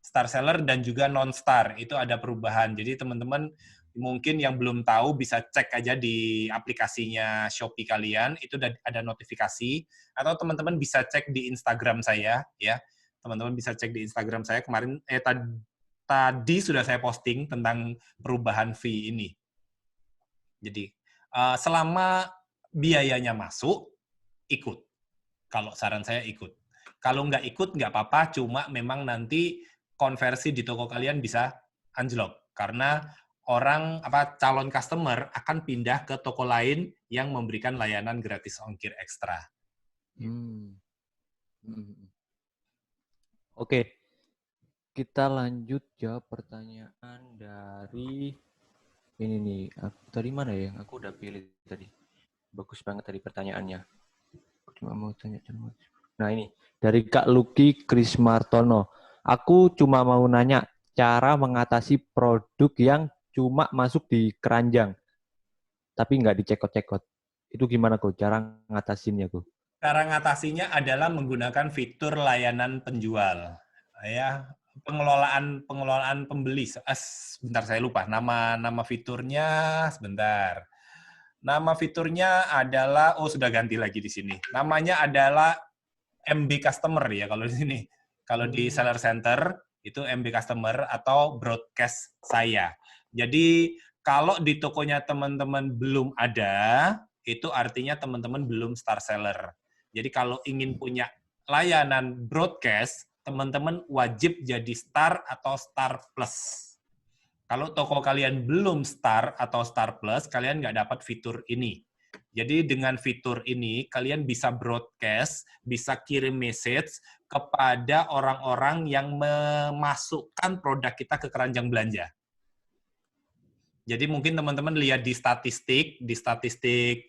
Speaker 1: Star seller dan juga non-star, itu ada perubahan. Jadi teman-teman mungkin yang belum tahu bisa cek aja di aplikasinya Shopee kalian, itu ada notifikasi, atau teman-teman bisa cek di Instagram saya, ya. Teman-teman bisa cek di Instagram saya kemarin, tadi sudah saya posting tentang perubahan fee ini. Jadi, selama biayanya masuk, ikut. Kalau saran saya ikut. Kalau nggak ikut, nggak apa-apa, cuma memang nanti konversi di toko kalian bisa anjlok. Karena calon customer akan pindah ke toko lain yang memberikan layanan gratis ongkir ekstra.
Speaker 2: Oke. Kita lanjut jawab pertanyaan dari ini nih. Tadi mana ya? Aku udah pilih tadi. Bagus banget tadi pertanyaannya. Cuma mau tanya. Nah ini dari Kak Lucky Krismartono. Aku cuma mau nanya cara mengatasi produk yang cuma masuk di keranjang, tapi nggak dicekot-cekot. Itu gimana kok cara ngatasinnya kok?
Speaker 1: Cara ngatasinya adalah menggunakan fitur layanan penjual. Ya, pengelolaan pembeli. Sebentar saya lupa nama fiturnya sebentar. Nama fiturnya adalah sudah ganti lagi di sini. Namanya adalah MB Customer ya kalau di sini. Kalau di Seller Center itu MB Customer atau broadcast saya. Jadi kalau di tokonya teman-teman belum ada, itu artinya teman-teman belum star seller. Jadi kalau ingin punya layanan broadcast, teman-teman wajib jadi star atau star plus. Kalau toko kalian belum star atau star plus, kalian nggak dapat fitur ini. Jadi dengan fitur ini, kalian bisa broadcast, bisa kirim message kepada orang-orang yang memasukkan produk kita ke keranjang belanja. Jadi mungkin teman-teman lihat di statistik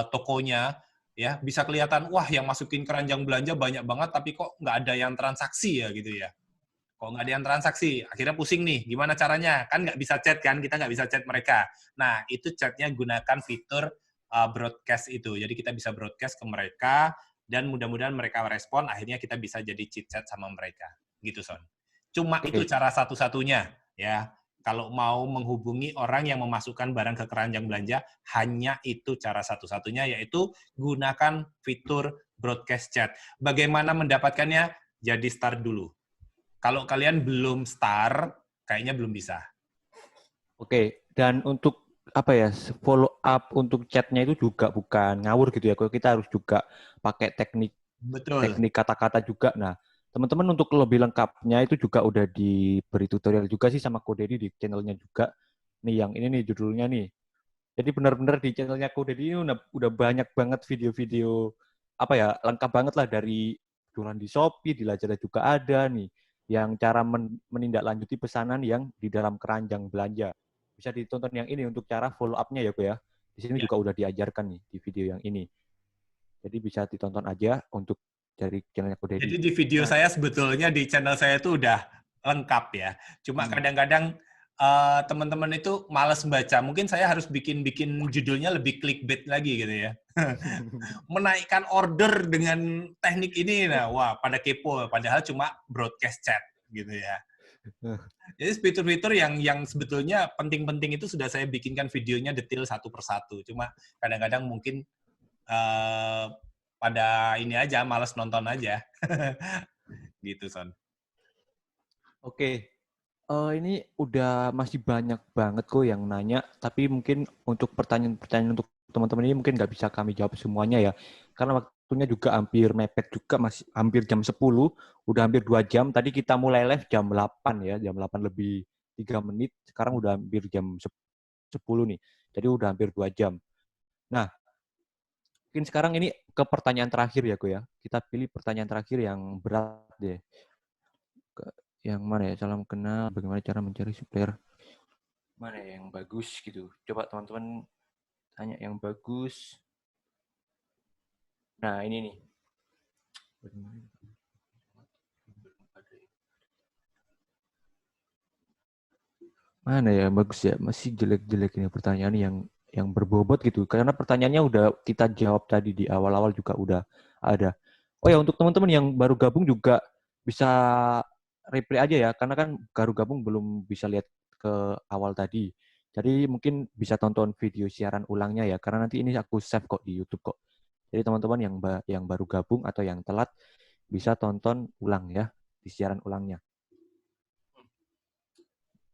Speaker 1: tokonya, ya bisa kelihatan, wah yang masukin keranjang belanja banyak banget, tapi kok nggak ada yang transaksi ya gitu ya. Kok nggak ada yang transaksi, akhirnya pusing nih, gimana caranya? Kan nggak bisa chat kan, kita nggak bisa chat mereka. Nah, itu chatnya gunakan fitur broadcast itu. Jadi kita bisa broadcast ke mereka, dan mudah-mudahan mereka respon, akhirnya kita bisa jadi chit-chat sama mereka. Gitu, Son. Cuma itu cara satu-satunya, ya. Kalau mau menghubungi orang yang memasukkan barang ke keranjang belanja, hanya itu cara satu-satunya, yaitu gunakan fitur broadcast chat. Bagaimana mendapatkannya? Jadi start dulu. Kalau kalian belum star, kayaknya belum bisa.
Speaker 2: Oke, dan untuk follow up untuk chatnya itu juga bukan ngawur gitu ya. Kita harus juga pakai teknik kata-kata juga. Nah, teman-teman untuk lebih lengkapnya itu juga udah diberi tutorial juga sih sama Ko Dedi di channelnya juga. Nih yang ini nih judulnya nih. Jadi benar-benar di channelnya Ko Dedi ini udah banyak banget video-video apa ya, lengkap banget lah dari jualan di Shopee, di Lazada juga ada nih. Yang cara menindaklanjuti pesanan yang di dalam keranjang belanja. Bisa ditonton yang ini untuk cara follow up-nya ya, Ko ya. Di sini
Speaker 1: Ya.
Speaker 2: juga udah diajarkan nih di video yang ini. Jadi bisa ditonton aja untuk dari channelnya Ko Dedi.
Speaker 1: Jadi di video
Speaker 2: Nah,
Speaker 1: saya sebetulnya di channel saya itu udah lengkap ya. Cuma kadang-kadang teman-teman itu malas baca. Mungkin saya harus bikin judulnya lebih clickbait lagi gitu ya. Menaikkan order dengan teknik ini, nah wah pada kepo. Padahal cuma broadcast chat gitu ya. Jadi fitur-fitur yang sebetulnya penting-penting itu sudah saya bikinkan videonya detail satu persatu. Cuma kadang-kadang mungkin eh, pada ini aja, malas nonton aja. Gitu, Son.
Speaker 2: Oke, ini udah masih banyak banget kok yang nanya, tapi mungkin untuk pertanyaan-pertanyaan untuk teman-teman ini mungkin nggak bisa kami jawab semuanya ya, karena waktunya juga hampir mepet juga, masih hampir jam 10, udah hampir 2 jam. Tadi kita mulai live jam 8 ya, jam 8 lebih 3 menit, sekarang udah hampir jam 10 nih, jadi udah hampir 2 jam. Nah, mungkin sekarang ini ke pertanyaan terakhir ya, ya. Kita pilih pertanyaan terakhir yang berat deh. Yang mana ya? Salam kenal, bagaimana cara mencari supplier? Mana ya yang bagus gitu. Coba teman-teman tanya yang bagus. Nah, ini nih. Mana ya yang bagus ya? Masih jelek-jelek ini pertanyaan yang berbobot gitu. Karena pertanyaannya udah kita jawab tadi di awal-awal juga udah ada. Oh ya, untuk teman-teman yang baru gabung juga bisa replay aja ya, karena kan baru gabung belum bisa lihat ke awal tadi. Jadi mungkin bisa tonton video siaran ulangnya ya, karena nanti ini aku save kok di YouTube kok. Jadi teman-teman yang baru gabung atau yang telat bisa tonton ulang ya di siaran ulangnya.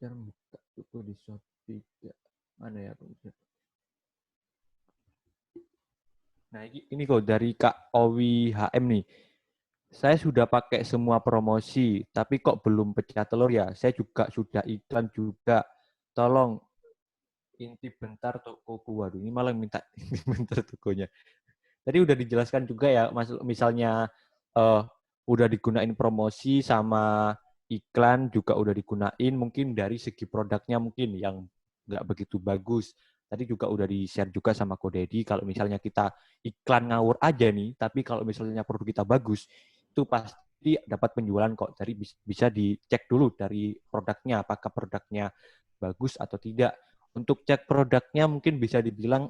Speaker 2: Jarang buka itu di Shopee. Mana ya? Nah, ini kok dari Kak Owi HM nih. Saya sudah pakai semua promosi, tapi kok belum pecah telur ya? Saya juga sudah iklan juga. Tolong inti bentar tokoku. Waduh, ini malah minta inti bentar tokonya. Tadi udah dijelaskan juga ya, misalnya uh, udah digunain promosi sama iklan juga udah digunain, mungkin dari segi produknya mungkin yang nggak begitu bagus. Tadi juga udah di-share juga sama Ko Dedi, kalau misalnya kita iklan ngawur aja nih, tapi kalau misalnya produk kita bagus, itu pasti dapat penjualan kok. Jadi bisa dicek dulu dari produknya, apakah produknya bagus atau tidak. Untuk cek produknya mungkin bisa dibilang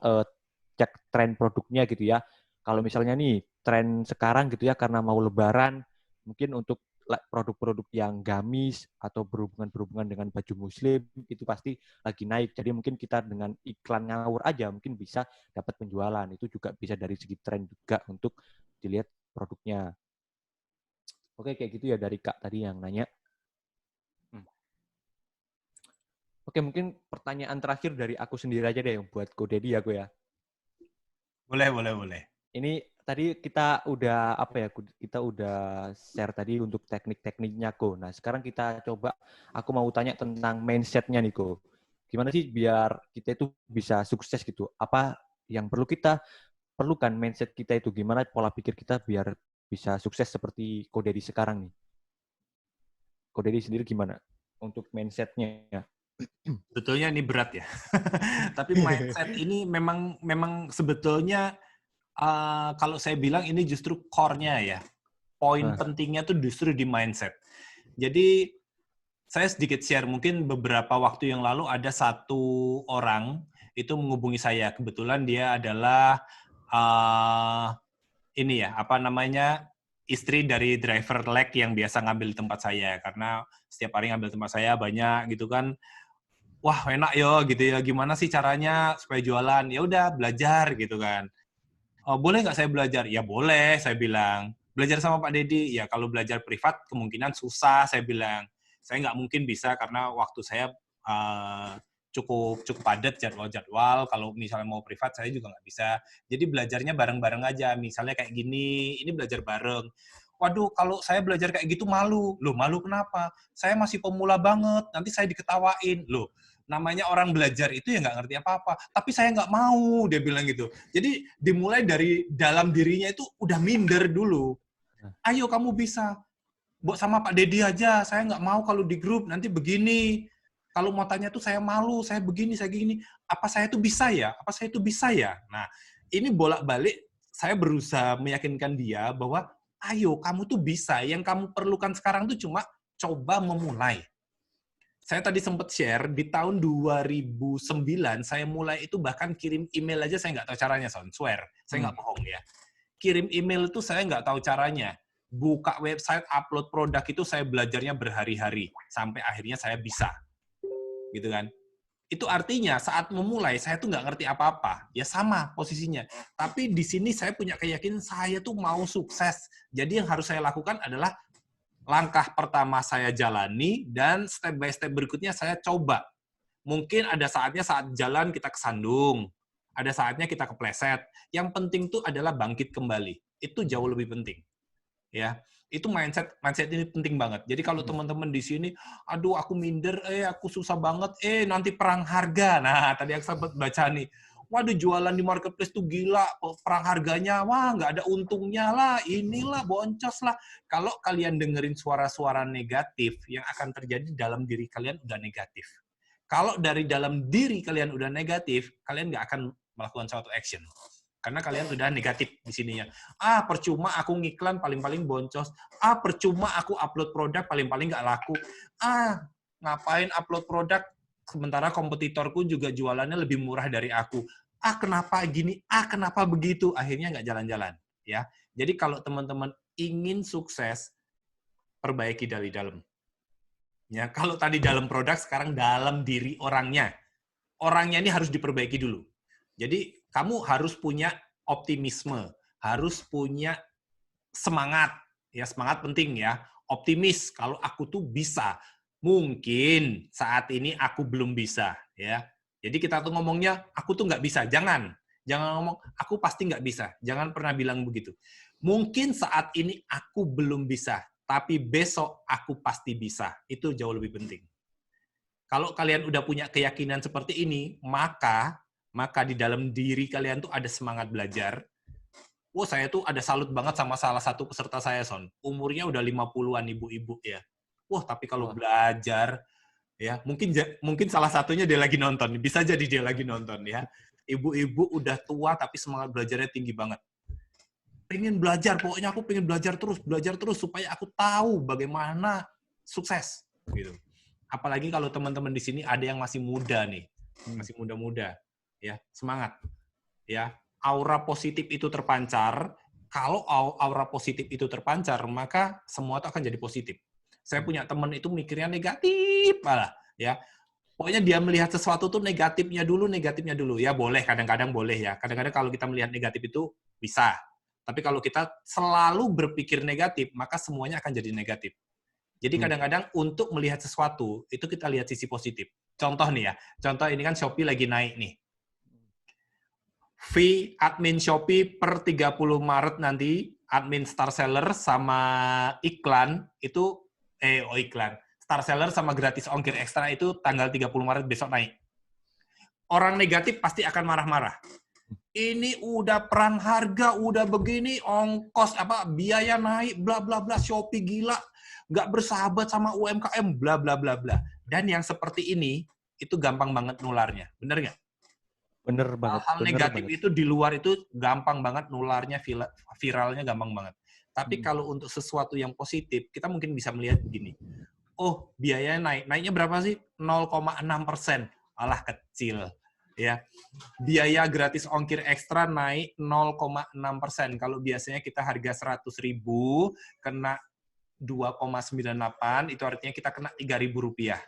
Speaker 2: cek tren produknya gitu ya. Kalau misalnya nih tren sekarang gitu ya karena mau lebaran, mungkin untuk produk-produk yang gamis atau berhubungan dengan baju muslim itu pasti lagi naik. Jadi mungkin kita dengan iklan ngawur aja mungkin bisa dapat penjualan. Itu juga bisa dari segi tren juga untuk dilihat produknya. Oke, kayak gitu ya dari Kak tadi yang nanya. Oke, mungkin pertanyaan terakhir dari aku sendiri aja deh yang buat Ko Dedi ya, ya.
Speaker 1: Boleh.
Speaker 2: Ini tadi kita udah apa ya? Kita udah share tadi untuk teknik-tekniknya Ko. Nah, sekarang kita coba aku mau tanya tentang mindset-nya nih Ko. Gimana sih biar kita itu bisa sukses gitu? Apa yang perlu kita perlukan mindset kita itu gimana pola pikir kita biar bisa sukses seperti Ko Dedi sekarang nih? Ko Dedi sendiri gimana untuk mindset-nya?
Speaker 1: Sebetulnya ini berat ya. Tapi mindset ini memang sebetulnya kalau saya bilang ini justru core-nya ya. Poin pentingnya tuh justru di mindset. Jadi saya sedikit share, mungkin beberapa waktu yang lalu ada satu orang itu menghubungi saya. Kebetulan dia adalah ini ya, apa namanya, istri dari driver leg yang biasa ngambil tempat saya. Karena setiap hari ngambil tempat saya banyak gitu kan. Wah, enak yo gitu ya. Gimana sih caranya supaya jualan? Ya udah belajar gitu kan. Oh, boleh nggak saya belajar? Ya boleh, saya bilang. Belajar sama Pak Dedi? Ya kalau belajar privat kemungkinan susah, saya bilang. Saya nggak mungkin bisa karena waktu saya cukup padat jadwal. Kalau misalnya mau privat saya juga nggak bisa. Jadi belajarnya bareng-bareng aja. Misalnya kayak gini, ini belajar bareng. waduh kalau saya belajar kayak gitu malu. Loh, malu kenapa? Saya masih pemula banget, nanti saya diketawain. Loh, namanya orang belajar itu ya nggak ngerti apa-apa. Tapi saya nggak mau, dia bilang gitu. Jadi dimulai dari dalam dirinya itu udah minder dulu. Ayo kamu bisa. Sama Pak Dedi aja, saya nggak mau kalau di grup, nanti begini. Kalau mau tanya tuh saya malu, saya begini, saya gini. Apa saya tuh bisa ya? Apa saya tuh bisa ya? Nah, ini bolak-balik saya berusaha meyakinkan dia bahwa ayo kamu tuh bisa. Yang kamu perlukan sekarang tuh cuma coba memulai. Saya tadi sempat share di tahun 2009 saya mulai itu bahkan kirim email aja saya nggak tahu caranya, swear. Saya nggak bohong ya. Kirim email itu saya nggak tahu caranya. Buka website, upload produk itu saya belajarnya berhari-hari sampai akhirnya saya bisa, gitu kan? Itu artinya saat memulai saya tuh nggak ngerti apa-apa, ya sama posisinya. Tapi di sini saya punya keyakinan saya tuh mau sukses. Jadi yang harus saya lakukan adalah langkah pertama saya jalani dan step by step berikutnya saya coba. Mungkin ada saatnya saat jalan kita kesandung, ada saatnya kita kepleset. Yang penting tuh adalah bangkit kembali. Itu jauh lebih penting. Ya, itu mindset ini penting banget. Jadi kalau teman-teman di sini, aduh aku minder, aku susah banget, nanti perang harga. Nah, tadi aku sempat baca nih, waduh jualan di marketplace tuh gila, perang harganya, wah nggak ada untungnya lah, inilah boncos lah. Kalau kalian dengerin suara-suara negatif, yang akan terjadi dalam diri kalian udah negatif. Kalau dari dalam diri kalian udah negatif, kalian nggak akan melakukan suatu action. Karena kalian udah negatif di sininya. Percuma aku ngiklan paling-paling boncos. Percuma aku upload produk paling-paling nggak laku. Ngapain upload produk sementara kompetitorku juga jualannya lebih murah dari aku. Kenapa gini? Kenapa begitu? Akhirnya nggak jalan-jalan. Ya. Jadi kalau teman-teman ingin sukses, perbaiki dari dalam. Ya, kalau tadi dalam produk, sekarang dalam diri orangnya. Orangnya ini harus diperbaiki dulu. Jadi kamu harus punya optimisme, harus punya semangat. Ya, semangat penting ya. Optimis kalau aku tuh bisa. Mungkin saat ini aku belum bisa, ya. Jadi kita tuh ngomongnya aku tuh nggak bisa. Jangan ngomong aku pasti nggak bisa. Jangan pernah bilang begitu. Mungkin saat ini aku belum bisa, tapi besok aku pasti bisa. Itu jauh lebih penting. Kalau kalian udah punya keyakinan seperti ini, maka di dalam diri kalian tuh ada semangat belajar. Saya tuh ada salut banget sama salah satu peserta saya, Son. Umurnya udah 50-an, ibu-ibu ya. Tapi kalau belajar, ya mungkin salah satunya dia lagi nonton. Bisa jadi dia lagi nonton ya. Ibu-ibu udah tua tapi semangat belajarnya tinggi banget. Pengen belajar, pokoknya aku pengen belajar terus supaya aku tahu bagaimana sukses. Gitu. Apalagi kalau teman-teman di sini ada yang masih muda nih, masih muda-muda. Ya, semangat. Ya, aura positif itu terpancar. Kalau aura positif itu terpancar, maka semua itu akan jadi positif. Saya punya teman itu mikirnya negatif malah, ya. Pokoknya dia melihat sesuatu tuh negatifnya dulu. Ya boleh, kadang-kadang boleh ya. Kadang-kadang kalau kita melihat negatif itu bisa. Tapi kalau kita selalu berpikir negatif, maka semuanya akan jadi negatif. Jadi kadang-kadang untuk melihat sesuatu, itu kita lihat sisi positif. Contoh nih ya, contoh ini kan Shopee lagi naik nih. Fee admin Shopee per 30 Maret nanti, admin Star Seller sama iklan, itu, iklan. Star Seller sama gratis ongkir ekstra itu tanggal 30 Maret besok naik. Orang negatif pasti akan marah-marah. Ini udah perang harga, udah begini, ongkos, biaya naik, bla bla bla, Shopee gila, nggak bersahabat sama UMKM, bla bla bla bla. Dan yang seperti ini, itu gampang banget nularnya. Bener nggak?
Speaker 2: Bener banget.
Speaker 1: Hal negatif itu di luar itu gampang banget nularnya, viralnya gampang banget. Tapi kalau untuk sesuatu yang positif, kita mungkin bisa melihat begini. Biayanya naik. Naiknya berapa sih? 0,6%. Alah, kecil. Ya. Biaya gratis ongkir ekstra naik 0,6%. Kalau biasanya kita harga 100.000, kena 2,98, itu artinya kita kena Rp3.000.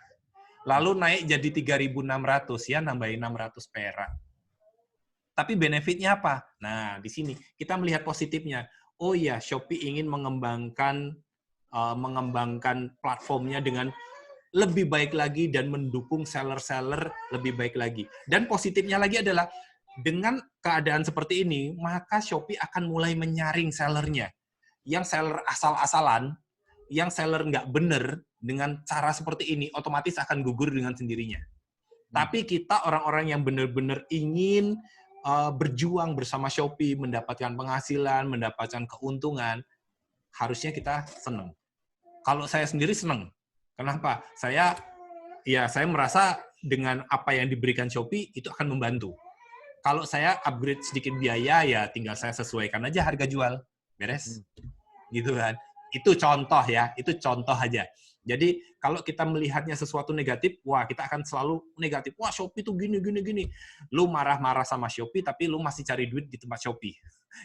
Speaker 1: Lalu naik jadi 3.600, ya, nambahin 600 perak. Tapi benefitnya apa? Nah, di sini kita melihat positifnya. Oh iya, Shopee ingin mengembangkan platformnya dengan lebih baik lagi dan mendukung seller-seller lebih baik lagi. Dan positifnya lagi adalah dengan keadaan seperti ini, maka Shopee akan mulai menyaring sellernya. yang seller asal-asalan, yang seller nggak bener dengan cara seperti ini, otomatis akan gugur dengan sendirinya. Tapi kita orang-orang yang benar-benar ingin berjuang bersama Shopee, mendapatkan penghasilan, mendapatkan keuntungan, harusnya kita senang. Kalau saya sendiri senang. Kenapa? Saya merasa dengan apa yang diberikan Shopee itu akan membantu. Kalau saya upgrade sedikit biaya, ya tinggal saya sesuaikan aja harga jual. Beres. Gitu kan. Itu contoh ya, itu contoh aja. Jadi kalau kita melihatnya sesuatu negatif, wah kita akan selalu negatif. Wah Shopee tuh gini. Lu marah-marah sama Shopee, tapi lu masih cari duit di tempat Shopee.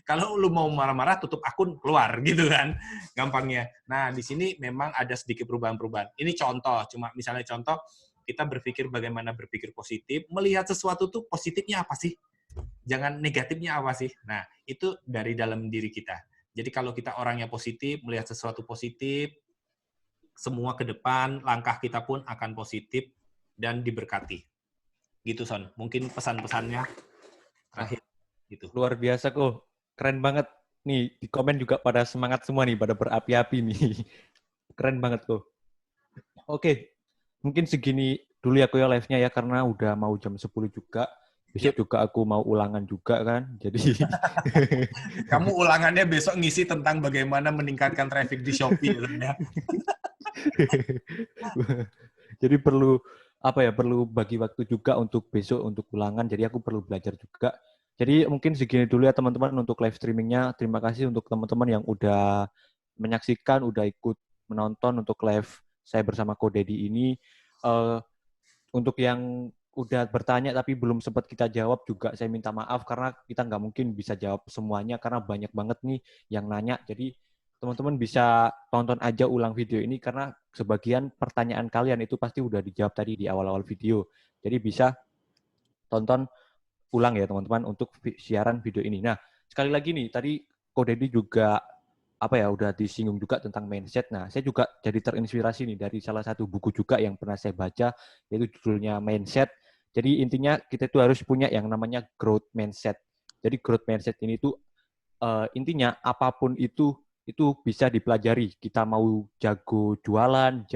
Speaker 1: Kalau lu mau marah-marah, tutup akun, keluar gitu kan, gampangnya. Nah di sini memang ada sedikit perubahan-perubahan. Ini contoh, cuma misalnya contoh, kita berpikir bagaimana berpikir positif, melihat sesuatu tuh positifnya apa sih? Jangan negatifnya apa sih? Nah itu dari dalam diri kita. Jadi kalau kita orangnya positif, melihat sesuatu positif, semua ke depan, langkah kita pun akan positif dan diberkati. Gitu, Son. Mungkin pesan-pesannya terakhir. Gitu.
Speaker 2: Luar biasa kok. Keren banget. Nih, di komen juga pada semangat semua nih, pada berapi-api nih. Keren banget kok. Oke, mungkin segini dulu ya kok ya live-nya ya, karena udah mau jam 10 juga. Besok juga aku mau ulangan juga kan, jadi...
Speaker 1: Kamu ulangannya besok ngisi tentang bagaimana meningkatkan traffic di Shopee ya.
Speaker 2: Jadi perlu bagi waktu juga untuk besok untuk ulangan, jadi aku perlu belajar juga. Jadi mungkin segini dulu ya teman-teman untuk live streamingnya. Terima kasih untuk teman-teman yang udah menyaksikan, udah ikut menonton untuk live saya bersama Ko Dedi ini. Untuk yang udah bertanya tapi belum sempat kita jawab juga saya minta maaf karena kita nggak mungkin bisa jawab semuanya karena banyak banget nih yang nanya. Jadi teman-teman bisa tonton aja ulang video ini karena sebagian pertanyaan kalian itu pasti udah dijawab tadi di awal-awal video. Jadi bisa tonton ulang ya teman-teman untuk siaran video ini. Nah, sekali lagi nih tadi Ko Dedi juga udah disinggung juga tentang mindset. Nah, saya juga jadi terinspirasi nih dari salah satu buku juga yang pernah saya baca, yaitu judulnya Mindset. Jadi intinya kita itu harus punya yang namanya growth mindset. Jadi growth mindset ini tuh intinya apapun itu bisa dipelajari. Kita mau jago jualan,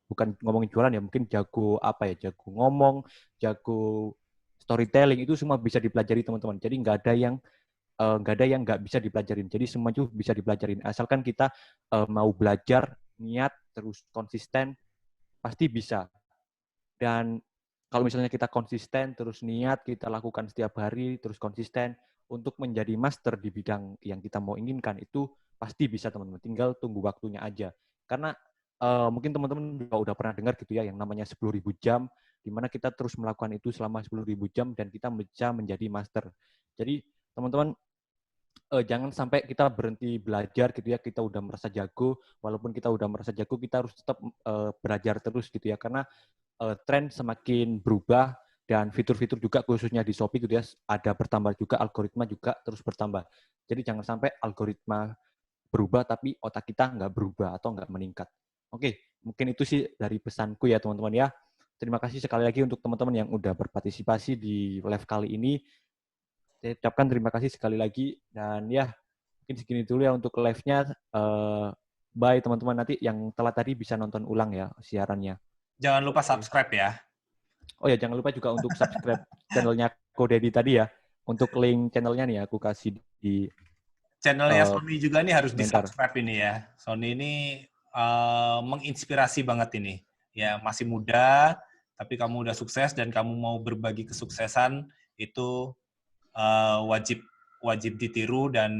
Speaker 2: bukan ngomongin jualan ya, mungkin jago jago ngomong, jago storytelling, itu semua bisa dipelajari teman-teman. Jadi nggak ada yang nggak bisa dipelajarin. Jadi semua itu bisa dipelajarin. Asalkan kita mau belajar, niat, terus konsisten, pasti bisa. Dan kalau misalnya kita konsisten, terus niat, kita lakukan setiap hari, terus konsisten, untuk menjadi master di bidang yang kita mau inginkan, itu pasti bisa teman-teman. Tinggal tunggu waktunya aja. Karena mungkin teman-teman juga udah pernah dengar gitu ya, yang namanya 10.000 jam, di mana kita terus melakukan itu selama 10.000 jam, dan kita bisa menjadi master. Jadi teman-teman, jangan sampai kita berhenti belajar gitu ya, kita udah merasa jago, walaupun kita udah merasa jago, kita harus tetap belajar terus gitu ya, karena tren semakin berubah dan fitur-fitur juga khususnya di Shopee gitu ya, ada bertambah juga, algoritma juga terus bertambah. Jadi jangan sampai algoritma berubah tapi otak kita nggak berubah atau nggak meningkat. Oke, mungkin itu sih dari pesanku ya teman-teman ya. Terima kasih sekali lagi untuk teman-teman yang udah berpartisipasi di live kali ini. Saya ucapkan terima kasih sekali lagi, dan ya mungkin segini dulu ya untuk live-nya. Bye teman-teman, nanti yang telat tadi bisa nonton ulang ya siarannya.
Speaker 1: Jangan lupa subscribe ya.
Speaker 2: Oh ya, jangan lupa juga untuk subscribe channelnya Ko Dedi tadi ya. Untuk link channelnya nih aku kasih di
Speaker 1: channelnya Sony juga nih harus
Speaker 2: komentar.
Speaker 1: di-subscribe ini ya. Sony ini menginspirasi banget ini. Ya, masih muda, tapi kamu udah sukses dan kamu mau berbagi kesuksesan, itu wajib ditiru, dan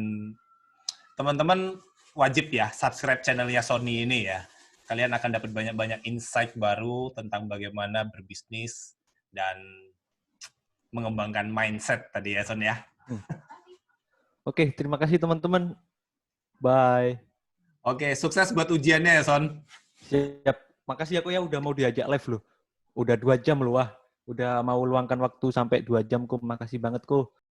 Speaker 1: teman-teman wajib ya subscribe channelnya Sony ini ya. Kalian akan dapat banyak-banyak insight baru tentang bagaimana berbisnis dan mengembangkan mindset tadi ya, Son ya.
Speaker 2: Oke, terima kasih teman-teman. Bye.
Speaker 1: Oke, sukses buat ujiannya ya, Son.
Speaker 2: Siap. Makasih aku ya udah mau diajak live loh. Udah 2 jam loh, wah. Udah mau luangkan waktu sampai 2 jam kok. Makasih banget kok.